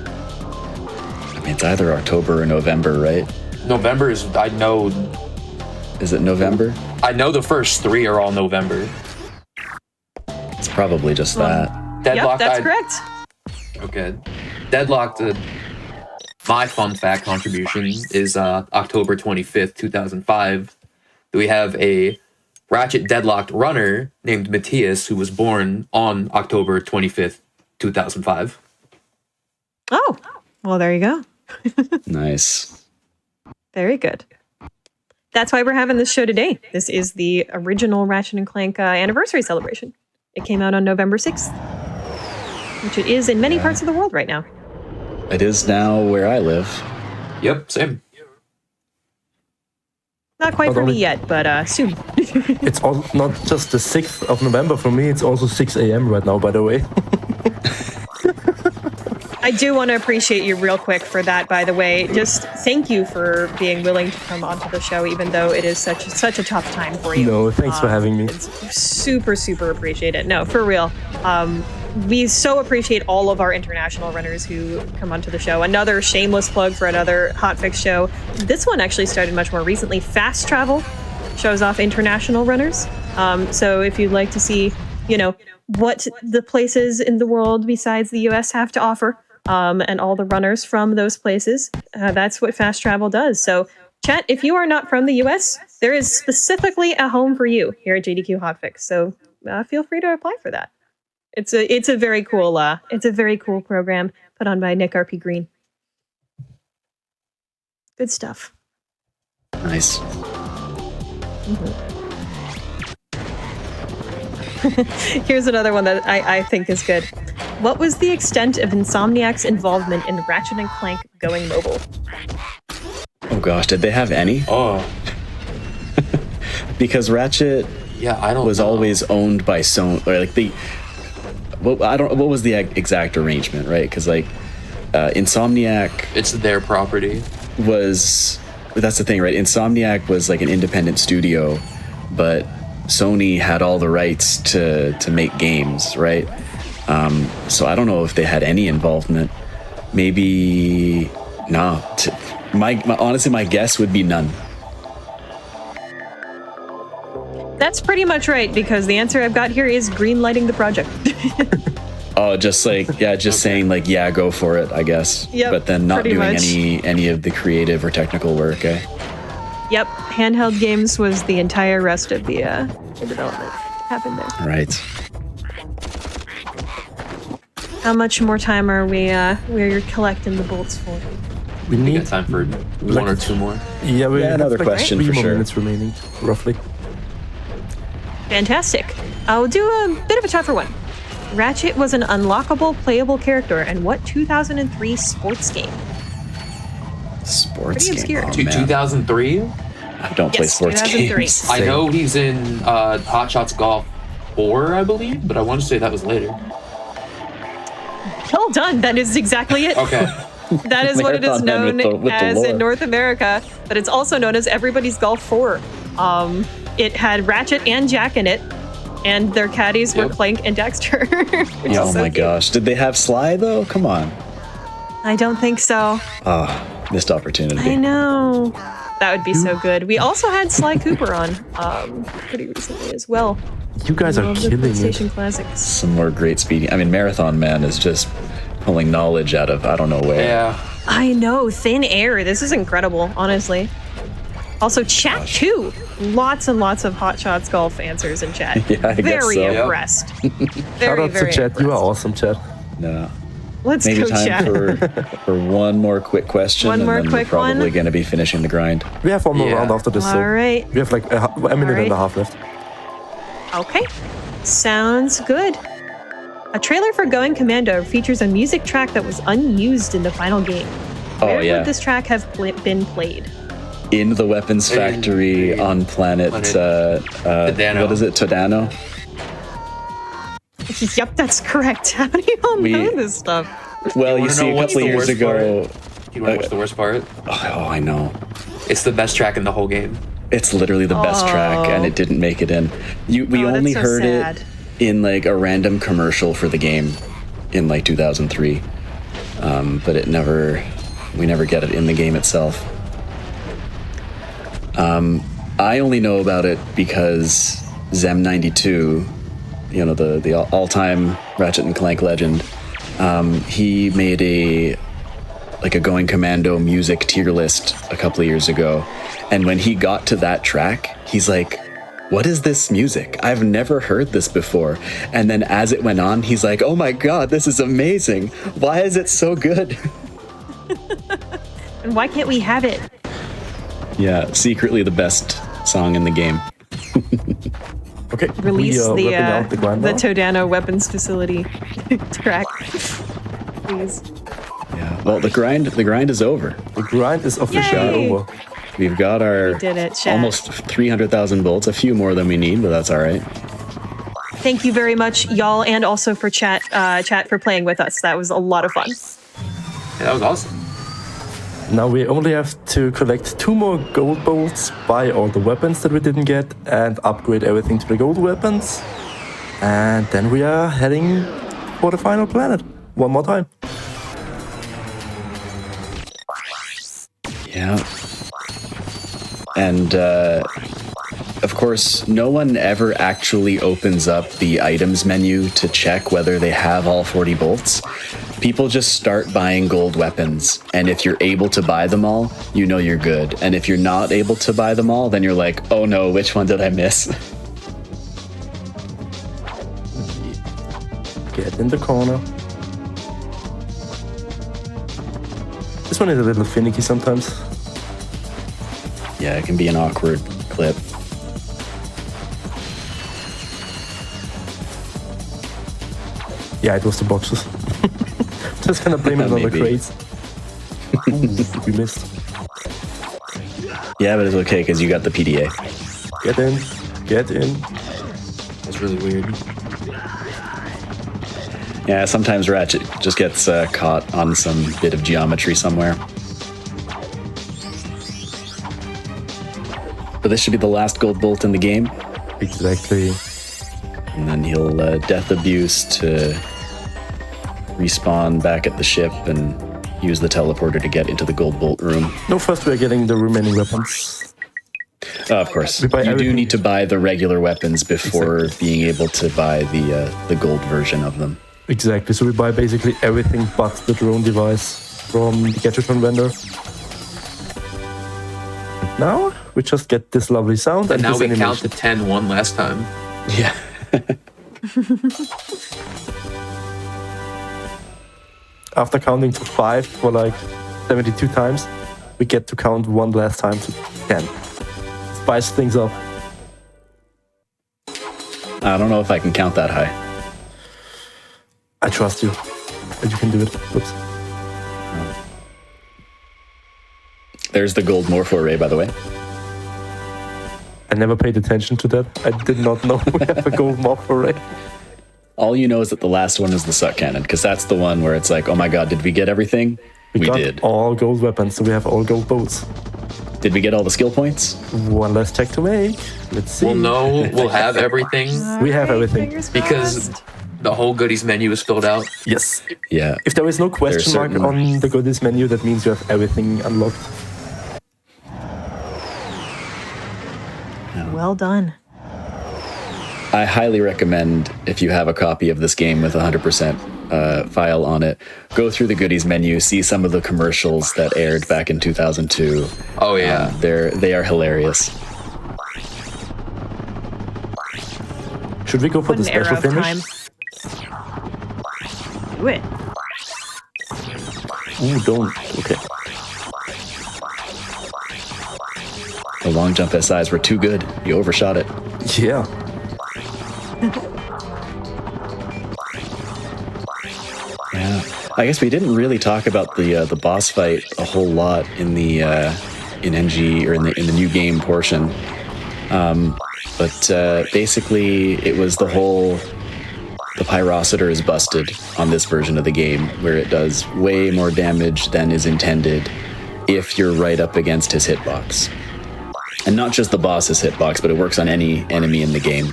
I mean, it's either October or November, right? November is, I know Is it November? the first 3 are all November. It's probably just that. Deadlocked, Yep, that's correct. Okay. Deadlocked, my fun fact contribution is October 25th, 2005. We have a Ratchet Deadlocked runner named Matthias who was born on October 25th, 2005. Oh, well, there you go. Nice. Very good. That's why we're having this show today. This is the original Ratchet and Clank anniversary celebration. It came out on November 6th, which it is in many parts of the world right now. It is now where I live. Yep, same. Not quite for me yet, but soon. It's all, not just the 6th of November for me, it's also 6 a.m. right now, by the way. I do want to appreciate you real quick for that, by the way. Just thank you for being willing to come onto the show, even though it is such a tough time for you. No, thanks for having me. It's super appreciate it. No, for real. We so appreciate all of our international runners who come onto the show. Another shameless plug for another Hotfix show. This one actually started much more recently. Fast Travel shows off international runners. So if you'd like to see, what the places in the world besides the US have to offer, and all the runners from those places, that's what Fast Travel does. So chat, if you are not from the US, there is specifically a home for you here at GDQ Hotfix. So feel free to apply for that. It's a very cool program put on by Nick RP Green. Good stuff. Nice. Here's another one that I think is good. What was the extent of Insomniac's involvement in Ratchet and Clank going mobile? Oh gosh, did they have any? Oh. Because Ratchet was always owned by Sony, or like what was the exact arrangement, right? Because Insomniac, It's their property. that's the thing, right? Insomniac was like an independent studio, but Sony had all the rights to make games, right? So I don't know if they had any involvement. Maybe no. Honestly, my guess would be none. That's pretty much right, because the answer I've got here is greenlighting the project. Oh, just saying go for it, I guess. Yep, but then not pretty doing much. any of the creative or technical work, eh? Yep, handheld games was the entire rest of the development happened there. Right. How much more time are we're collecting the bolts for? We We need got time for one or two more. Another question three for more sure. minutes remaining, roughly. Fantastic. I'll do a bit of a tougher one. Ratchet was an unlockable playable character in what 2003 sports game? Sports Pretty obscure. game. Oh, man. 2003? I don't play Yes, sports 2003. games. I know he's in Hot Shots Golf 4, I believe, but I want to say that was later. Well done. That is exactly it. Okay. That is what it is Marathon Man known with the as lore. in North America, but it's also known as Everybody's Golf 4. It had Ratchet and Jack in it, and their caddies were Yep. Clank and Dexter. which is Oh so my cute. gosh. Did they have Sly though? Come on. I don't think so. Missed opportunity. I know. That would be so good. We also had Sly Cooper on pretty recently as well. You guys are Love the killing it. PlayStation classics. Some more great speeding. I mean, Marathon Man is just pulling knowledge out of I don't know where. Yeah. I know, thin air. This is incredible, honestly. Also, chat too. Lots and lots of Hot Shots Golf answers in chat. Yeah, I guess Very so. Yep. impressed. Shout Very, out to very chat. You are impressed. awesome, chat. No. Let's Maybe go time chat. for one more quick question. One and more then quick we're probably one. going to be finishing the grind. We have one more Yeah. round after this, so All right. we have like a minute and a half left. Okay. Sounds good. A trailer for Going Commando features a music track that was unused in the final game. Where yeah. would this track have been played? In the weapons factory on planet Todano. what is it? Todano? It's Yep, that's correct. How do you all know this stuff? Well, you wanna see, know a what's couple the years worst ago. You want to know what's the worst part? Oh, I know. It's the best track in the whole game. It's literally the best track, and it didn't make it in. We only that's so heard sad. it in like a random commercial for the game in like 2003, but we never get it in the game itself. I only know about it because Zem92, the all-time Ratchet and Clank legend, he made a Going Commando music tier list a couple of years ago, and when he got to that track, he's like, what is this music? I've never heard this before. And then as it went on, he's like, oh my god, this is amazing. Why is it so good? And why can't we have it? Yeah, secretly the best song in the game. Okay, Release we are ripping out the grind the now. Todano weapons facility track, please. Yeah. Well, the grind is over. The grind is officially Yay! over. We've got our did it, chat. almost 300,000 bolts, a few more than we need, but that's all right. Thank you very much, y'all, and also for chat for playing with us. That was a lot of fun. Yeah, that was awesome. Now we only have to collect 2 more gold bolts, buy all the weapons that we didn't get, and upgrade everything to the gold weapons. And then we are heading for the final planet one more time. Yeah. And of course, no one ever actually opens up the items menu to check whether they have all 40 bolts. People just start buying gold weapons, and if you're able to buy them all, you know you're good. And if you're not able to buy them all, then you're like, oh no, which one did I miss? Get in the corner. This one is a little finicky sometimes. Yeah, it can be an awkward clip. Yeah, it was the boxes. Just gonna blame it on the Maybe. crates. Ooh, we missed. Yeah, but it's okay because you got the PDA. Get in. Get in. That's really weird. Yeah, sometimes Ratchet just gets caught on some bit of geometry somewhere. But this should be the last gold bolt in the game, Exactly. and then he'll death abuse to respawn back at the ship and use the teleporter to get into the gold bolt room. No, first we're getting the remaining weapons. Of course, We buy you do everything. need to buy the regular weapons before Exactly. being able to buy the gold version of them. Exactly, so we buy basically everything but the drone device from the Gadgeton vendor. And now we just get this lovely sound And and now this we count animation. to 10 one last time. Yeah. After counting to 5 for like 72 times, we get to count one last time to 10. Spice things up. I don't know if I can count that high. I trust you. That you can do it. Whoops. There's the gold morpho array, by the way. I never paid attention to that. I did not know we have a gold mob array. All you know is that the last one is the suck cannon, because that's the one where it's like, oh my god, did we get everything? We got did. all gold weapons, so we have all gold boats. Did we get all the skill points? One less check to make. Let's see. We'll know we'll have everything We have everything. Fingers because crossed. the whole goodies menu is filled out. Yes. Yeah. If there is no question mark certain- on the goodies menu, that means you have everything unlocked. Well done. I highly recommend, if you have a copy of this game with 100% file on it, go through the goodies menu, see some of the commercials that aired back in 2002. Oh yeah. They are hilarious. Should we go for What the an era special of finish? time. Do it. Ooh, don't. Okay. The long jump SIs were too good. You overshot it. Yeah. Yeah. I guess we didn't really talk about the boss fight a whole lot in the in NG or in the new game portion. But basically, it was the whole The Pyrocitor is busted on this version of the game, where it does way more damage than is intended if you're right up against his hitbox. And not just the boss's hitbox, but it works on any enemy in the game.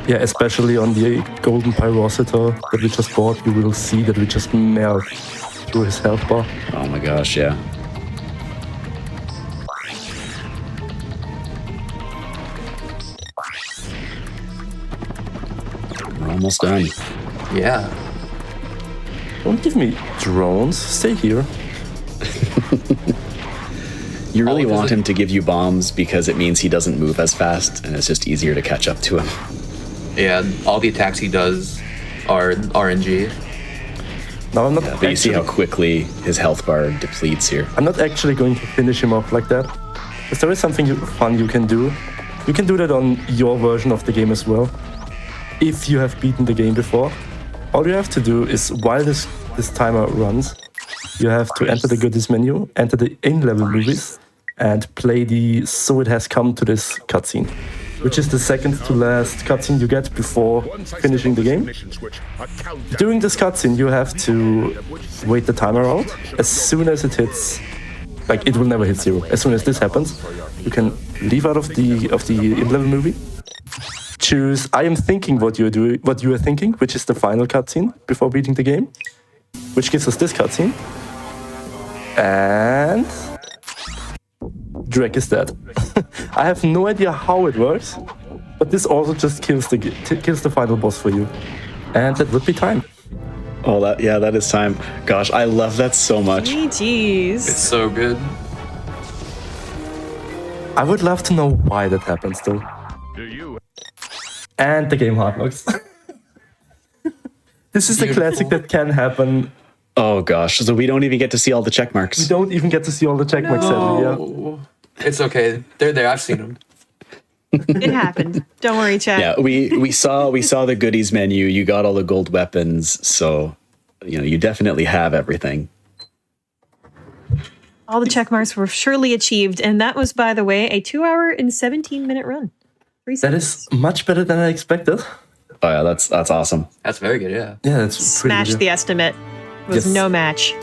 Yeah, especially on the golden Pyrocitor that we just bought, you will see that we just melt through his health bar. Oh my gosh, yeah. We're almost done. Yeah. Don't give me drones, stay here. You really Oh, want him to give you bombs because it means he doesn't move as fast and it's just easier to catch up to him. Yeah, all the attacks he does are RNG. Now I'm not But you see how quickly his health bar depletes here. I'm not actually going to finish him off like that. Because there is something fun you can do. You can do that on your version of the game as well. If you have beaten the game before, all you have to do is, while this timer runs, you have to enter the goodies menu, enter the in-level movies, and play the So It Has Come to This cutscene, which is the second to last cutscene you get before finishing the game. During this cutscene, you have to wait the timer out. As soon as it hits, like, it will never hit 0. As soon as this happens, you can leave out of the in-level movie. Choose I am thinking what you are thinking, which is the final cutscene before beating the game, which gives us this cutscene. And Drake is dead. I have no idea how it works, but this also just kills the final boss for you. And that would be time. Oh, that is time. Gosh, I love that so much. GGs. It's so good. I would love to know why that happens though. And the game hardlocks. This is a classic that can happen. Oh gosh, so we don't even get to see all the check We marks. don't even get to see all the checkmarks, sadly, yeah. Oh, it's okay. They're there. I've seen them. It happened. Don't worry, chat. Yeah, we saw the goodies menu. You got all the gold weapons, so you definitely have everything. All the check marks were surely achieved, and that was, by the way, a 2-hour and 17-minute run. 3 That seconds. is much better than I expected. Oh yeah, that's awesome. That's very good. Yeah. Yeah, that's pretty Smashed good. the estimate. Was Yes. no match.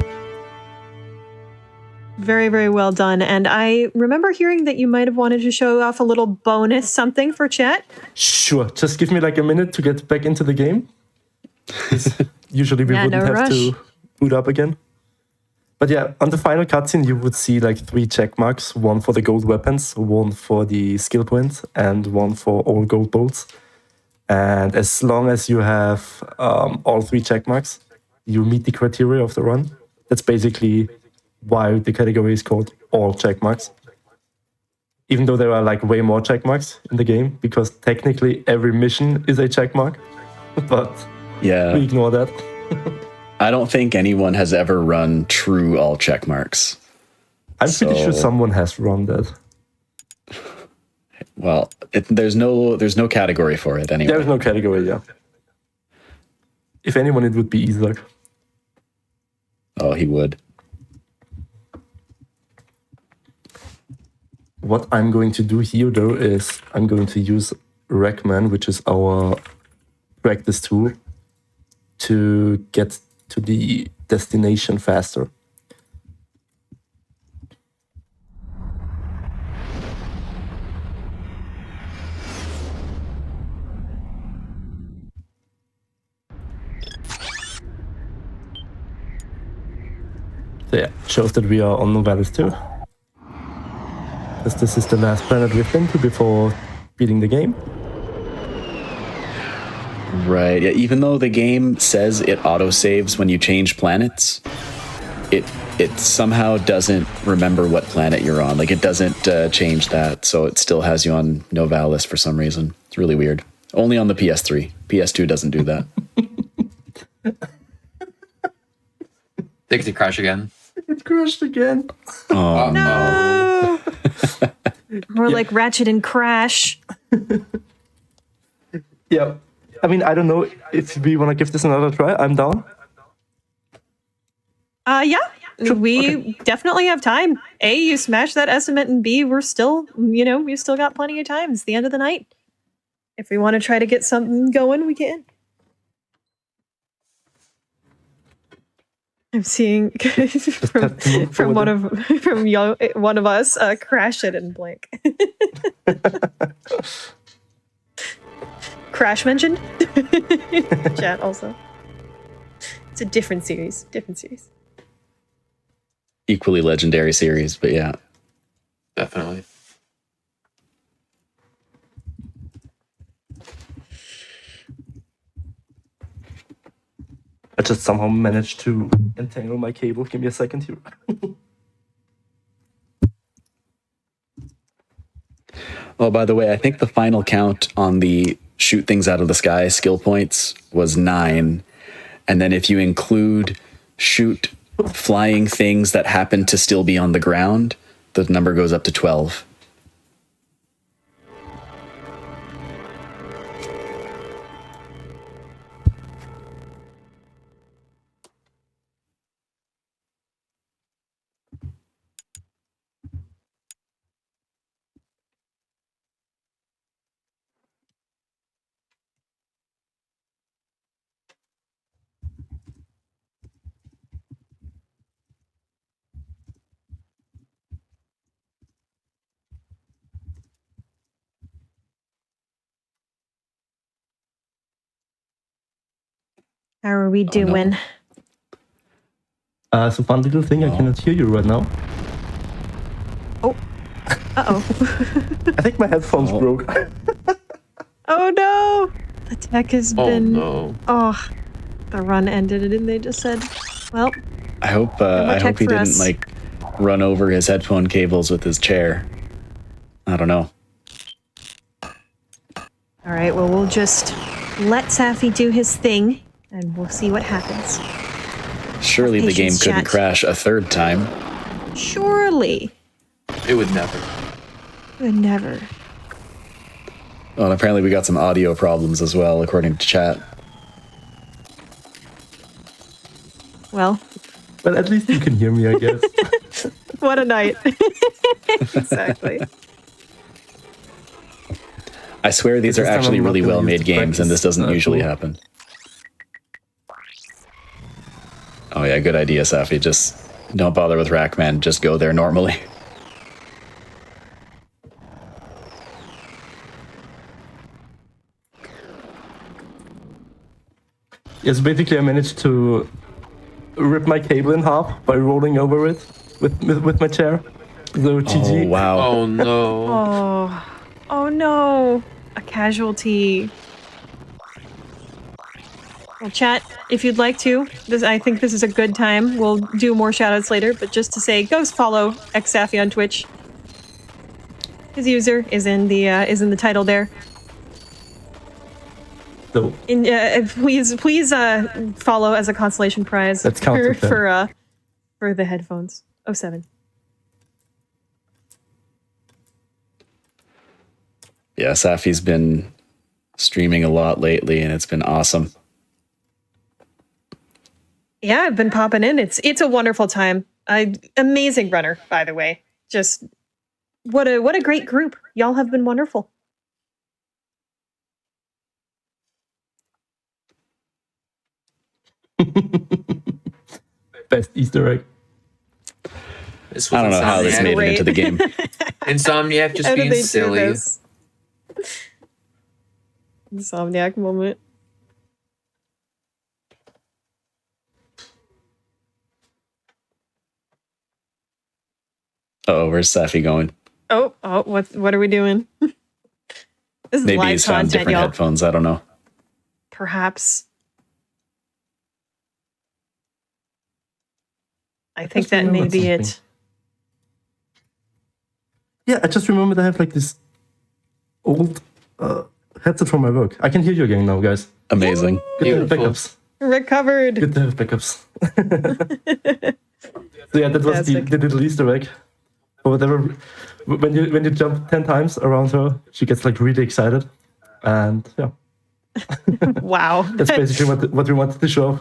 Very, very well done. And I remember hearing that you might have wanted to show off a little bonus something for chat. Sure, just give me like a minute to get back into the game. 'Cause usually we Yeah, wouldn't no have rush. to boot up again. But yeah, on the final cutscene, you would see like 3 check marks, one for the gold weapons, one for the skill points, and one for all gold bolts. And as long as you have all 3 check marks, you meet the criteria of the run. That's basically why the category is called all check marks. Even though there are like way more check marks in the game, because technically every mission is a check mark. But we Yeah, ignore that. I don't think anyone has ever run true all check marks. I'm pretty sure So- someone has run that. Well, there's no category for it anyway. There's no category, yeah. If anyone, it would be Isaac. Oh, he would. What I'm going to do here, though, is I'm going to use Rackman, which is our practice tool, to get to the destination faster. So yeah, shows that we are on Novalis too. Because this is the last planet we've been to before beating the game. Right. Yeah. Even though the game says it auto saves when you change planets, it somehow doesn't remember what planet you're on. Like it doesn't change that, so it still has you on Novalis for some reason. It's really weird. Only on the PS3. PS2 doesn't do that. They get to crash again. It crashed again. Oh No! More like Ratchet and Crash. Yeah. I mean, I don't know if we want to give this another try. I'm down. Yeah. We definitely have time. A, you smash that estimate, and B, we've still got plenty of time. It's the end of the night. If we want to try to get something going, we can. I'm seeing from one of us crash it and blank. Crash mentioned. Chat also. It's a different series. Different series. Equally legendary series, but yeah. Definitely. I just somehow managed to entangle my cable. Give me a second here. Oh, by the way, I think the final count on the shoot things out of the sky skill points was 9. And then if you include shoot flying things that happen to still be on the ground, the number goes up to 12. How are we doing? So fun little thing, I cannot hear you right now. Oh. Uh-oh. I think my headphones broke. Oh no! The tech has been... Oh, the run ended and they just said, well... I hope he didn't like run over his headphone cables with his chair. I don't know. All right, well, we'll just let Safi do his thing and we'll see what happens. Surely the game couldn't crash a third time. Surely. it would never. It would never. Oh, and apparently we got some audio problems as well, according to chat. Well, at least you can hear me, I guess. what a night. Exactly. I swear these are actually really well-made games, and this doesn't usually happen. Oh yeah, good idea, Safi. Just don't bother with Rackman. Just go there normally. Yes, basically I managed to rip my cable in half by rolling over it with my chair. So GG. Oh, wow. Oh no. Oh no. A casualty. Well, chat, if you'd like to, I think this is a good time. We'll do more shoutouts later, but just to say, go follow xSafi on Twitch. His user is in the title there. So Please follow as a consolation prize for the headphones. 07. Yeah, Safi's been streaming a lot lately, and it's been awesome. Yeah, I've been popping in. It's a wonderful time. Amazing runner, by the way. Just what a great group. Y'all have been wonderful. Best Easter egg. I don't know how this made it into the game. Insomniac just being silly. Insomniac moment. Oh, where's Safi going? Oh, what are we doing? This is Maybe live he's found content, different y'all. headphones. I don't know. Perhaps. I think that may be it. Yeah, I just remembered I have like this old headset from my work. I can hear you again now, guys. Amazing. Good to have backups. Recovered. Good to have backups. So yeah, that was the little Easter egg. Or whatever. When you jump 10 times around her, she gets like really excited. And yeah. Wow. That's basically what we wanted to show.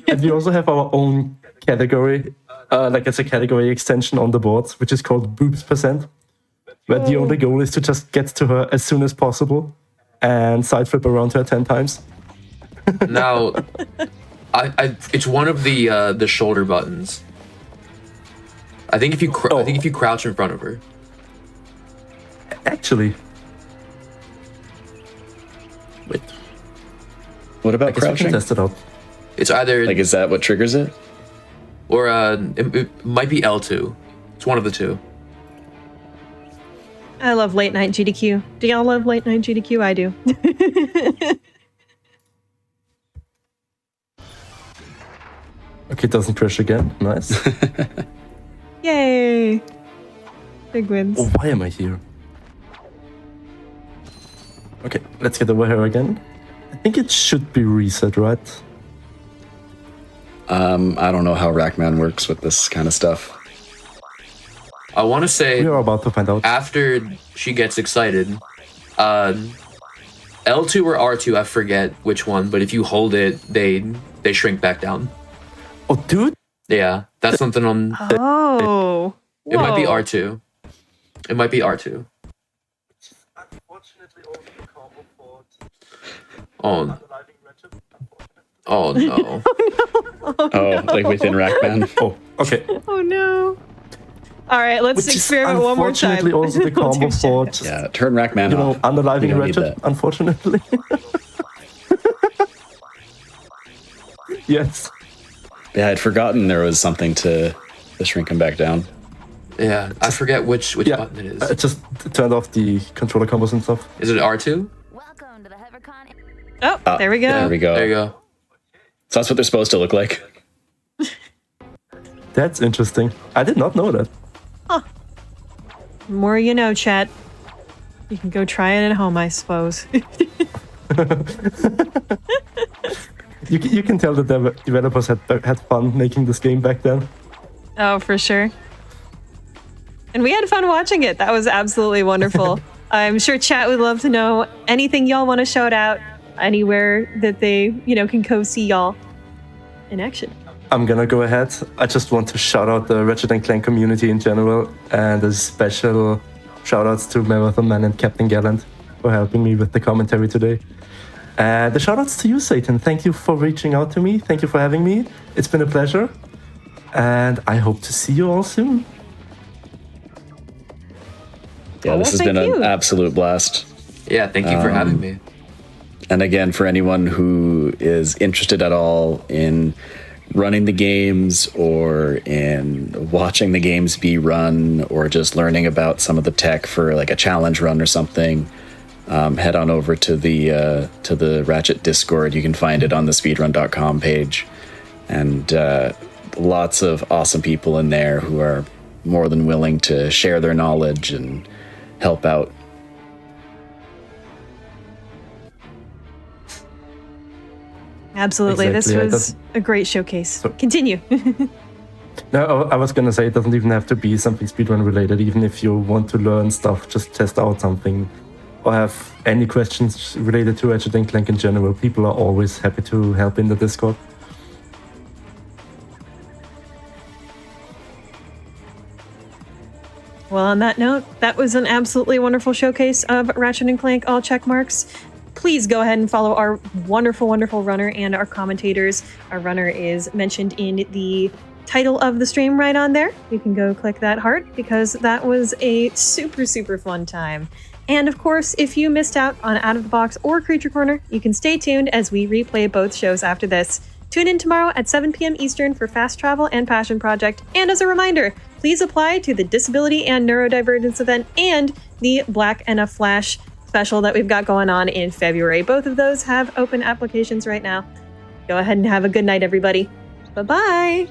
And we also have our own category, like it's a category extension on the board, which is called boobs %, where the only goal is to just get to her as soon as possible and side flip around her 10 times. Now, it's one of the shoulder buttons. I think if you crouch in front of her. Actually, wait. What I about guess we can crouching? test it out. It's either Like, is that what triggers it? or it might be L2. It's one of the two. I love late night GDQ. Do y'all love late night GDQ? I do. Okay, it doesn't crash again. Nice. Yay! Big wins. Oh, why am I here? Okay, let's get over here again. I think it should be reset, right? I don't know how Rackman works with this kind of stuff. I want to say We are about to find out. after she gets excited, L2 or R2, I forget which one, but if you hold it, they shrink back down. Oh, dude! Yeah, that's something on. Oh. It might be Whoa. R2. It might be R2. Oh. Oh no. Oh, like within Rackman? Oh, okay. Oh no. All right, let's Which is experiment one more time. unfortunately also the We'll combo do for, shit. Yeah, turn Rackman you know, off. underliving We don't need Ratchet, that. unfortunately. Yes. Yeah, I'd forgotten there was something to shrink him back down. Yeah, I forget which Yeah, button it I is. just turned off the controller combos and stuff. Is it R2? Welcome to the HeverCon. Oh, there we go. There we go. There you go. So that's what they're supposed to look like. That's interesting. I did not know that. More you know, chat. You can go try it at home, I suppose. You can tell the developers had fun making this game back then. Oh, for sure. And we had fun watching it. That was absolutely wonderful. I'm sure chat would love to know anything y'all want to shout out, anywhere that they, can go see y'all in action. I'm gonna go ahead. I just want to shout out the Ratchet and Clank community in general, and a special shout outs to Marathon Man and Captain Gallant for helping me with the commentary today. And the shout outs to you, Satan. Thank you for reaching out to me. Thank you for having me. It's been a pleasure. And I hope to see you all soon. Yeah, Oh, this has thank been you. an absolute blast. Yeah, thank you for having me. And again, for anyone who is interested at all in running the games or in watching the games be run or just learning about some of the tech for like a challenge run or something, head on over to the Ratchet Discord. You can find it on the speedrun.com page. And lots of awesome people in there who are more than willing to share their knowledge and help out. Absolutely. Exactly, yeah, This was a great showcase. Continue. No, I was gonna say it doesn't even have to be something speedrun related. Even if you want to learn stuff, just test out something, or have any questions related to Ratchet and Clank in general, people are always happy to help in the Discord. Well, on that note, that was an absolutely wonderful showcase of Ratchet and Clank all check marks. Please go ahead and follow our wonderful, wonderful runner and our commentators. Our runner is mentioned in the title of the stream right on there. You can go click that heart because that was a super, super fun time. And of course, if you missed out on Out of the Box or Creature Corner, you can stay tuned as we replay both shows after this. Tune in tomorrow at 7 p.m. Eastern for Fast Travel and Passion Project. And as a reminder, please apply to the Disability and Neurodivergence event and the Black and a Flash special that we've got going on in February. Both of those have open applications right now. Go ahead and have a good night, everybody. Bye-bye.